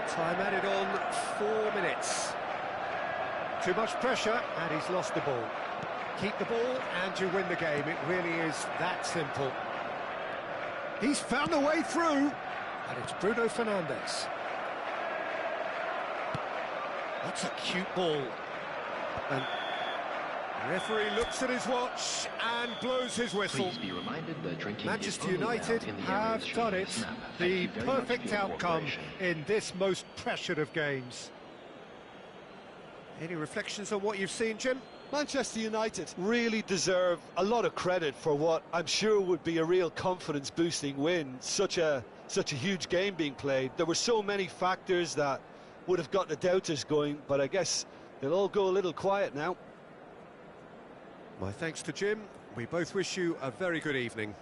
Time added on 4 minutes. Too much pressure, and he's lost the ball. Keep the ball, and you win the game. It really is that simple. He's found a way through, and it's Bruno Fernandes. That's a cute ball. And the referee looks at his watch and blows his whistle. Please be reminded that drinking Manchester is only United allowed in the have areas done shown on it. the map. Thank The you very much for perfect your outcome cooperation. in this most pressured of games. Any reflections on what you've seen, Jim? Manchester United really deserve a lot of credit for what I'm sure would be a real confidence-boosting win. Such a huge game being played. There were so many factors that would have got the doubters going, but I guess they'll all go a little quiet now. My thanks to Jim. We both wish you a very good evening.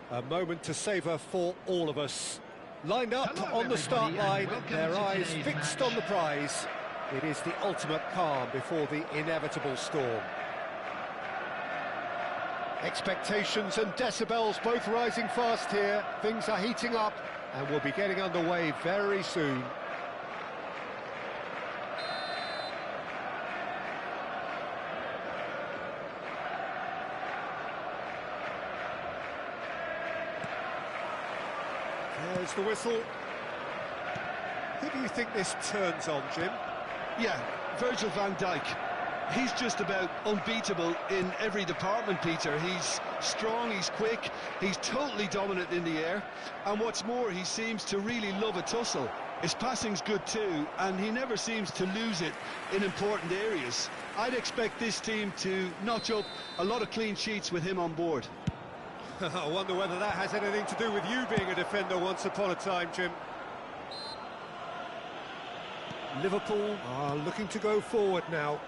A moment to savour for all of us. Lined up Hello, on the start everybody, line, and welcome their to eyes today's fixed match. on the prize. It is the ultimate calm before the inevitable storm. Expectations and decibels both rising fast here. Things are heating up and we'll be getting underway very soon. There's the whistle. Who do you think this turns on, Jim? Yeah, Virgil van Dijk. He's just about unbeatable in every department, Peter. He's strong, he's quick, he's totally dominant in the air, and what's more, he seems to really love a tussle. His passing's good too, and he never seems to lose it in important areas. I'd expect this team to notch up a lot of clean sheets with him on board. I wonder whether that has anything to do with you being a defender once upon a time, Jim. Liverpool are looking to go forward now.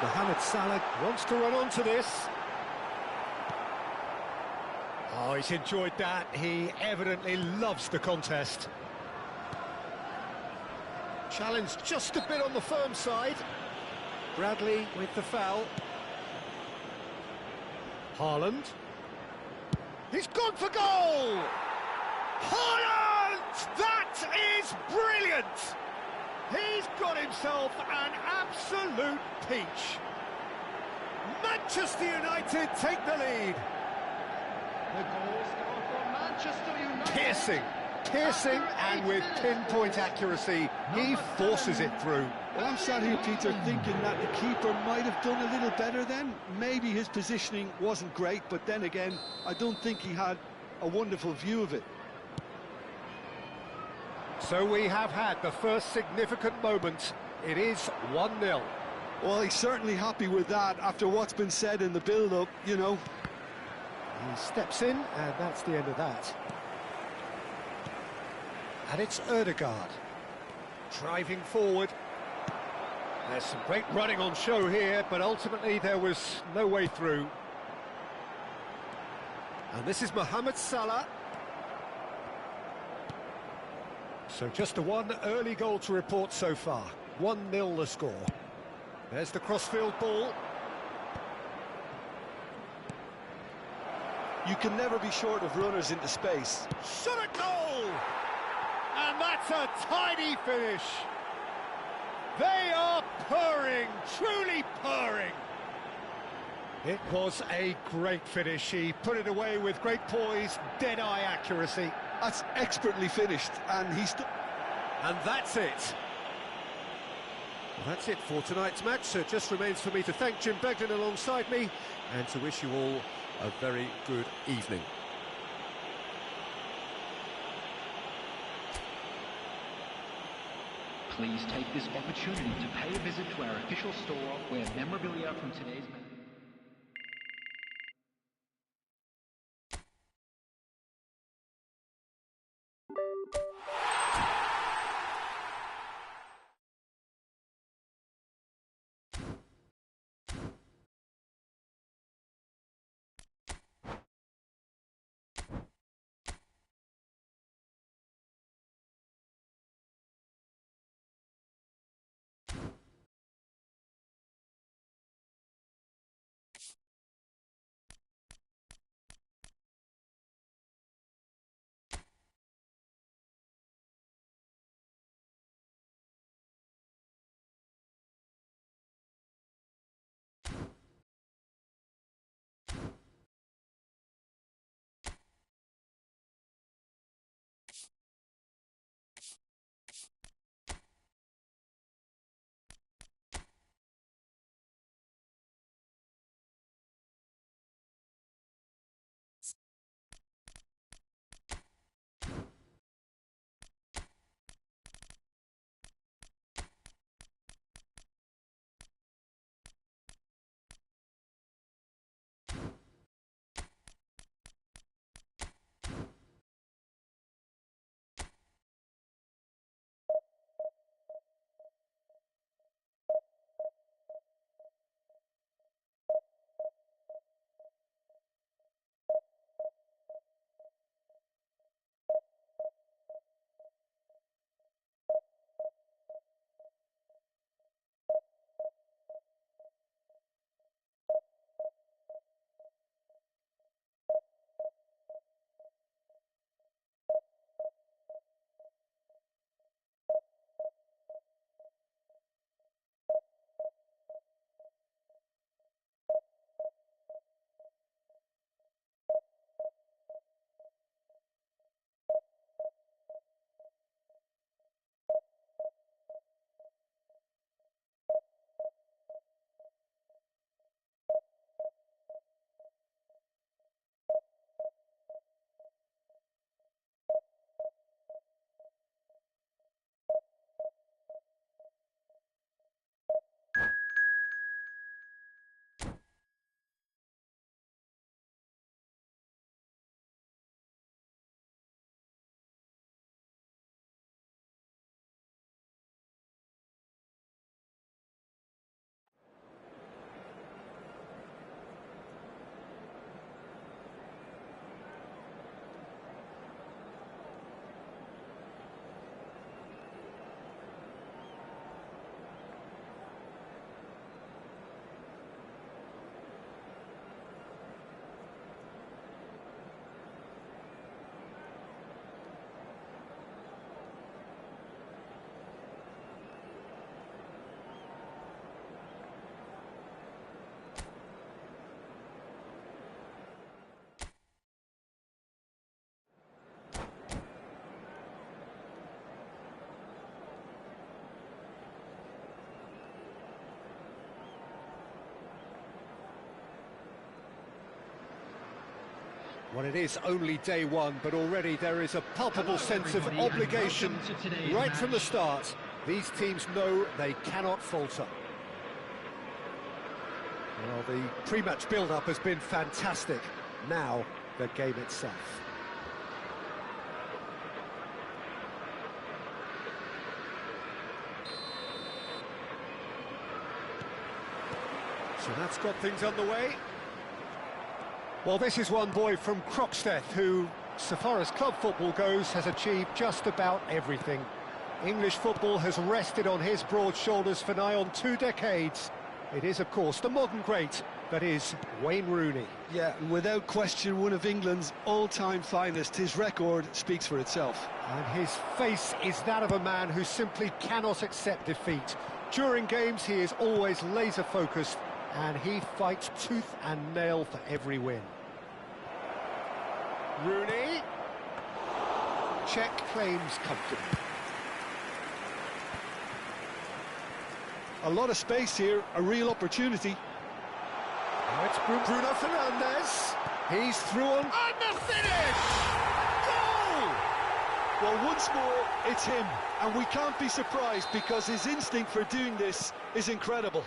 Mohamed Salah wants to run onto this. Oh, he's enjoyed that. He evidently loves the contest. Challenge just a bit on the firm side. Bradley with the foul. Haaland. He's gone for goal! Haaland! That is brilliant! He's got himself an absolute peach. Manchester United take the lead. The goal scorer for Manchester United. Piercing, and with pinpoint accuracy, he forces it through. Well, I'm sat here, Peter, thinking that the keeper might have done a little better then. Maybe his positioning wasn't great, but then again, I don't think he had a wonderful view of it. So we have had the first significant moment. It is 1-0. Well, he's certainly happy with that after what's been said in the build-up, you know. He steps in, and that's the end of that. And it's Ødegaard. Driving forward. There's some great running on show here, but ultimately there was no way through. And this is Mohamed Salah. So just a one early goal to report so far. 1-0 the score. There's the crossfield ball. You can never be short of runners into space. Shot at goal! And that's a tidy finish. They are purring, truly purring. It was a great finish. He put it away with great poise, dead-eye accuracy. That's expertly finished, and And that's it. Well, that's it for tonight's match. So it just remains for me to thank Jim Begden alongside me and to wish you all a very good evening. Please take this opportunity to pay a visit to our official store where memorabilia from today's match Well, it is only day one, but already there is a palpable sense of everybody, and obligation welcome to today's right from the match. start. These teams know they cannot falter. Well, the pre-match build-up has been fantastic. Now, the game itself. So that's got things underway. Well, this is one boy from Croxteth who, so far as club football goes, has achieved just about everything. English football has rested on his broad shoulders for nigh on 2 decades. It is, of course, the modern great that is Wayne Rooney. Yeah, without question, one of England's all-time finest. His record speaks for itself. And his face is that of a man who simply cannot accept defeat. During games, he is always laser-focused, and he fights tooth and nail for every win. Rooney. Check claims comfortably. A lot of space here, a real opportunity. Now it's Bruno Fernandes. He's through on... And the finish! Goal! Well, once more, it's him. And we can't be surprised because his instinct for doing this is incredible.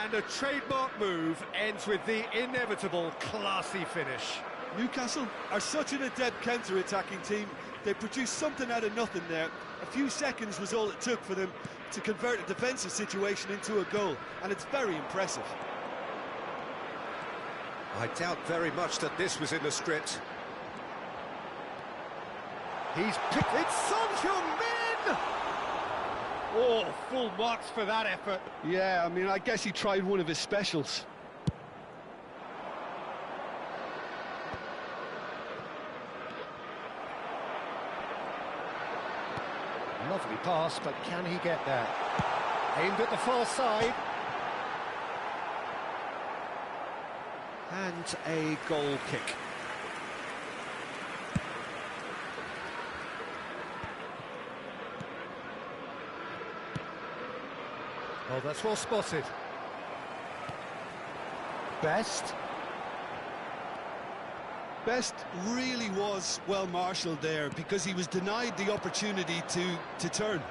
And a trademark move ends with the inevitable classy finish. Newcastle are such an adept counter-attacking team. They produced something out of nothing there. A few seconds was all it took for them to convert a defensive situation into a goal, and it's very impressive. I doubt very much that this was in the script. He's picked it. Son Heung-min! Oh, full marks for that effort. Yeah, I mean, I guess he tried one of his specials. Lovely pass, but can he get there? Aimed at the far side. And a goal kick. Oh, that's well spotted. Best. Best really was well marshalled there because he was denied the opportunity to turn.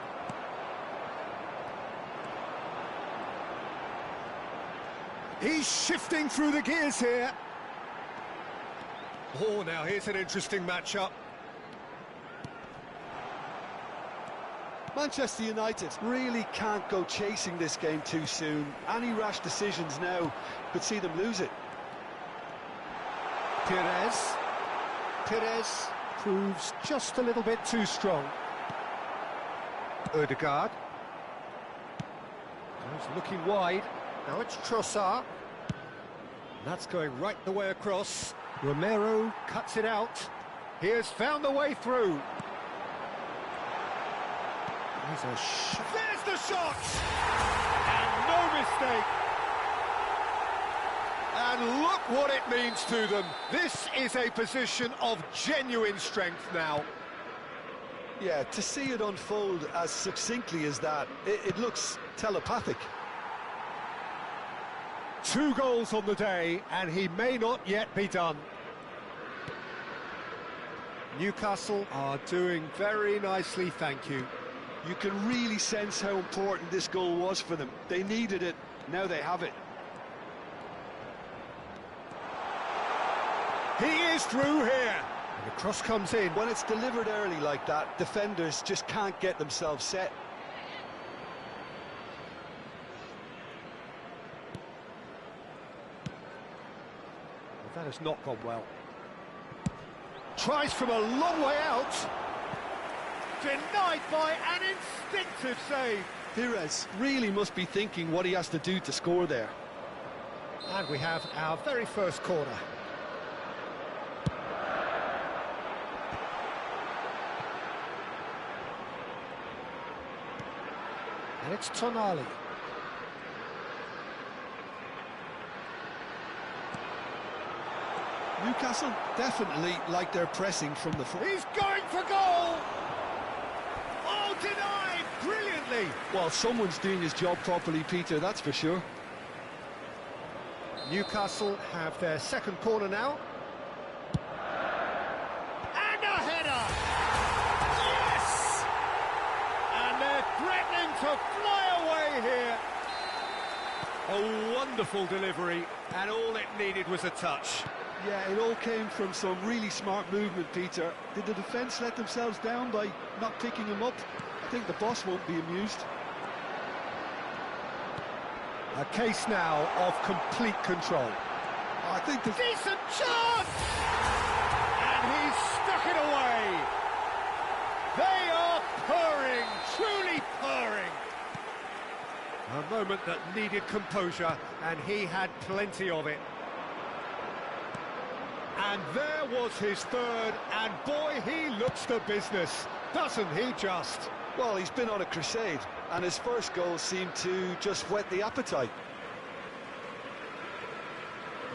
He's shifting through the gears here. Oh, now here's an interesting matchup. Manchester United really can't go chasing this game too soon. Any rash decisions now could see them lose it. Perez proves just a little bit too strong. Ødegaard. He's looking wide. Now it's Trossard. That's going right the way across. Romero cuts it out. He has found the way through. There's a shot. There's the shot! And no mistake. And look what it means to them. This is a position of genuine strength now. Yeah, to see it unfold as succinctly as that, it looks telepathic. 2 goals on the day, and he may not yet be done. Newcastle are doing very nicely, thank you. You can really sense how important this goal was for them. They needed it, now they have it. He is through here. And the cross comes in. When it's delivered early like that, defenders just can't get themselves set. Well, that has not gone well. Tries from a long way out. Denied by an instinctive save. Perez really must be thinking what he has to do to score there. And we have our very first corner. And it's Tonali. Newcastle definitely like their pressing from the front. He's going for goal! Oh, denied! Brilliantly! Well, someone's doing his job properly, Peter, that's for sure. Newcastle have their second corner now. to fly away here. A wonderful delivery, and all it needed was a touch. Yeah, it all came from some really smart movement, Peter. Did the defence let themselves down by not picking him up? I think the boss won't be amused. A case now of complete control. I think the... Decent chance! And he's stuck it away. They are purring, truly purring. A moment that needed composure, and he had plenty of it. And there was his third, and boy, he looks the business, doesn't he just? Well, he's been on a crusade, and his first goal seemed to just whet the appetite.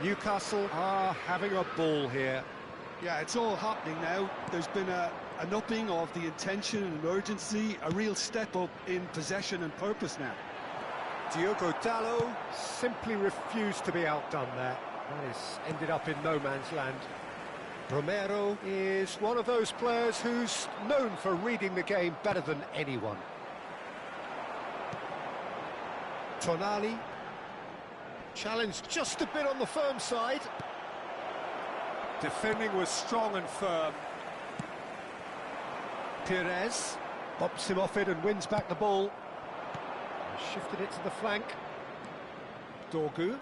Newcastle are having a ball here. Yeah, it's all happening now. There's been an upping of the intention and urgency, a real step up in possession and purpose now. Diogo Dalot simply refused to be outdone there. That has ended up in no man's land. Romero is one of those players who's known for reading the game better than anyone. Tonali, challenged just a bit on the firm side. Defending was strong and firm. Perez bops him off it and wins back the ball. Shifted it to the flank. Dorgu.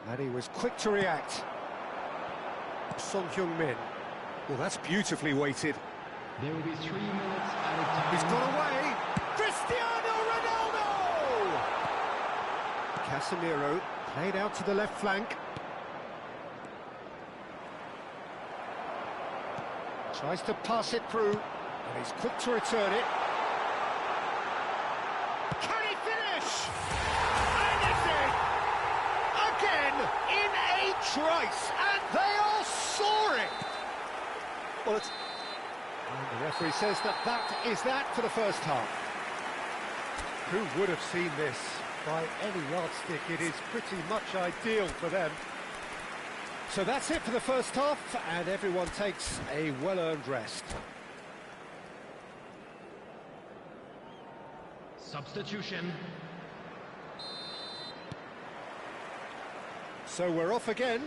And he was quick to react. Son Heung-min. Well, that's beautifully weighted. There will be 3 minutes added time. He's got away. Cristiano Ronaldo! Casemiro played out to the left flank. Tries to pass it through, and he's quick to return it. Can he finish? And it's in! Again, in a trice, and they are soaring! Well, it's... And the referee says that is that for the first half. Who would have seen this? By any yardstick, it is pretty much ideal for them. So that's it for the first half, and everyone takes a well-earned rest. Substitution. So we're off again.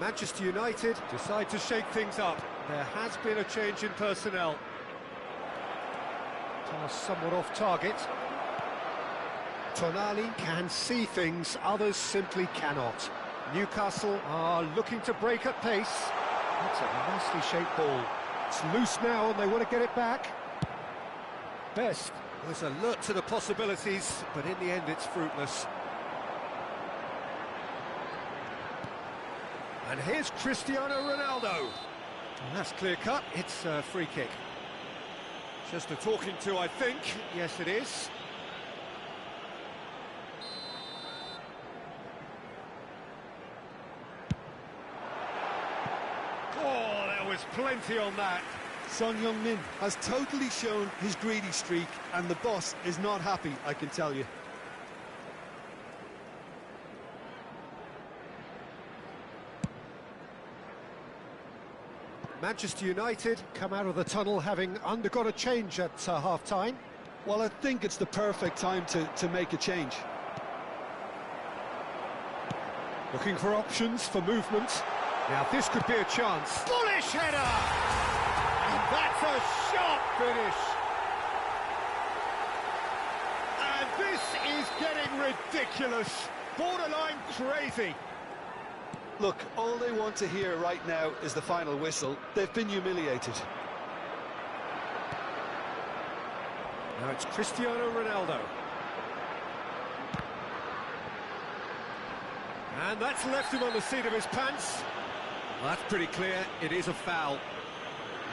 Manchester United decide to shake things up. There has been a change in personnel. Pass somewhat off target. Tonali can see things others simply cannot. Newcastle are looking to break at pace. That's a nicely shaped ball. It's loose now and they want to get it back. Best was alert to the possibilities, but in the end it's fruitless. And here's Cristiano Ronaldo. And that's clear cut, it's a free kick. Just a talking to, I think. Yes, it is. Oh, there was plenty on that. Son Heung-min has totally shown his greedy streak, and the boss is not happy, I can tell you. Manchester United come out of the tunnel having undergone a change at half-time. Well, I think it's the perfect time to make a change. Looking for options for movement. Now this could be a chance. Bullish header! And that's a sharp finish. And this is getting ridiculous. Borderline crazy. Look, all they want to hear right now is the final whistle. They've been humiliated. Now it's Cristiano Ronaldo. And that's left him on the seat of his pants. Well, that's pretty clear. It is a foul.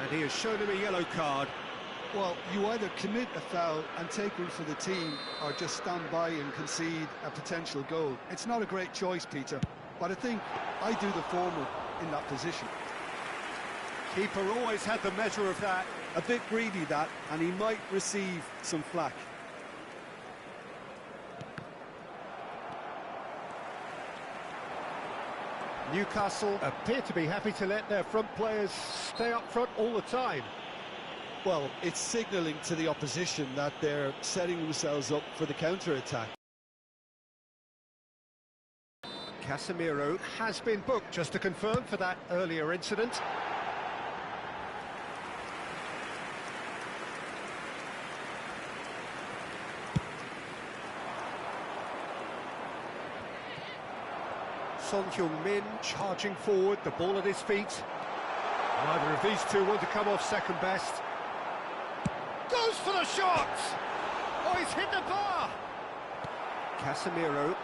And he has shown him a yellow card. Well, you either commit a foul and take one for the team, or just stand by and concede a potential goal. It's not a great choice, Peter, but I think I do the former in that position. Keeper always had the measure of that. A bit greedy, that, and he might receive some flack. Newcastle appear to be happy to let their front players stay up front all the time. Well, it's signalling to the opposition that they're setting themselves up for the counter-attack. Casemiro has been booked, just to confirm, for that earlier incident. Son Heung-min charging forward, the ball at his feet. Neither of these two want to come off second best. Goes for the shot! Oh, he's hit the bar! Casemiro.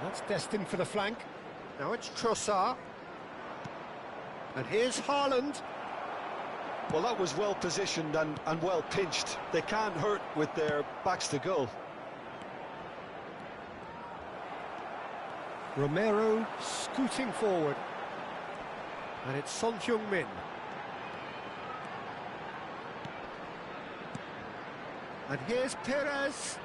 That's destined for the flank. Now it's Trossard. And here's Haaland. Well, that was well positioned and well pinched. They can't hurt with their backs to goal. Romero scooting forward. And it's Son Heung-min. And here's Perez.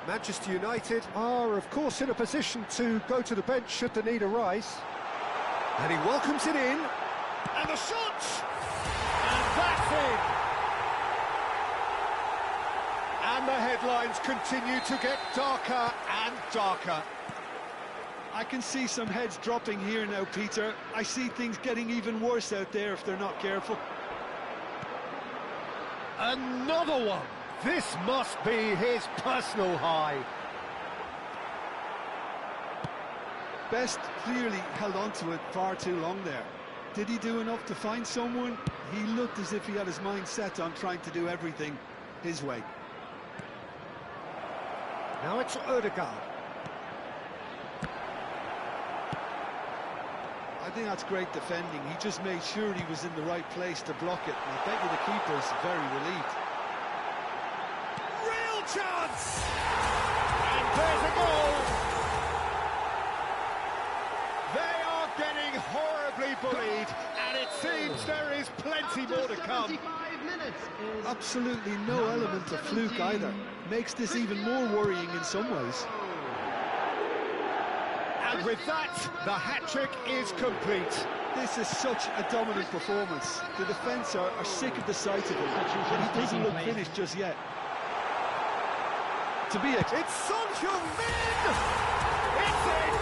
Manchester United are, of course, in a position to go to the bench should the need arise. And he welcomes it in. And the shot! And that's in! And the headlines continue to get darker and darker. I can see some heads dropping here now, Peter. I see things getting even worse out there if they're not careful. Another one! This must be his personal high. Best clearly held on to it far too long there. Did he do enough to find someone? He looked as if he had his mind set on trying to do everything his way. Now it's Ødegaard. I think that's great defending. He just made sure he was in the right place to block it. And I bet you the keeper's very relieved. Real chance! And there's a goal! They are getting horribly bullied, and it seems there is plenty more to come. Absolutely no element of fluke either. Makes this even more worrying in some ways. And with that, the hat-trick is complete. This is such a dominant performance. The defence are sick of the sight of him, but he doesn't look finished just yet. To be It's Son Heung-min! It's in!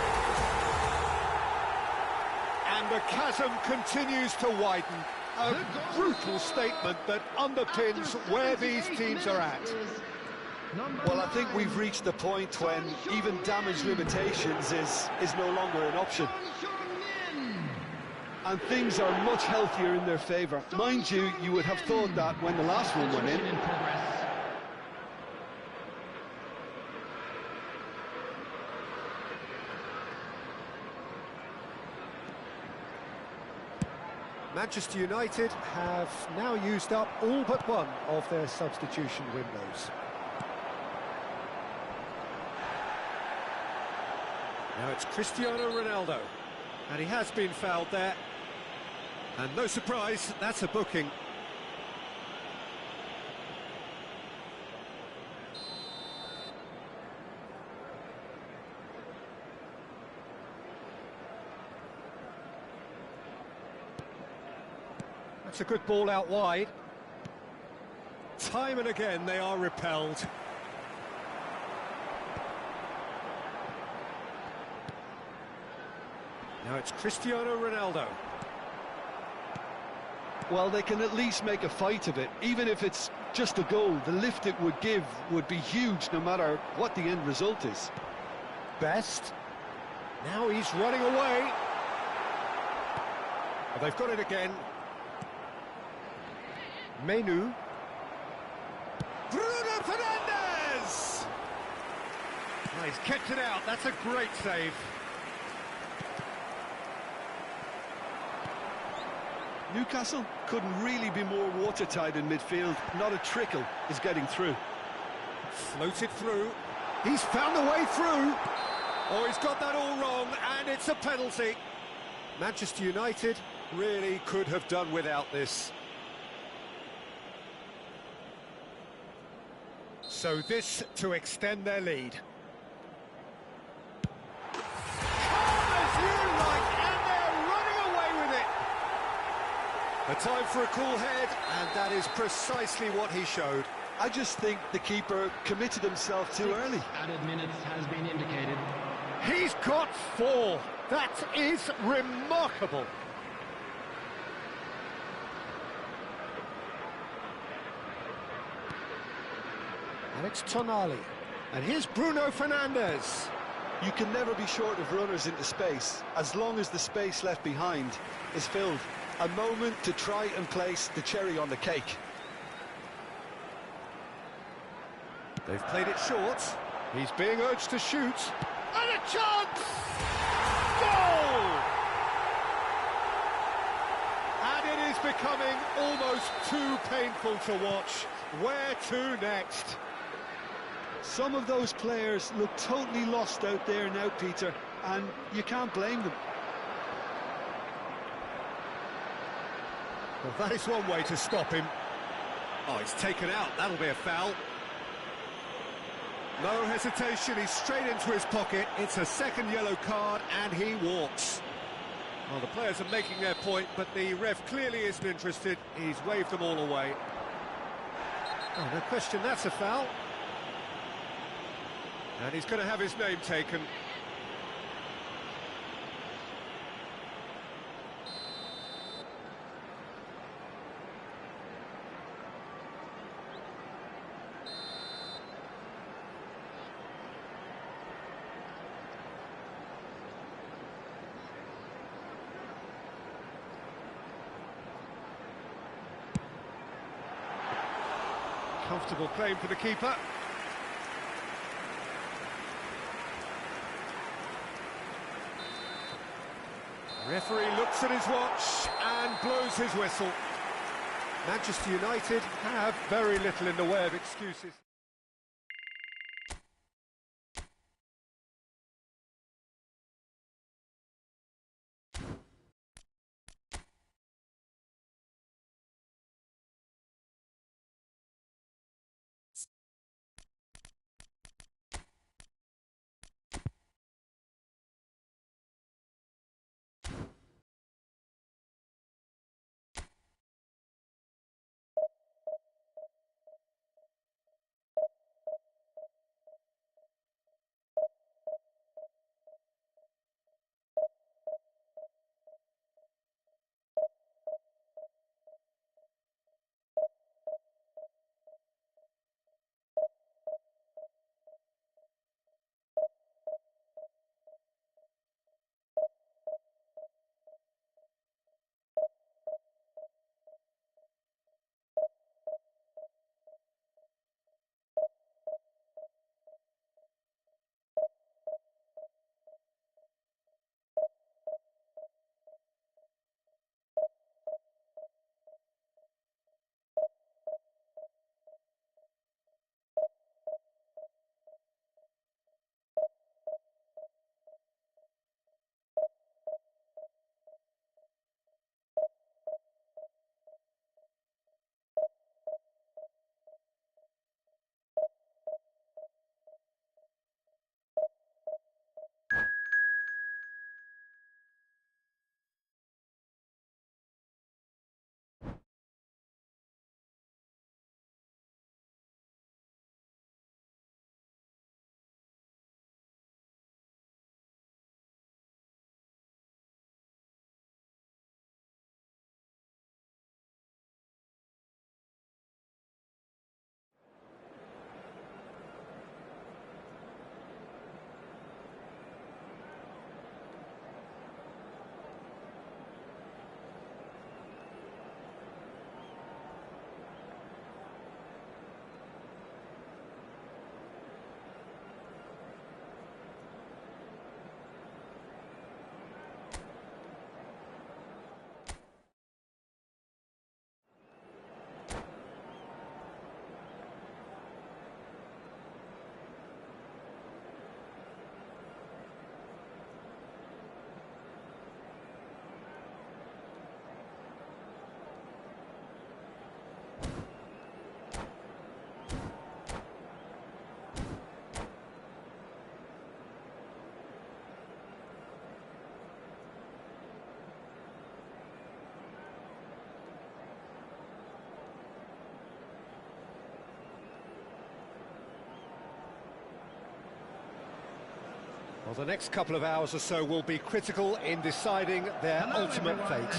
And the chasm continues to widen. A brutal statement that underpins where these teams are at. Well, I think we've reached the point when even damage limitations is no longer an option. And things are much healthier in their favour. Mind you, you would have thought that when the last one went in. Manchester United have now used up all but one of their substitution windows. Now it's Cristiano Ronaldo, and he has been fouled there. And no surprise, that's a booking. That's a good ball out wide. Time and again they are repelled. Now it's Cristiano Ronaldo. Well, they can at least make a fight of it. Even if it's just a goal, the lift it would give would be huge no matter what the end result is. Best. Now he's running away. Well, they've got it again. Menu. Bruno Fernandes! Oh, he's kept it out. That's a great save. Newcastle couldn't really be more watertight in midfield. Not a trickle is getting through. Floated through. He's found a way through. Oh, he's got that all wrong, and it's a penalty. Manchester United really could have done without this. So this to extend their lead. Calm as you like, and they're running away with it. A time for a cool head, and that is precisely what he showed. I just think the keeper committed himself too early. Added minutes has been indicated. He's got 4. That is remarkable. And it's Tonali. And here's Bruno Fernandes. You can never be short of runners into space, as long as the space left behind is filled. A moment to try and place the cherry on the cake. They've played it short. He's being urged to shoot. And a chance! Goal! And it is becoming almost too painful to watch. Where to next? Some of those players look totally lost out there now, Peter, and you can't blame them. Well, that is one way to stop him. Oh, he's taken out. That'll be a foul. No hesitation, he's straight into his pocket. It's a second yellow card, and he walks. Well, the players are making their point, but the ref clearly isn't interested. He's waved them all away. Oh, no question, that's a foul. And he's going to have his name taken. Comfortable claim for the keeper. Referee looks at his watch and blows his whistle. Manchester United have very little in the way of excuses. Well, the next couple of hours or so will be critical in deciding their ultimate fate.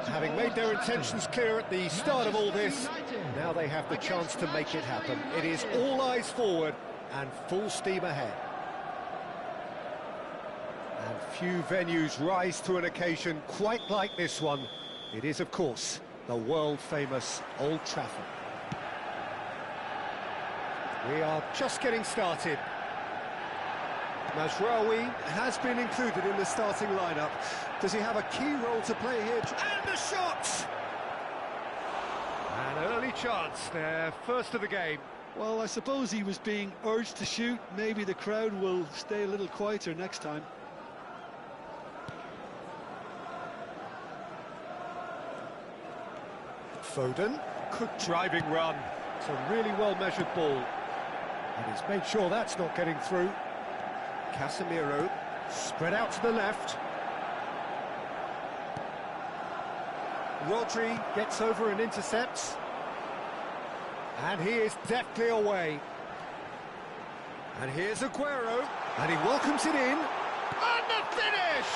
Having made their intentions clear at the start of all this, now they have the chance to make it happen. It is all eyes forward and full steam ahead. And few venues rise to an occasion quite like this one. It is, of course, the world-famous Old Trafford. We are just getting started. Mazraoui has been included in the starting lineup. Does he have a key role to play here? And the shot! An early chance there, first of the game. Well, I suppose he was being urged to shoot. Maybe the crowd will stay a little quieter next time. Foden, good driving run. It's a really well-measured ball. And he's made sure that's not getting through. Casemiro, spread out to the left. Rodri gets over and intercepts. And he is deftly away. And here's Aguero, and he welcomes it in. And the finish!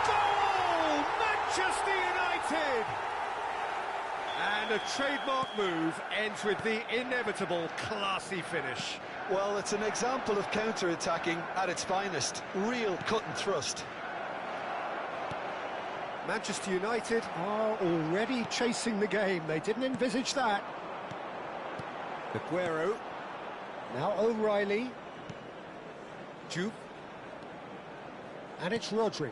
Goal! Manchester United! And a trademark move ends with the inevitable classy finish. Well, it's an example of counter-attacking at its finest. Real cut and thrust. Manchester United are already chasing the game. They didn't envisage that. Aguero. Now O'Reilly. Juve. And it's Rodri.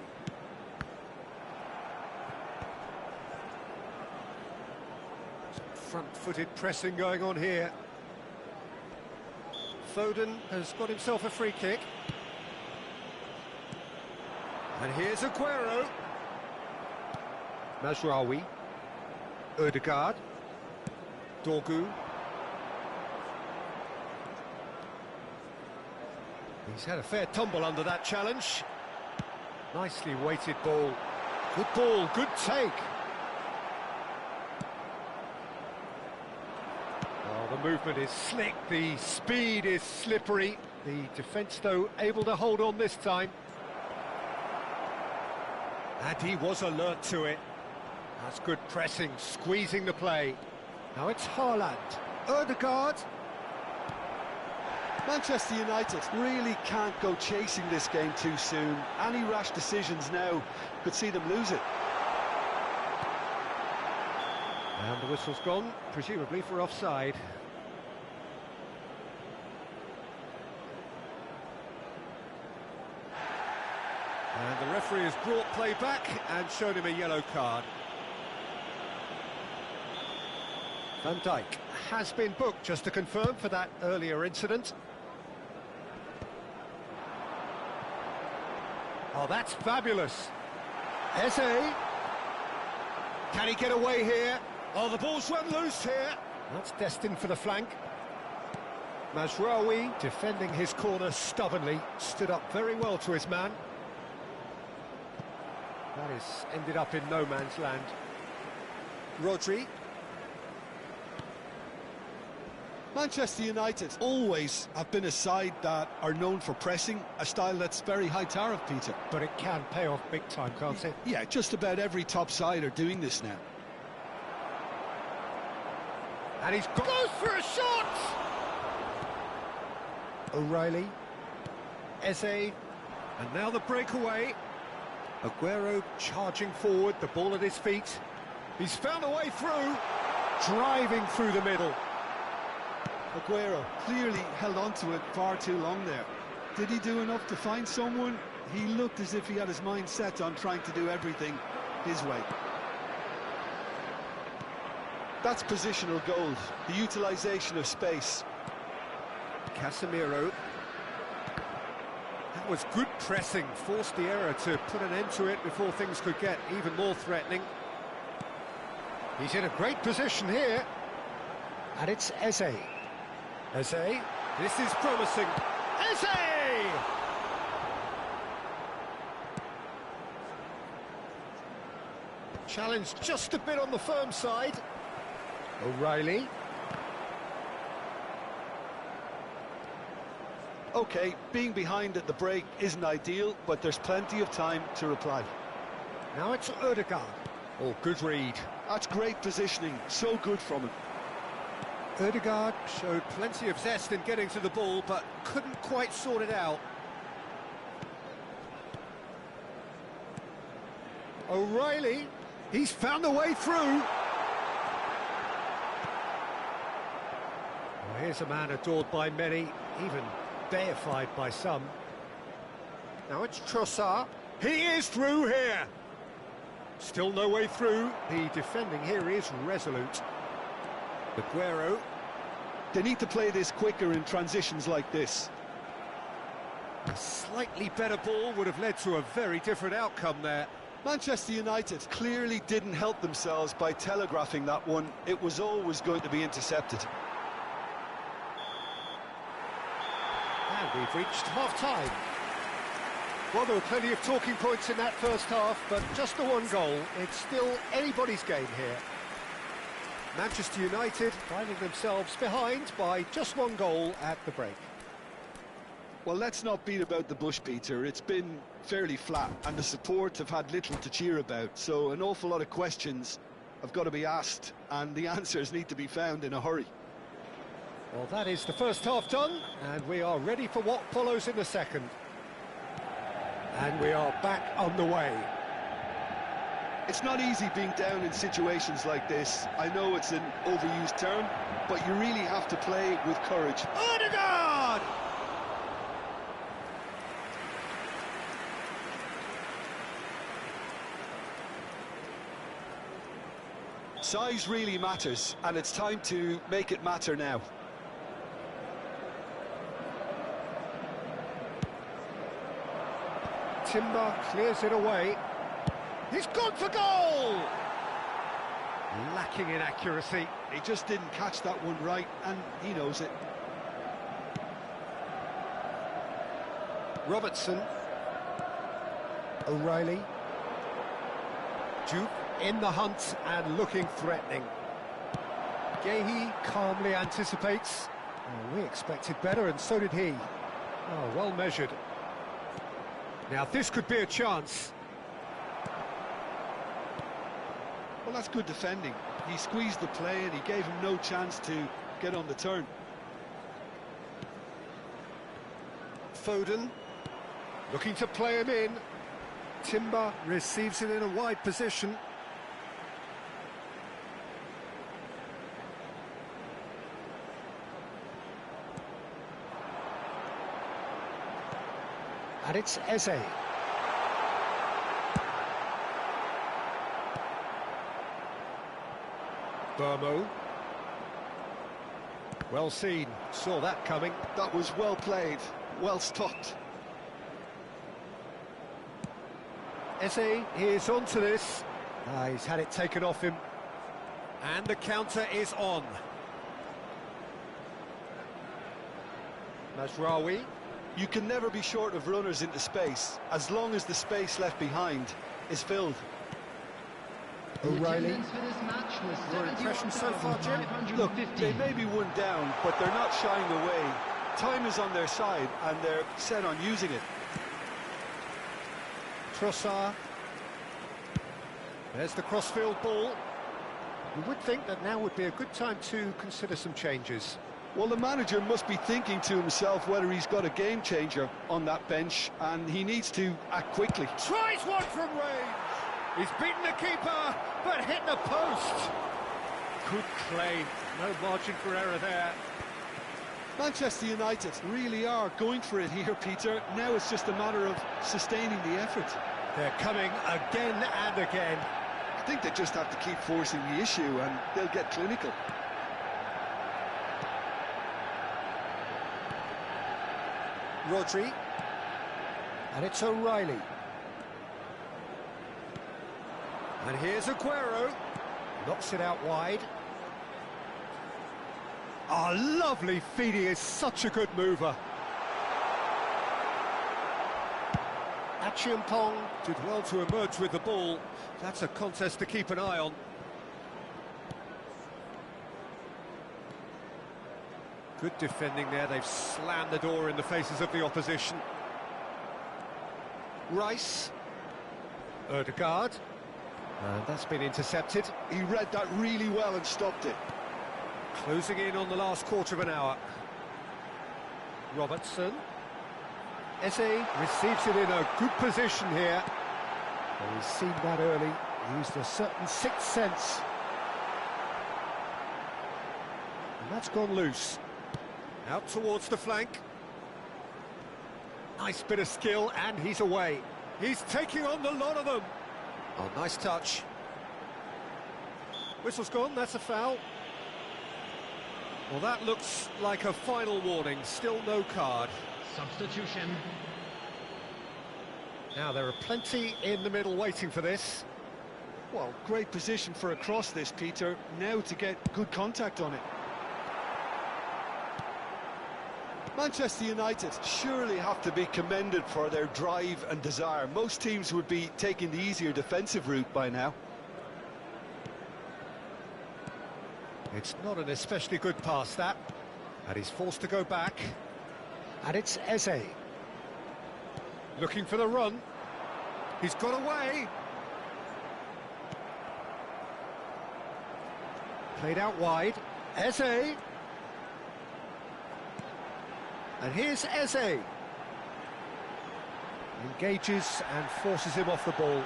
Front-footed pressing going on here. Foden has got himself a free kick. And here's Aguero. Mazraoui. Ødegaard. Dorgu. He's had a fair tumble under that challenge. Nicely weighted ball. Good ball, good take. Oh, the movement is slick, the speed is slippery. The defence, though, able to hold on this time. And he was alert to it. That's good pressing, squeezing the play. Now it's Haaland. Ødegaard. Manchester United really can't go chasing this game too soon. Any rash decisions now could see them lose it. And the whistle's gone, presumably for offside. And the referee has brought play back and shown him a yellow card. Van Dijk has been booked, just to confirm, for that earlier incident. Oh, that's fabulous. Eze. Can he get away here? Oh, the ball's run loose here. That's destined for the flank. Mazraoui, defending his corner stubbornly, stood up very well to his man. That is ended up in no man's land. Rodri. Manchester United always have been a side that are known for pressing, a style that's very high tariff, Peter. But it can pay off big time, can't it? Yeah, just about every top side are doing this now. And he's goes for a shot! O'Reilly. Eze. And now the breakaway. Aguero charging forward, the ball at his feet. He's found a way through. Driving through the middle. Aguero clearly held on to it far too long there. Did he do enough to find someone? He looked as if he had his mind set on trying to do everything his way. That's positional goals, the utilisation of space. Casemiro. That was good pressing, forced the error to put an end to it before things could get even more threatening. He's in a great position here. And it's Eze. Eze, this is promising. Eze! Challenge just a bit on the firm side. O'Reilly. OK, being behind at the break isn't ideal, but there's plenty of time to reply. Now it's Ødegaard. Oh, good read. That's great positioning, so good from him. Ødegaard showed plenty of zest in getting to the ball, but couldn't quite sort it out. O'Reilly, he's found a way through. Well, here's a man adored by many, even deified by some. Now it's Trossard. He is through here. Still no way through. The defending here is resolute. Aguero. They need to play this quicker in transitions like this. A slightly better ball would have led to a very different outcome there. Manchester United clearly didn't help themselves by telegraphing that one. It was always going to be intercepted. And we've reached half-time. Well, there were plenty of talking points in that first half, but just the one goal. It's still anybody's game here. Manchester United finding themselves behind by just one goal at the break. Well, let's not beat about the bush, Peter. It's been fairly flat, and the support have had little to cheer about, so an awful lot of questions have got to be asked, and the answers need to be found in a hurry. Well, that is the first half done, and we are ready for what follows in the second. And we are back on the way. It's not easy being down in situations like this. I know it's an overused term, but you really have to play with courage. Ødegaard! Size really matters, and it's time to make it matter now. Timber clears it away. He's gone for goal! Lacking in accuracy. He just didn't catch that one right, and he knows it. Robertson. O'Reilly. Duke in the hunt and looking threatening. Gehi calmly anticipates. Oh, we expected better, and so did he. Oh, well measured. Now this could be a chance. Well, that's good defending. He squeezed the play and he gave him no chance to get on the turn. Foden looking to play him in. Timber receives it in a wide position. And it's Eze. Burmo. Well seen, saw that coming. That was well played, well stopped. Eze is onto this. He's had it taken off him. And the counter is on. Mazraoui. You can never be short of runners into space, as long as the space left behind is filled. O'Reilly. Your impression so far, Jim? Look, they may be one down, but they're not shying away. Time is on their side, and they're set on using it. Trossard. There's the crossfield ball. You would think that now would be a good time to consider some changes. Well, the manager must be thinking to himself whether he's got a game changer on that bench, and he needs to act quickly. Tries one from range. He's beaten the keeper, but hit the post. Good claim. No margin for error there. Manchester United really are going for it here, Peter. Now it's just a matter of sustaining the effort. They're coming again and again. I think they just have to keep forcing the issue, and they'll get clinical. Rodri. And it's O'Reilly. And here's Aguero. Knocks it out wide. Oh, lovely feed. He is such a good mover. Achiampong did well to emerge with the ball. That's a contest to keep an eye on. Good defending there, they've slammed the door in the faces of the opposition. Rice. Ødegaard. And that's been intercepted. He read that really well and stopped it. Closing in on the last quarter of an hour. Robertson. Eze receives it in a good position here. Well, he's seen that early, used a certain sixth sense. And that's gone loose. Out towards the flank. Nice bit of skill, and he's away. He's taking on the lot of them. Oh, nice touch. Whistle's gone, that's a foul. Well, that looks like a final warning, still no card. Substitution. Now, there are plenty in the middle waiting for this. Well, great position for a cross this, Peter. Now to get good contact on it. Manchester United surely have to be commended for their drive and desire. Most teams would be taking the easier defensive route by now. It's not an especially good pass, that. And he's forced to go back. And it's Eze. Looking for the run. He's got away. Played out wide. Eze. And here's Eze. Engages and forces him off the ball.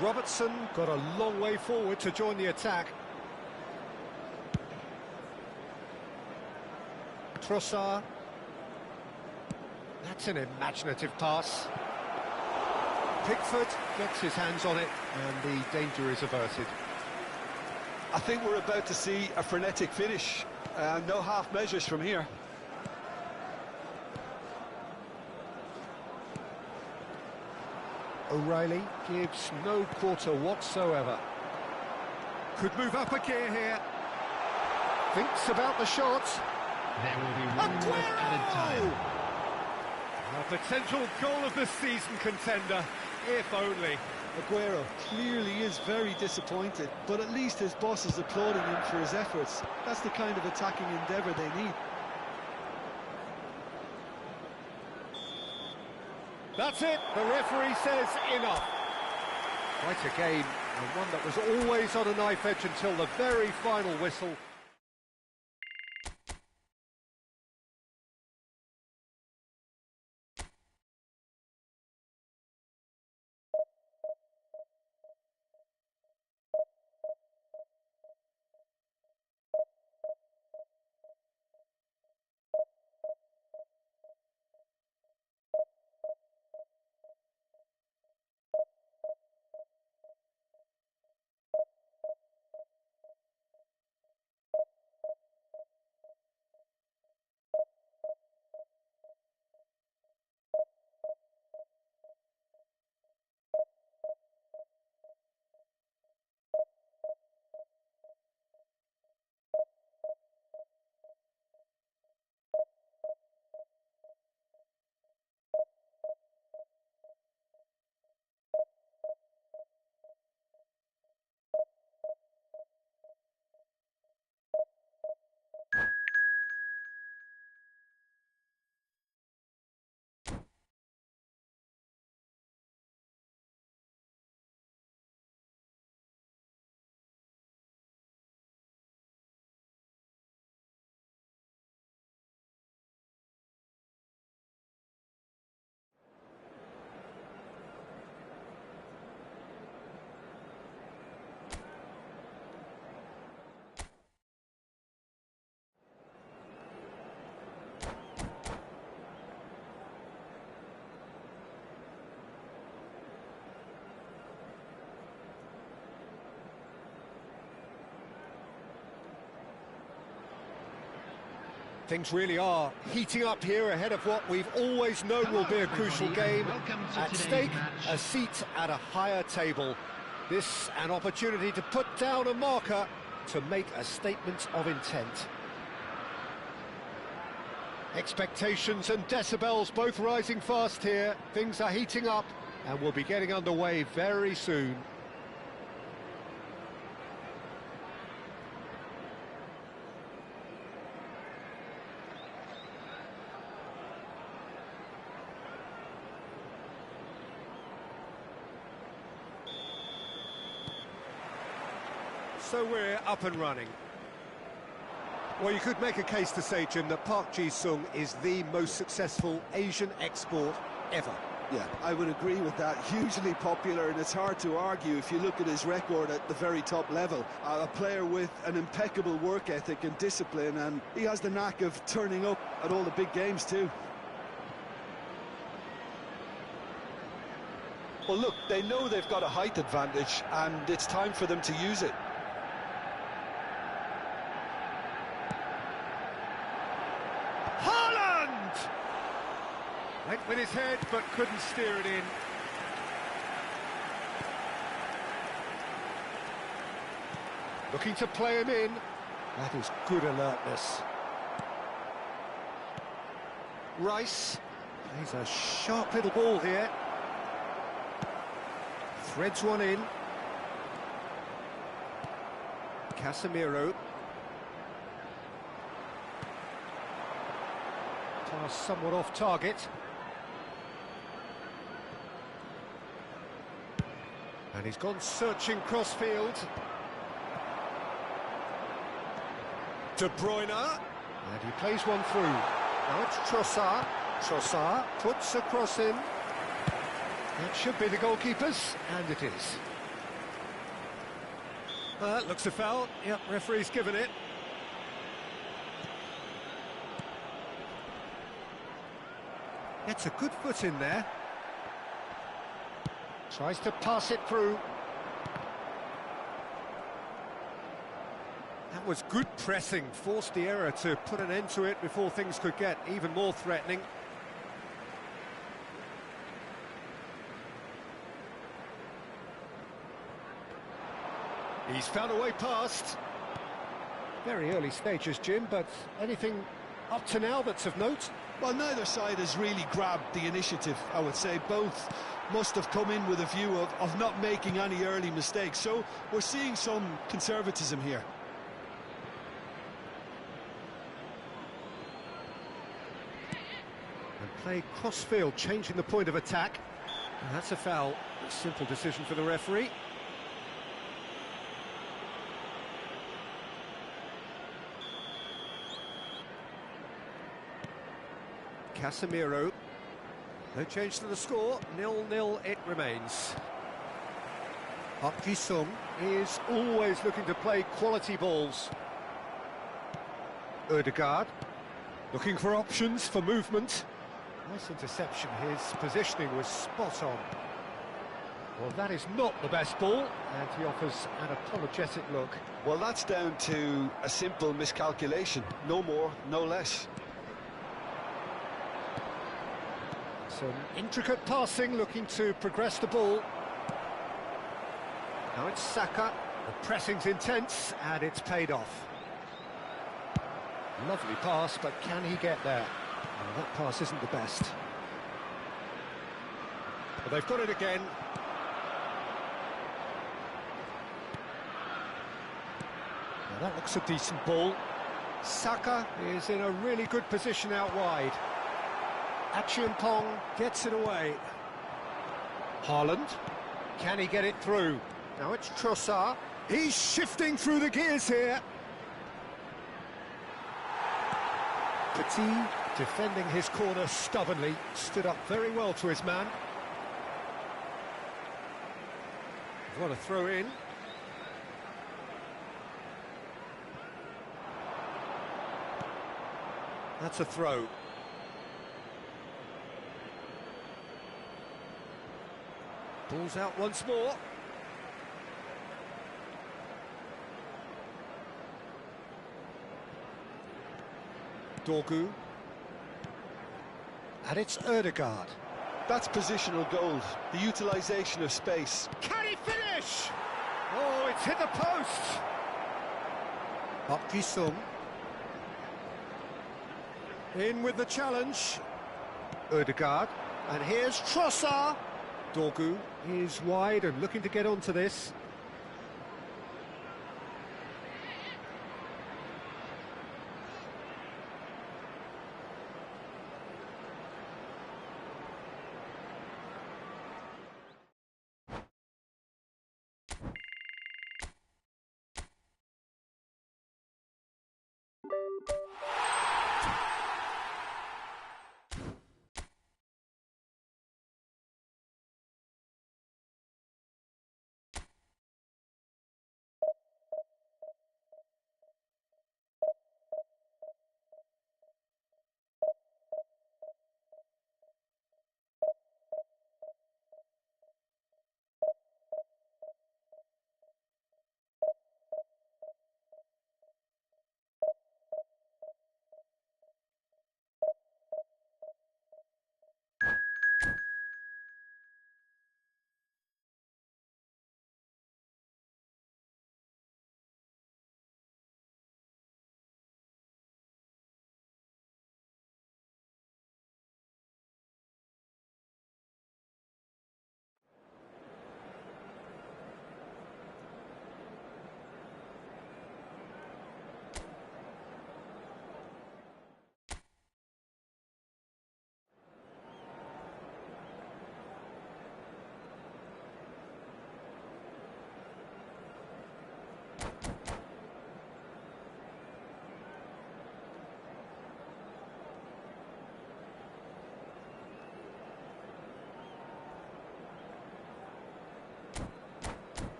Robertson got a long way forward to join the attack. Trossard. That's an imaginative pass. Pickford gets his hands on it, and the danger is averted. I think we're about to see a frenetic finish. No half measures from here. O'Reilly gives no quarter whatsoever. Could move up a gear here. Thinks about the shot. There will be one more added time. A potential goal of the season contender, if only. Aguero clearly is very disappointed, but at least his boss is applauding him for his efforts. That's the kind of attacking endeavour they need. That's it, the referee says enough. Quite a game, and one that was always on a knife edge until the very final whistle. Things really are heating up here ahead of what we've always known will be a crucial game. At stake, a seat at a higher table. This an opportunity to put down a marker to make a statement of intent. Expectations and decibels both rising fast here. Things are heating up and we'll be getting underway very soon. So we're up and running. Well, you could make a case to say, Jim, that Park Ji-sung is the most successful Asian export ever. Yeah, I would agree with that. Hugely popular, and it's hard to argue if you look at his record at the very top level. A player with an impeccable work ethic and discipline, and he has the knack of turning up at all the big games too. Well, look, they know they've got a height advantage, and it's time for them to use it. Went with his head, but couldn't steer it in. Looking to play him in. That is good alertness. Rice. He's a sharp little ball here. Threads one in. Casemiro. Pass somewhat off target. And he's gone searching crossfield. De Bruyne. And he plays one through. Now it's Trossard. Trossard puts a cross in. That should be the goalkeeper's, and it is. Looks a foul. Yep, referee's given it. Gets a good foot in there. Tries to pass it through. That was good pressing, forced the error to put an end to it before things could get even more threatening. He's found a way past. Very early stages, Jim, but anything up to now that's of note? Well, neither side has really grabbed the initiative, I would say. Both must have come in with a view of not making any early mistakes. So we're seeing some conservatism here. And play crossfield, changing the point of attack. And that's a foul. A simple decision for the referee. Casemiro. No change to the score, 0-0 it remains. Park Ji-sung is always looking to play quality balls. Ødegaard, looking for options for movement. Nice interception, his positioning was spot on. Well, that is not the best ball, and he offers an apologetic look. Well, that's down to a simple miscalculation, no more, no less. Some intricate passing, looking to progress the ball. Now it's Saka. The pressing's intense, and it's paid off. Lovely pass, but can he get there? Well, that pass isn't the best. But they've got it again. Now that looks a decent ball. Saka is in a really good position out wide. Achiampong gets it away. Haaland, can he get it through? Now it's Trossard. He's shifting through the gears here. Petit, defending his corner stubbornly, stood up very well to his man. What a throw in. That's a throw. Ball's out once more. Dorgu. And it's Ødegaard. That's positional gold, the utilisation of space. Can he finish? Oh, it's hit the post. Park Ji-sung. In with the challenge. Ødegaard. And here's Trossard. Dorgu is wide and looking to get onto this.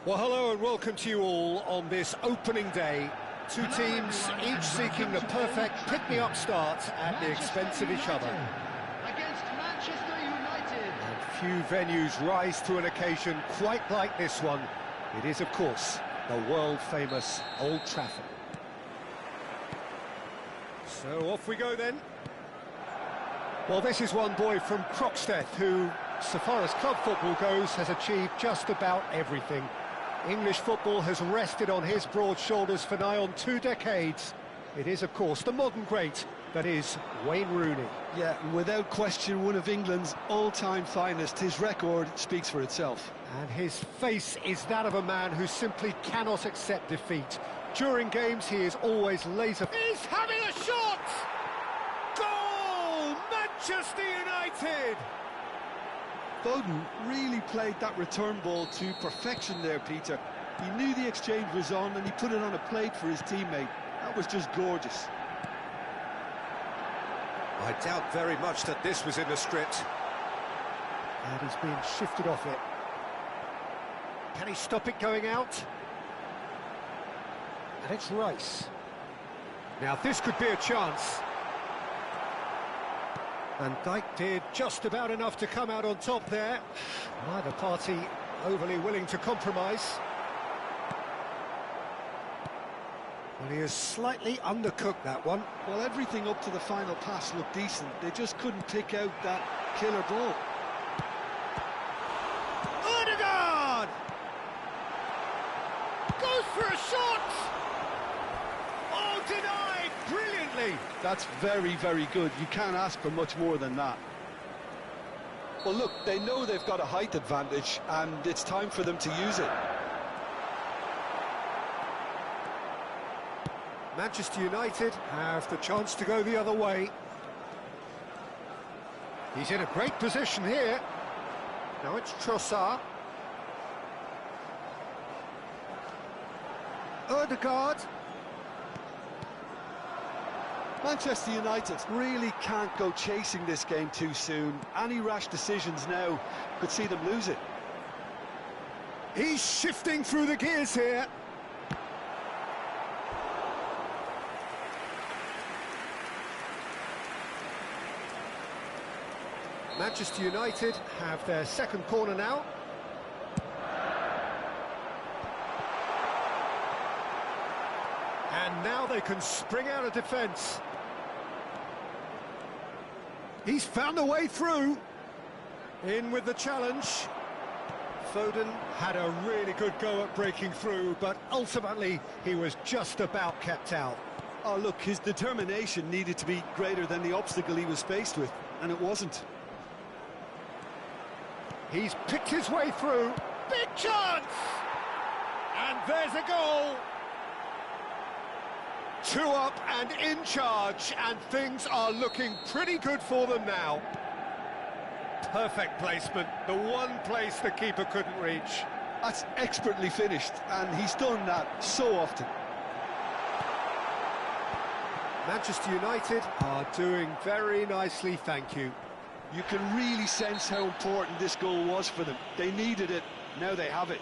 Well, hello and welcome to you all on this opening day. Two teams, each seeking the perfect pick-me-up start at the expense of each other. Against Manchester United. And few venues rise to an occasion quite like this one. It is, of course, the world-famous Old Trafford. So off we go then. Well, this is one boy from Croxteth who, so far as club football goes, has achieved just about everything. English football has rested on his broad shoulders for nigh on 2 decades. It is, of course, the modern great that is Wayne Rooney. Yeah, without question, one of England's all-time finest. His record speaks for itself. And his face is that of a man who simply cannot accept defeat. During games, he is always laser... He's having a shot! Goal! Manchester United! Foden really played that return ball to perfection there, Peter. He knew the exchange was on and he put it on a plate for his teammate. That was just gorgeous. I doubt very much that this was in the script. And he's being shifted off it. Can he stop it going out? And it's Rice. Now this could be a chance. And Dijk did just about enough to come out on top there. Neither party overly willing to compromise. Well, he has slightly undercooked that one. Well, everything up to the final pass looked decent. They just couldn't pick out that killer ball. Odegaard! Goes for a shot! Oh, denied brilliantly! That's very, very good. You can't ask for much more than that. Well, look, they know they've got a height advantage, and it's time for them to use it. Manchester United have the chance to go the other way. He's in a great position here. Now it's Trossard. Odegaard. Manchester United really can't go chasing this game too soon. Any rash decisions now could see them lose it. He's shifting through the gears here. Manchester United have their second corner now. And now they can spring out of defence. He's found a way through. In with the challenge. Foden had a really good go at breaking through, but ultimately he was just about kept out. Oh, look, his determination needed to be greater than the obstacle he was faced with, and it wasn't. He's picked his way through. Big chance! And there's a goal. 2 up and in charge, and things are looking pretty good for them now. Perfect placement, the one place the keeper couldn't reach. That's expertly finished, and he's done that so often. Manchester United are doing very nicely, thank you. You can really sense how important this goal was for them. They needed it, now they have it.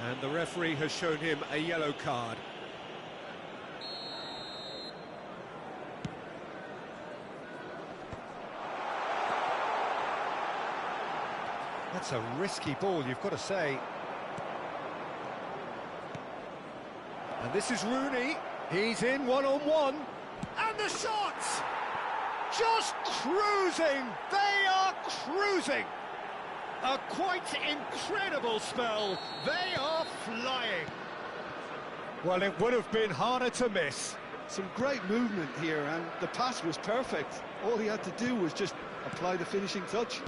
And the referee has shown him a yellow card. That's a risky ball, you've got to say. And this is Rooney. He's in one-on-one. And the shot! Just cruising! They are cruising! A quite incredible spell. They are flying. Well, it would have been harder to miss. Some great movement here, and the pass was perfect. All he had to do was just apply the finishing touch.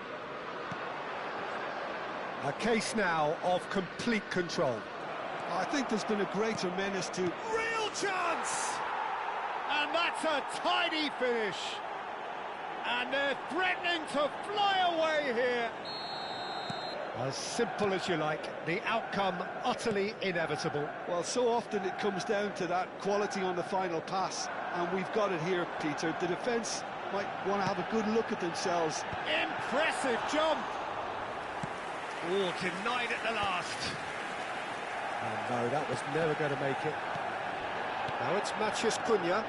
A case now of complete control. I think there's been a greater menace to... Real chance! And that's a tidy finish. And they're threatening to fly away here. As simple as you like, the outcome utterly inevitable. Well, so often it comes down to that quality on the final pass, and we've got it here, Peter. The defence might want to have a good look at themselves. Impressive jump. Oh, denied at the last. Oh, no, that was never going to make it. Now it's Matheus Cunha.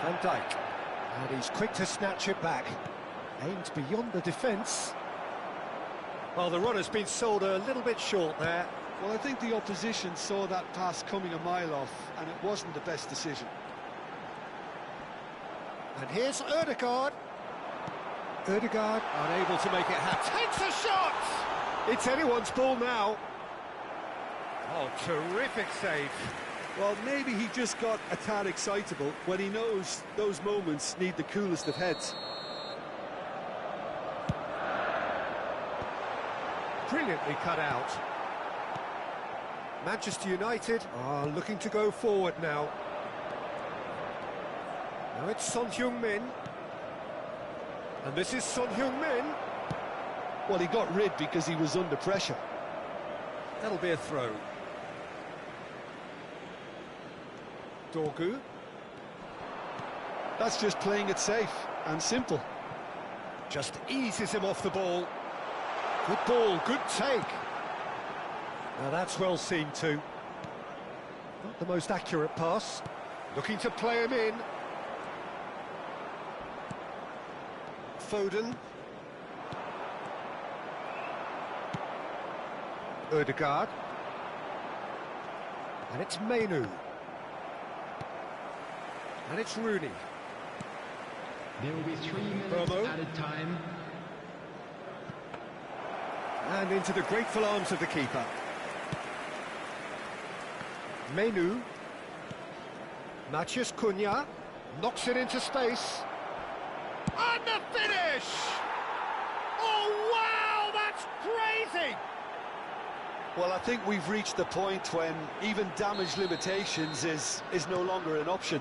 Van Dijk. And he's quick to snatch it back. Aimed beyond the defence. Well, the run has been sold a little bit short there. Well, I think the opposition saw that pass coming a mile off, and it wasn't the best decision. And here's Ødegaard. Ødegaard unable to make it happen. Takes a shot! It's anyone's ball now. Oh, terrific save. Well, maybe he just got a tad excitable when he knows those moments need the coolest of heads. Brilliantly cut out. Manchester United are looking to go forward now. Now it's Son Heung-min. And this is Son Heung-min. Well, he got rid because he was under pressure. That'll be a throw. Dorgu. That's just playing it safe and simple. Just eases him off the ball. Good ball, good take. Now that's well seen too. Not the most accurate pass. Looking to play him in. Foden. Ødegaard. And it's Mainu. And it's Rooney. There will be 3 minutes Bomo. added time. And into the grateful arms of the keeper. Mainu. Matheus Cunha. Knocks it into space. And the finish! Oh, wow, that's crazy! Well, I think we've reached the point when even damage limitations is no longer an option.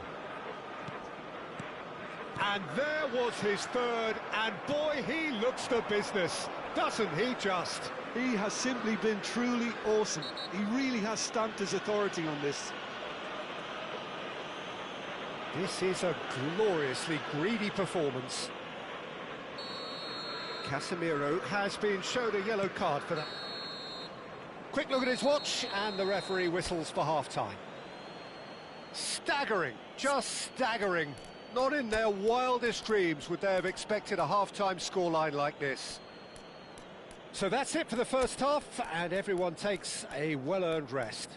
And there was his third, and boy, he looks the business, doesn't he just? He has simply been truly awesome. He really has stamped his authority on this. This is a gloriously greedy performance. Casemiro has been shown a yellow card for that. Quick look at his watch, and the referee whistles for half-time. Staggering, just staggering. Not in their wildest dreams would they have expected a half-time scoreline like this. So that's it for the first half, and everyone takes a well-earned rest.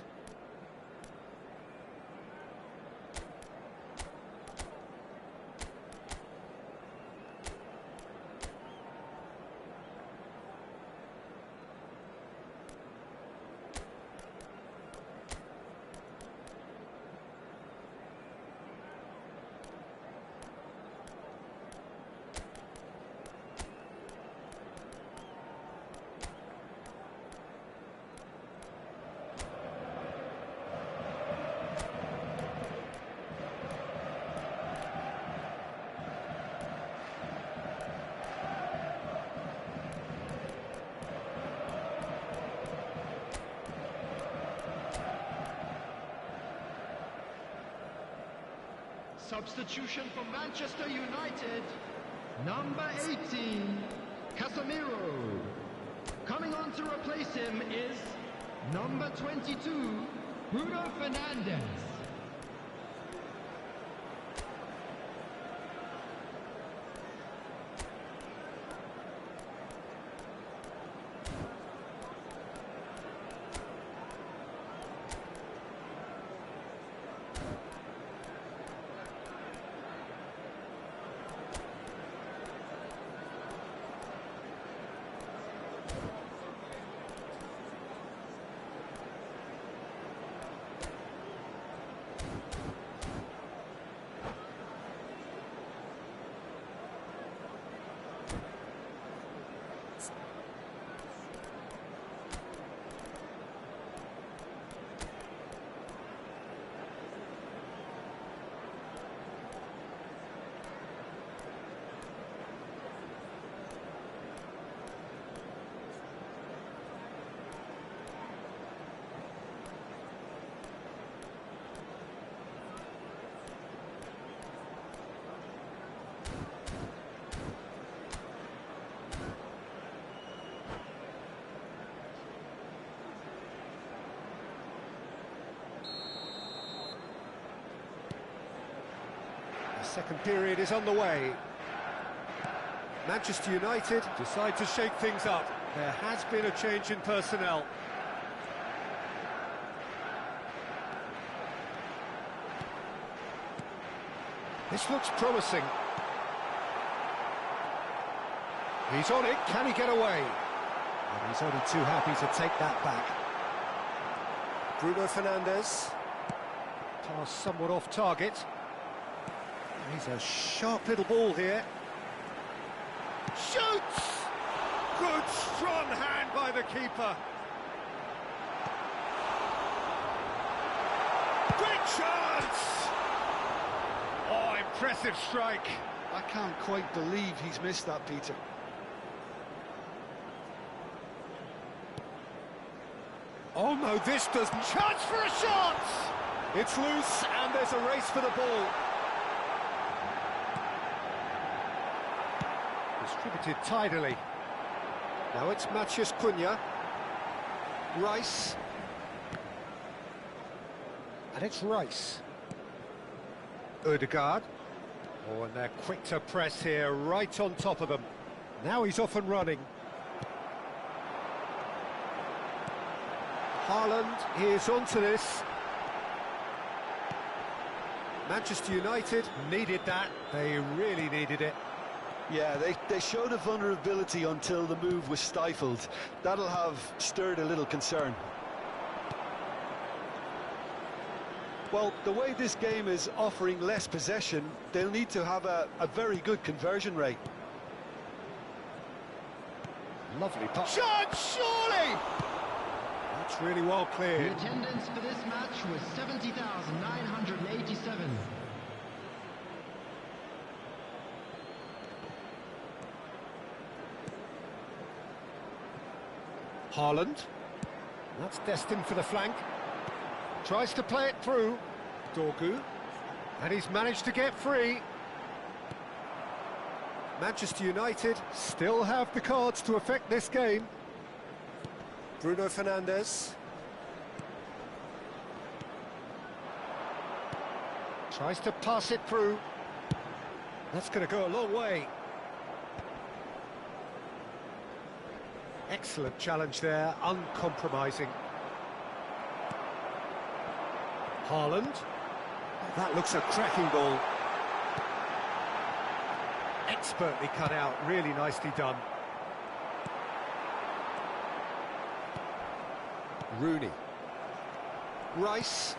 Substitution for Manchester United. Number 18, Casemiro. Coming on to replace him is number 22, Bruno Fernandes. Second period is underway. Manchester United decide to shake things up. There has been a change in personnel. This looks promising. He's on it, can he get away? And he's only too happy to take that back. Bruno Fernandes. Pass somewhat off target. He's a sharp little ball here. Shoots! Good strong hand by the keeper. Great chance! Oh, impressive strike. I can't quite believe he's missed that, Peter. Oh no, this doesn't... Chance for a shot! It's loose and there's a race for the ball. Distributed tidily. Now it's Matheus Cunha. Rice. And it's Rice. Ødegaard. Oh, and they're quick to press here, right on top of them. Now he's off and running. Haaland is onto this. Manchester United needed that. They really needed it. Yeah, they showed a vulnerability until the move was stifled. That'll have stirred a little concern. Well, the way this game is offering less possession, they'll need to have a very good conversion rate. Lovely pass. Shot, surely! That's really well cleared. The attendance for this match was 70,987. Haaland. That's destined for the flank. Tries to play it through. Dorgu. And he's managed to get free. Manchester United still have the cards to affect this game. Bruno Fernandes. Tries to pass it through. That's going to go a long way. Excellent challenge there, uncompromising. Haaland. That looks a cracking ball. Expertly cut out, really nicely done. Rooney. Rice.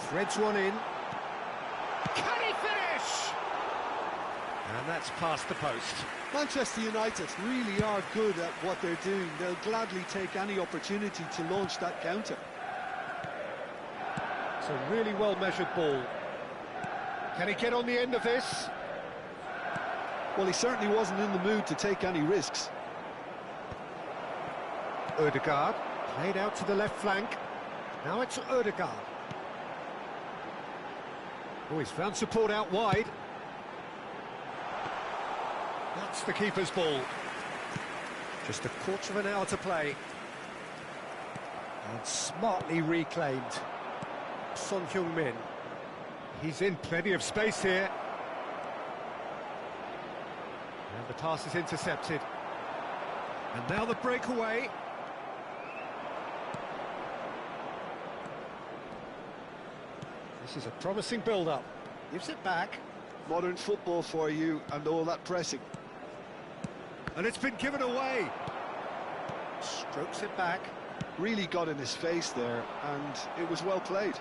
Threads one in. Can he finish? And that's past the post. Manchester United really are good at what they're doing. They'll gladly take any opportunity to launch that counter. It's a really well-measured ball. Can he get on the end of this? Well, he certainly wasn't in the mood to take any risks. Ødegaard, played out to the left flank. Now it's Ødegaard. Oh, he's found support out wide. That's the keeper's ball. Just a quarter of an hour to play. And smartly reclaimed. Son Heung-min. He's in plenty of space here. And the pass is intercepted. And now the breakaway. This is a promising build-up. Gives it back. Modern football for you and all that pressing. And it's been given away. Strokes it back. Really got in his face there, and it was well played.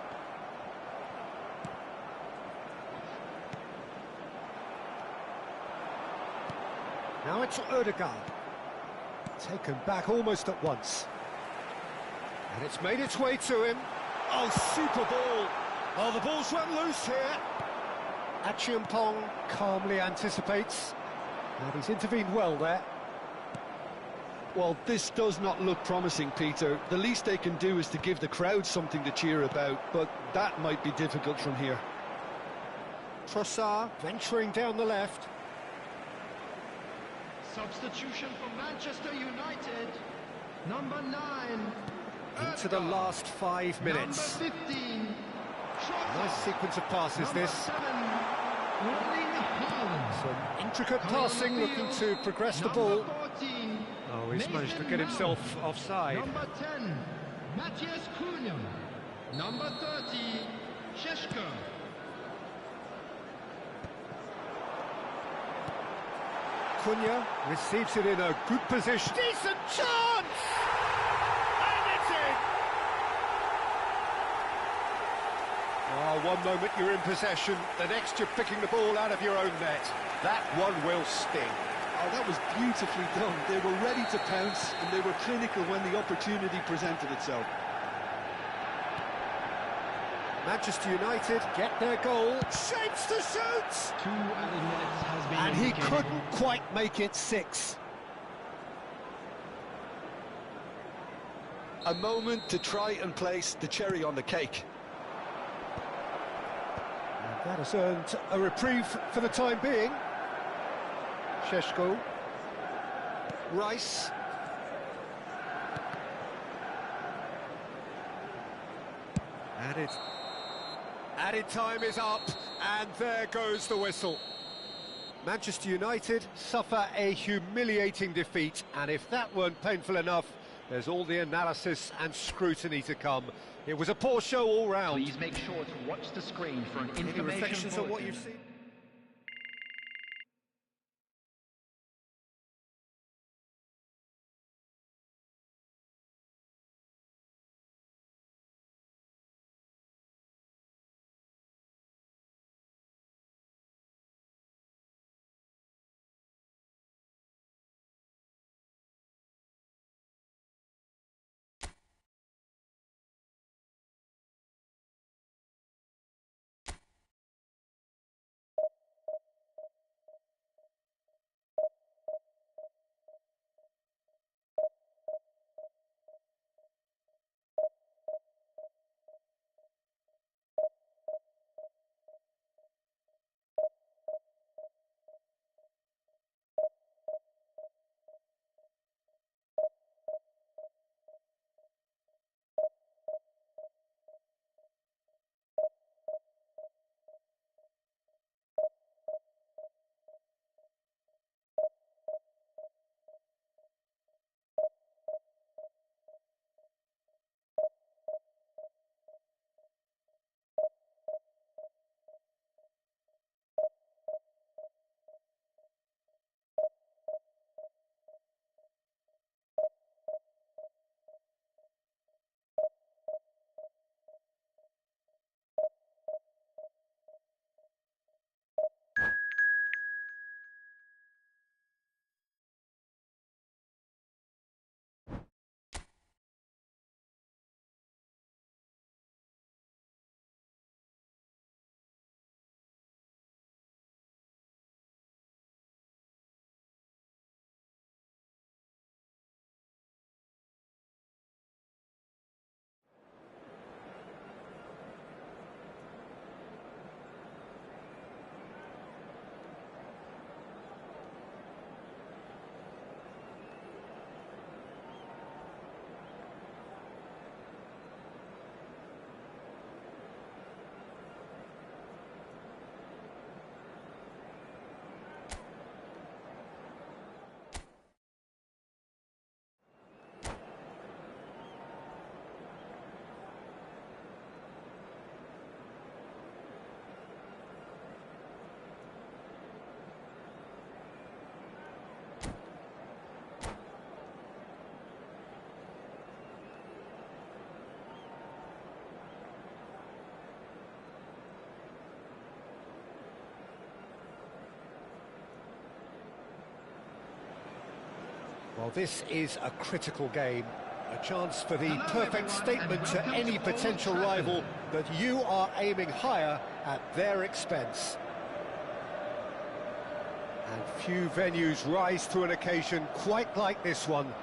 Now it's Ødegaard. Taken back almost at once. And it's made its way to him. Oh, super ball. Oh, the ball's run loose here. Achiampong calmly anticipates. And he's intervened well there. Well, this does not look promising, Peter. The least they can do is to give the crowd something to cheer about, but that might be difficult from here. Trossard venturing down the left. Substitution for Manchester United. Number 9. into the last 5 minutes. Number 15, Nice sequence of passes this. 7, Some intricate passing, looking to progress the ball. 14, Oh, he's managed to get himself offside. Number 10, Matthias Cunha. Number 30, Sheshko. Cunha receives it in a good position. Decent chance! And it's in! Oh, one moment you're in possession, the next you're picking the ball out of your own net. That one will sting. Oh, that was beautifully done. They were ready to pounce, and they were clinical when the opportunity presented itself. Manchester United get their goal. Shapes to shoot! 2 added minutes has been And he indicated. couldn't quite make it 6. A moment to try and place the cherry on the cake. And that has earned a reprieve for the time being. Sheshko. Rice. Added time is up, and there goes the whistle. Manchester United suffer a humiliating defeat, and if that weren't painful enough, there's all the analysis and scrutiny to come. It was a poor show all round. Please make sure to watch the screen for an Any information reflections on what bulletin. you've seen? Well, this is a critical game, a chance for the perfect statement to any potential rival that you are aiming higher at their expense. And few venues rise to an occasion quite like this one.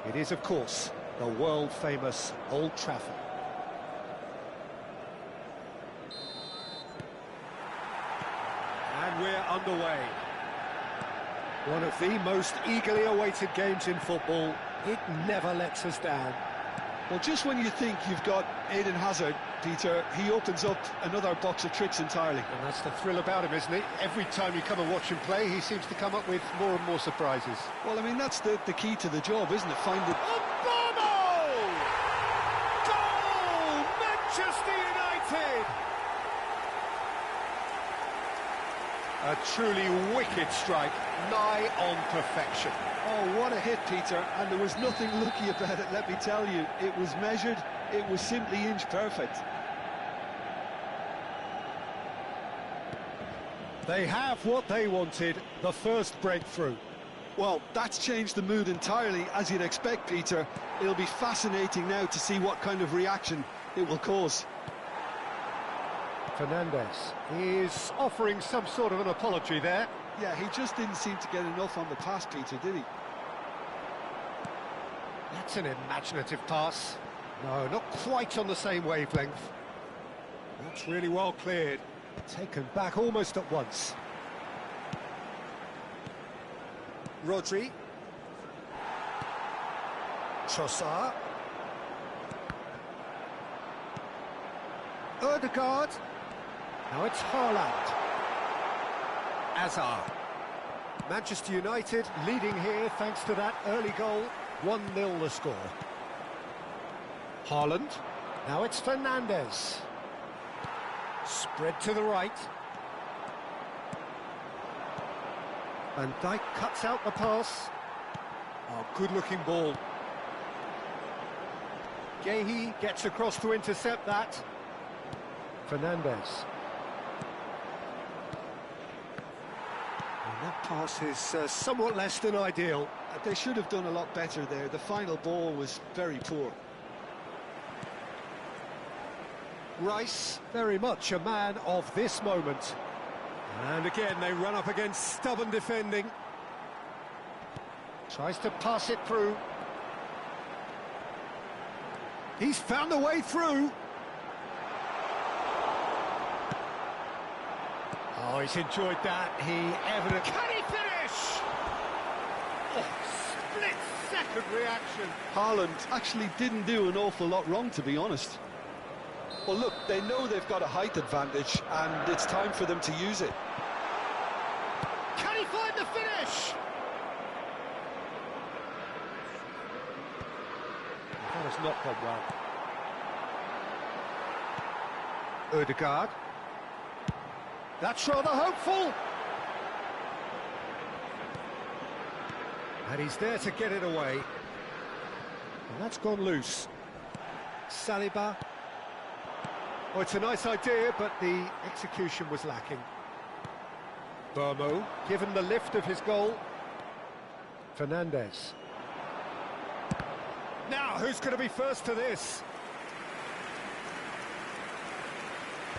It is, of course, the world-famous Old Trafford. And we're underway. One of the most eagerly awaited games in football. It never lets us down. Well, just when you think you've got Eden Hazard, Peter, he opens up another box of tricks entirely. And that's the thrill about him, isn't it? Every time you come and watch him play, he seems to come up with more and more surprises. Well, I mean, that's the key to the job, isn't it? Find it. Obama! Goal! Manchester United! A truly wicked strike, nigh on perfection. Oh, what a hit, Peter, and there was nothing lucky about it, let me tell you. It was measured, it was simply inch perfect. They have what they wanted, the first breakthrough. Well, that's changed the mood entirely, as you'd expect, Peter. It'll be fascinating now to see what kind of reaction it will cause. Fernandez is offering some sort of an apology there. Yeah, he just didn't seem to get enough on the pass, Peter, did he? That's an imaginative pass. No, not quite on the same wavelength. That's really well cleared. Taken back almost at once. Rodri. Trossard. Ødegaard. Now it's Haaland. Hazard. Manchester United leading here thanks to that early goal. 1-0 the score. Haaland. Now it's Fernandez. Spread to the right. Van Dijk cuts out the pass. Oh, good-looking ball. Guehi gets across to intercept that. Fernandez. And that pass is somewhat less than ideal. They should have done a lot better there. The final ball was very poor. Rice, very much a man of this moment. And again, they run up against stubborn defending. Tries to pass it through. He's found a way through. Oh, he's enjoyed that. He evidently... Can he finish? Oh, split-second reaction. Haaland actually didn't do an awful lot wrong, to be honest. Well, look, they know they've got a height advantage, and it's time for them to use it. Can he find the finish? That has not gone well. Ødegaard. That's rather hopeful. And he's there to get it away. And that's gone loose. Saliba. Oh, it's a nice idea, but the execution was lacking. Burmo, given the lift of his goal. Fernandez. Now, who's going to be first to this?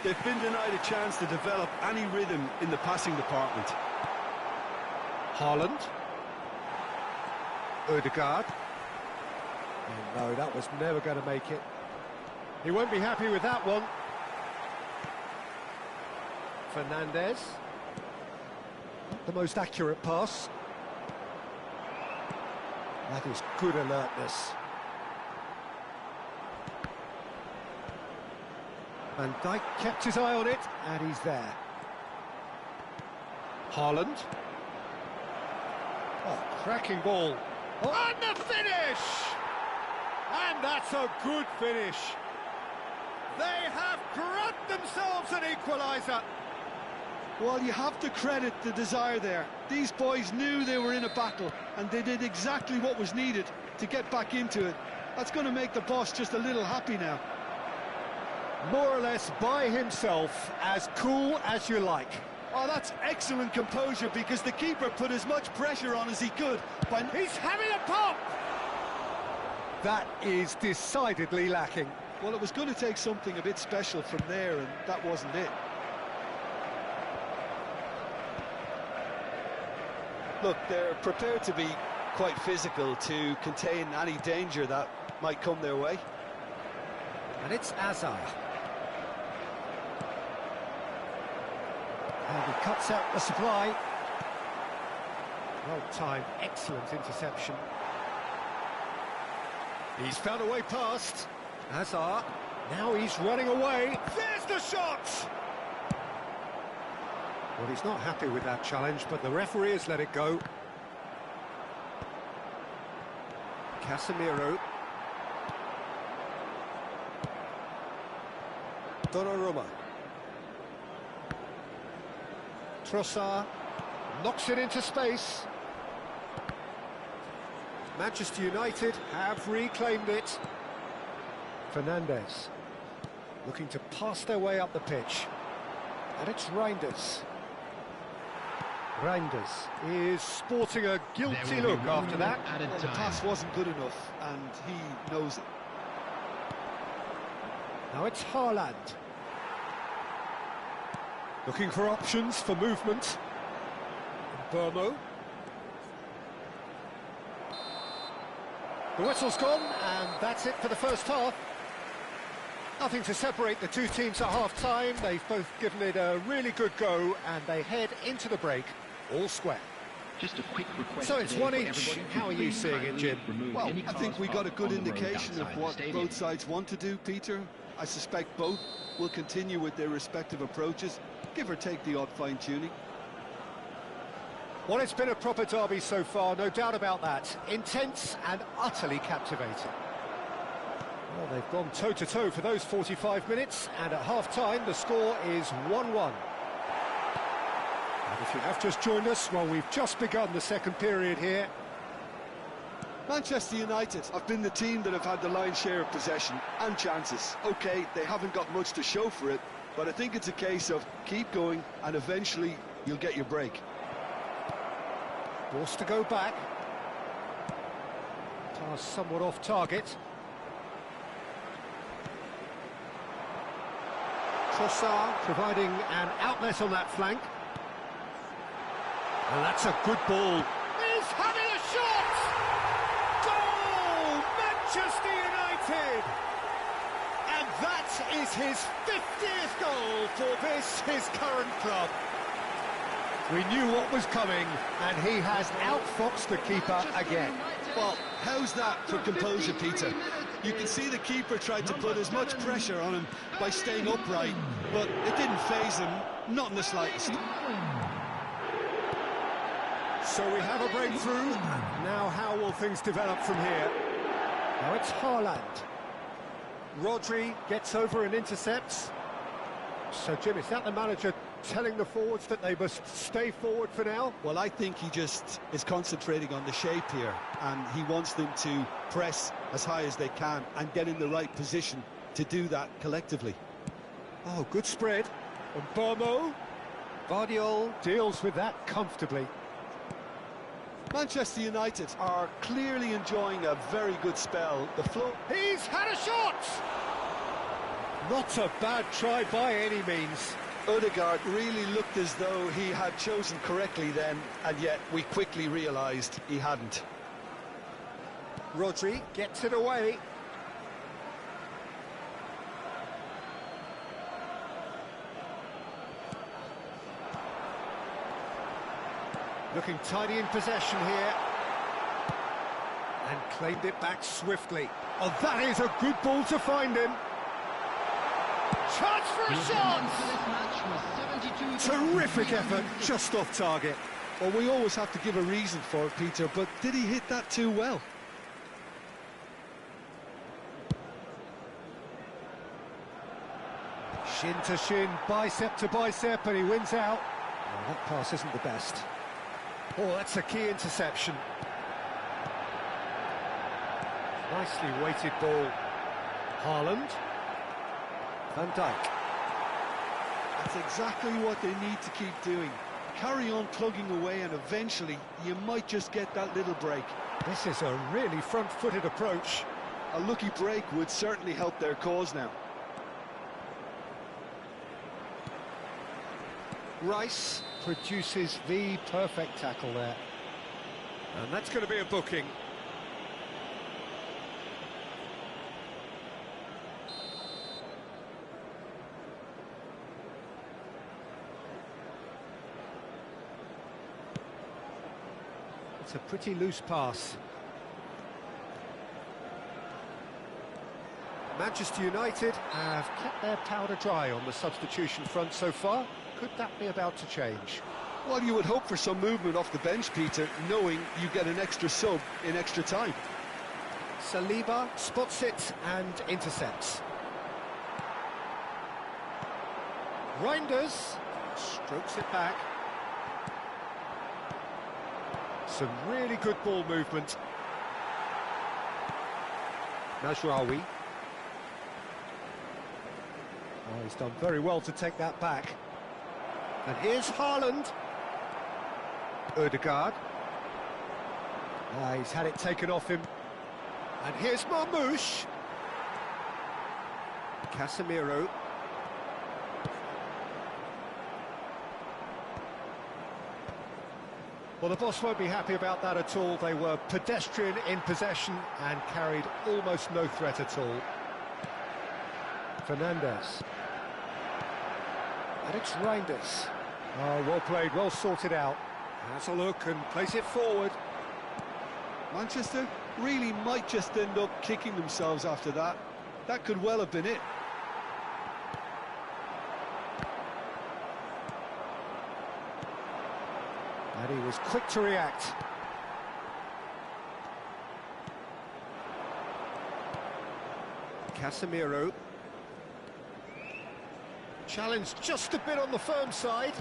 They've been denied a chance to develop any rhythm in the passing department. Haaland. Ødegaard. Oh, no, that was never going to make it. He won't be happy with that one. Fernandez. Not the most accurate pass. That is good alertness. Van Dijk kept his eye on it, and he's there. Haaland. Oh, cracking ball. Oh. And the finish! And that's a good finish. They have grabbed themselves an equaliser. Well, you have to credit the desire there. These boys knew they were in a battle, and they did exactly what was needed to get back into it. That's going to make the boss just a little happy now. More or less by himself, as cool as you like. Oh, that's excellent composure, because the keeper put as much pressure on as he could. But he's having a pop! That is decidedly lacking. Well, it was going to take something a bit special from there, and that wasn't it. Look, they're prepared to be quite physical to contain any danger that might come their way. And it's Hazard. And he cuts out the supply. Well timed, excellent interception. He's found a way past. Hazard. Now he's running away. There's the shot! Well, he's not happy with that challenge, but the referee has let it go. Casemiro. Donnarumma. Trossard knocks it into space. Manchester United have reclaimed it. Fernandes looking to pass their way up the pitch. And it's Reinders. Reinders is sporting a guilty look after that. Well, the pass wasn't good enough, and he knows it. Now it's Haaland. Looking for options for movement. Burmo. The whistle's gone, and that's it for the first half. Nothing to separate the two teams at half-time. They've both given it a really good go, and they head into the break all square. Just a quick request. So it's one each. How are you seeing it, Jim? Well, I think we got a good indication of what both sides want to do, Peter. I suspect both will continue with their respective approaches, give or take the odd fine-tuning. Well, it's been a proper derby so far, no doubt about that. Intense and utterly captivating. Well, they've gone toe-to-toe for those 45 minutes, and at half-time the score is 1-1. And if you have just joined us, well, we've just begun the second period here. Manchester United have been the team that have had the lion's share of possession and chances. OK, they haven't got much to show for it, but I think it's a case of keep going and eventually you'll get your break. Forced to go back. Pass somewhat off target. Trossard providing an outlet on that flank. And that's a good ball. He's having a shot! Goal! Manchester United! And that is his 50th goal for this, his current club. We knew what was coming, and he has outfoxed the keeper again. Well, how's that for composure, Peter? You can see the keeper tried to put as much pressure on him by staying upright, but it didn't faze him, not in the slightest. So we have a breakthrough. Now how will things develop from here? Now it's Haaland. Rodri gets over and intercepts. So, Jim, is that the manager telling the forwards that they must stay forward for now? Well, I think he just is concentrating on the shape here, and he wants them to press as high as they can and get in the right position to do that collectively. Oh, good spread. And Burmo. Guardiola deals with that comfortably. Manchester United are clearly enjoying a very good spell. The flow. He's had a shot! Not a bad try by any means. Odegaard really looked as though he had chosen correctly then, and yet we quickly realised he hadn't. Rodri gets it away. Looking tidy in possession here. And claimed it back swiftly. Oh, that is a good ball to find him. Chance for a shot! Terrific effort, just off target. Well, we always have to give a reason for it, Peter, but did he hit that too well? Shin to shin, bicep to bicep, and he wins out. Well, that pass isn't the best. Oh, that's a key interception. Nicely weighted ball. Haaland. Van Dijk. That's exactly what they need to keep doing. Carry on plugging away, and eventually you might just get that little break. This is a really front-footed approach. A lucky break would certainly help their cause now. Rice produces the perfect tackle there. And that's going to be a booking. It's a pretty loose pass. Manchester United have kept their powder dry on the substitution front so far. Could that be about to change? Well, you would hope for some movement off the bench, Peter, knowing you get an extra sub in extra time. Saliba spots it and intercepts. Reinders strokes it back. Some really good ball movement. Najraoui. Oh, he's done very well to take that back. And here's Haaland. Ødegaard. He's had it taken off him. And here's Marmoush. Casemiro. Well, the boss won't be happy about that at all. They were pedestrian in possession and carried almost no threat at all. Fernandes. And it's Reinders. Oh, well played, well sorted out. Has a look and plays it forward. Manchester really might just end up kicking themselves after that. That could well have been it. And he was quick to react. Casemiro. Challenged just a bit on the firm side.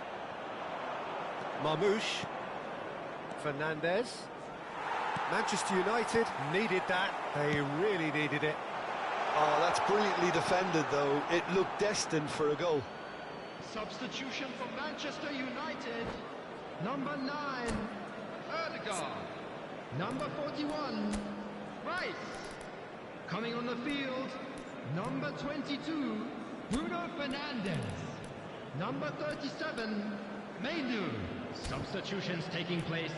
Marmoush. Fernandes. Manchester United needed that. They really needed it. Oh, that's brilliantly defended, though. It looked destined for a goal. Substitution for Manchester United. Number 9, Ødegaard. Number 41, Rice. Coming on the field, number 22, Bruno Fernandes. Number 37, Mainu. Substitutions taking place.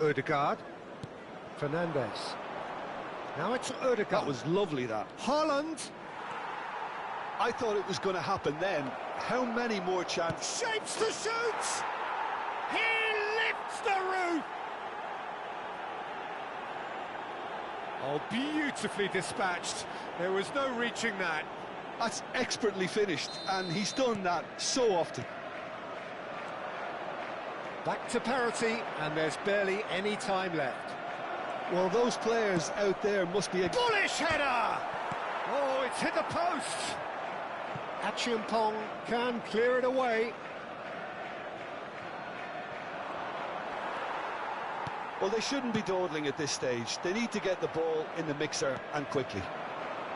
Ødegaard. Fernandes. Now it's Ødegaard. That was lovely, that. Haaland. I thought it was going to happen then. How many more chances? Shapes to shoot! He lifts the roof! Oh, beautifully dispatched. There was no reaching that. That's expertly finished, and he's done that so often. Back to parity, and there's barely any time left. Well, those players out there must be... Bullish header! Oh, it's hit the post! Achiampong can clear it away. Well, they shouldn't be dawdling at this stage. They need to get the ball in the mixer, and quickly.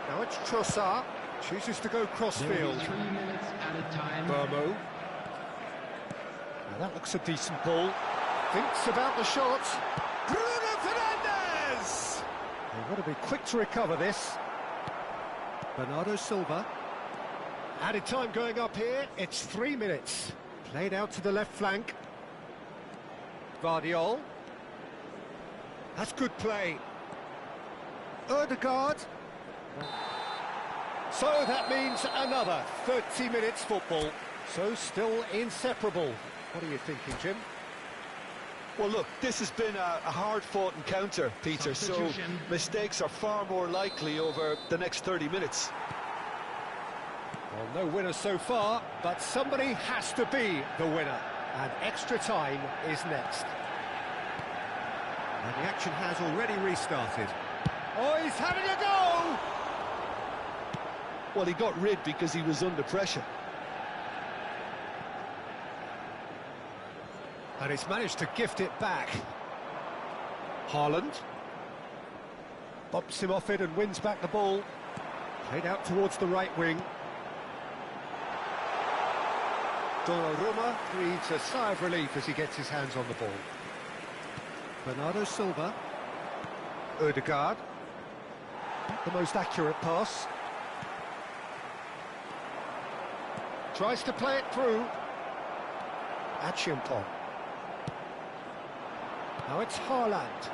Now it's Trossard, chooses to go cross-field. 3 minutes at a time. Burmo. Now that looks a decent ball. Thinks about the shot. Bruno Fernandes! They've got to be quick to recover this. Bernardo Silva. Added time going up here. It's 3 minutes. Played out to the left flank. Vardiol. That's good play. Ødegaard. So that means another 30 minutes football. So still inseparable. What are you thinking, Jim? Well, look, this has been a hard-fought encounter, Peter, so mistakes are far more likely over the next 30 minutes. Well, no winner so far, but somebody has to be the winner. And extra time is next. And the action has already restarted. Oh, he's having a go! Well, he got rid because he was under pressure. And he's managed to gift it back. Haaland bumps him off it and wins back the ball. Played out towards the right wing. Donnarumma breathes a sigh of relief as he gets his hands on the ball. Bernardo Silva. Ødegaard. The most accurate pass. Tries to play it through. Achiampong. Now it's Haaland.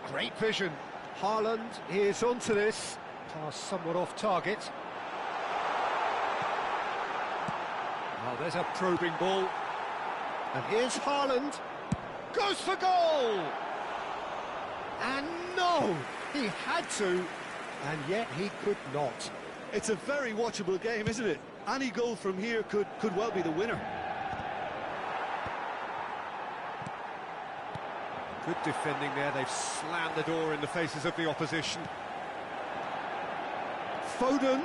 Great vision. Haaland is onto this. Pass somewhat off target. Oh, there's a probing ball. And here's Haaland. Goes for goal! And no! He had to, and yet he could not. It's a very watchable game, isn't it? Any goal from here could well be the winner. Good defending there. They've slammed the door in the faces of the opposition. Foden.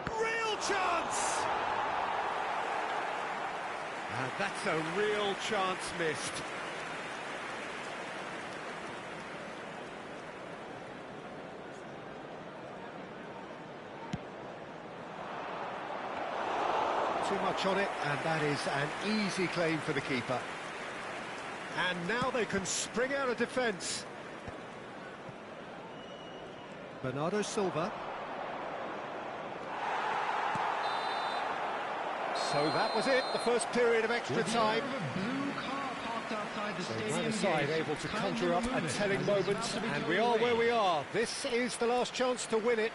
Real chance! And that's a real chance missed. Too much on it, and that is an easy claim for the keeper. And now they can spring out of defence. Bernardo Silva. So that was it, the first period of extra time. So neither side able to conjure up a telling moment, and we are where we are. This is the last chance to win it.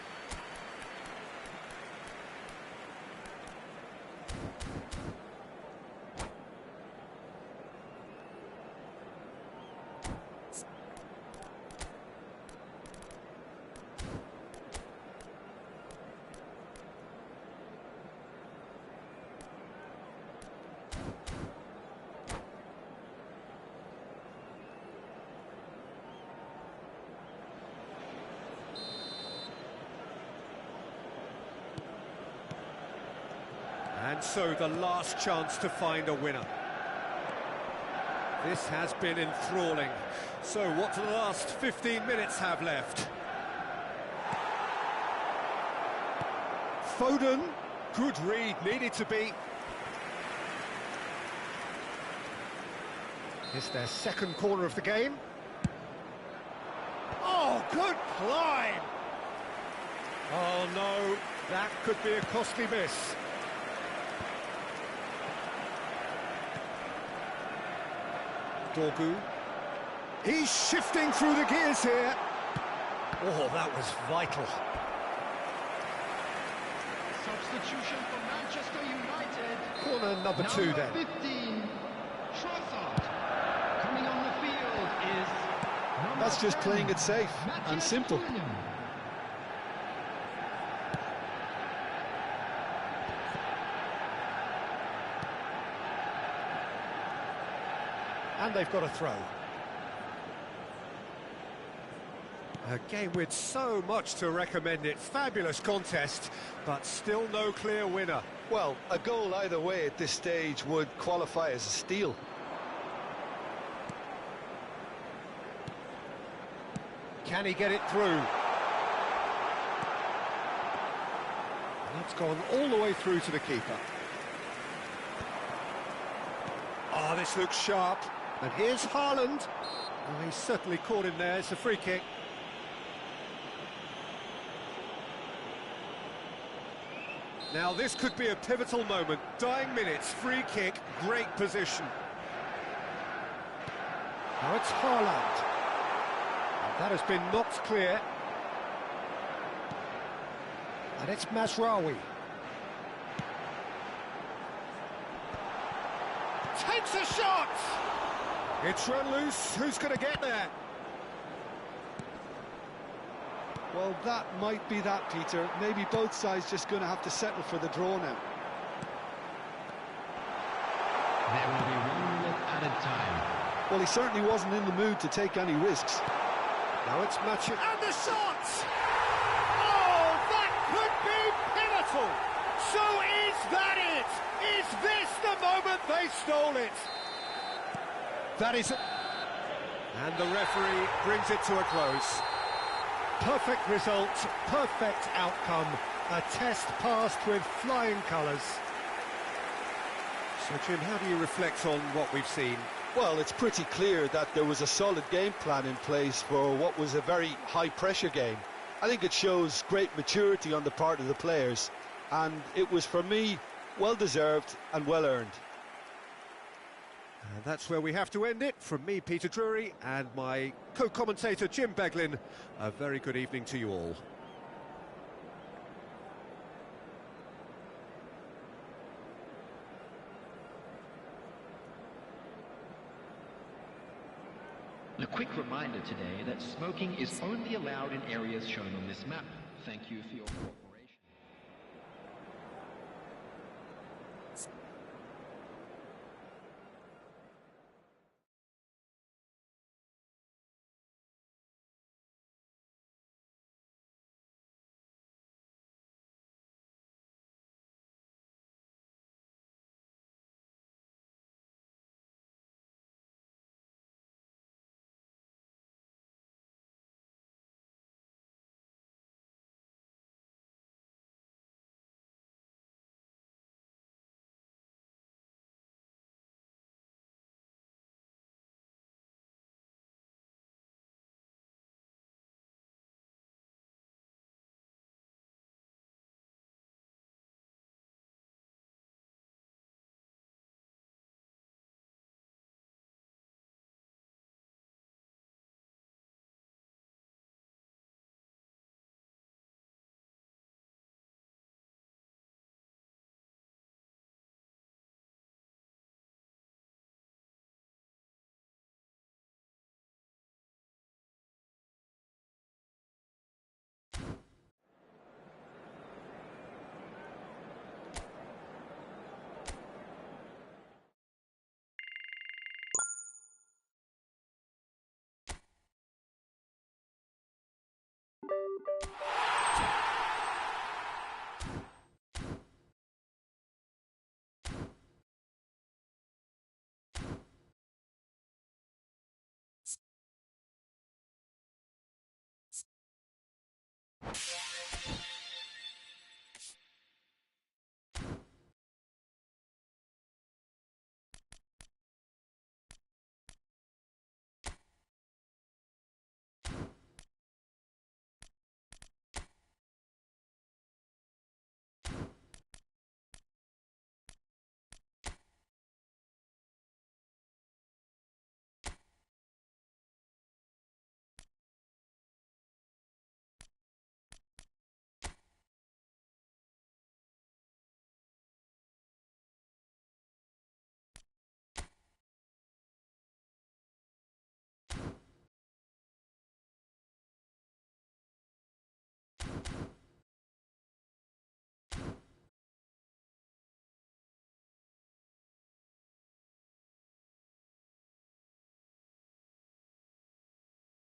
And so the last chance to find a winner. This has been enthralling. So what do the last 15 minutes have left? Foden, good read, needed to be. It's their second corner of the game. Oh, good climb! Oh no, that could be a costly miss. Dorgu. He's shifting through the gears here. Oh, that was vital. Substitution for Manchester United. Corner number 2 then. 15, Trossard. Coming on the field is number That's just 10, playing it safe and Matthias simple. Cunha. And they've got a throw. A game with so much to recommend it. Fabulous contest, but still no clear winner. Well, a goal either way at this stage would qualify as a steal. Can he get it through? And that's gone all the way through to the keeper. Oh, this looks sharp. And here's Haaland. Oh, he's certainly caught him there. It's a free kick. Now this could be a pivotal moment. Dying minutes, free kick, great position. Now it's Haaland. And that has been knocked clear. And it's Mazraoui. Takes a shot! It's run loose. Who's going to get there? Well, that might be that, Peter. Maybe both sides just going to have to settle for the draw now. There will be one minute added time. Well, he certainly wasn't in the mood to take any risks. Now it's Matthew. And the shot! Oh, that could be pivotal! So is that stole it. That is... And the referee brings it to a close. Perfect result, perfect outcome. A test passed with flying colours. So, Jim, how do you reflect on what we've seen? Well, it's pretty clear that there was a solid game plan in place for what was a very high-pressure game. I think it shows great maturity on the part of the players, and it was, for me, well-deserved and well-earned. And that's where we have to end it. From me, Peter Drury, and my co-commentator, Jim Beglin, a very good evening to you all. A quick reminder today that smoking is only allowed in areas shown on this map. Thank you for your...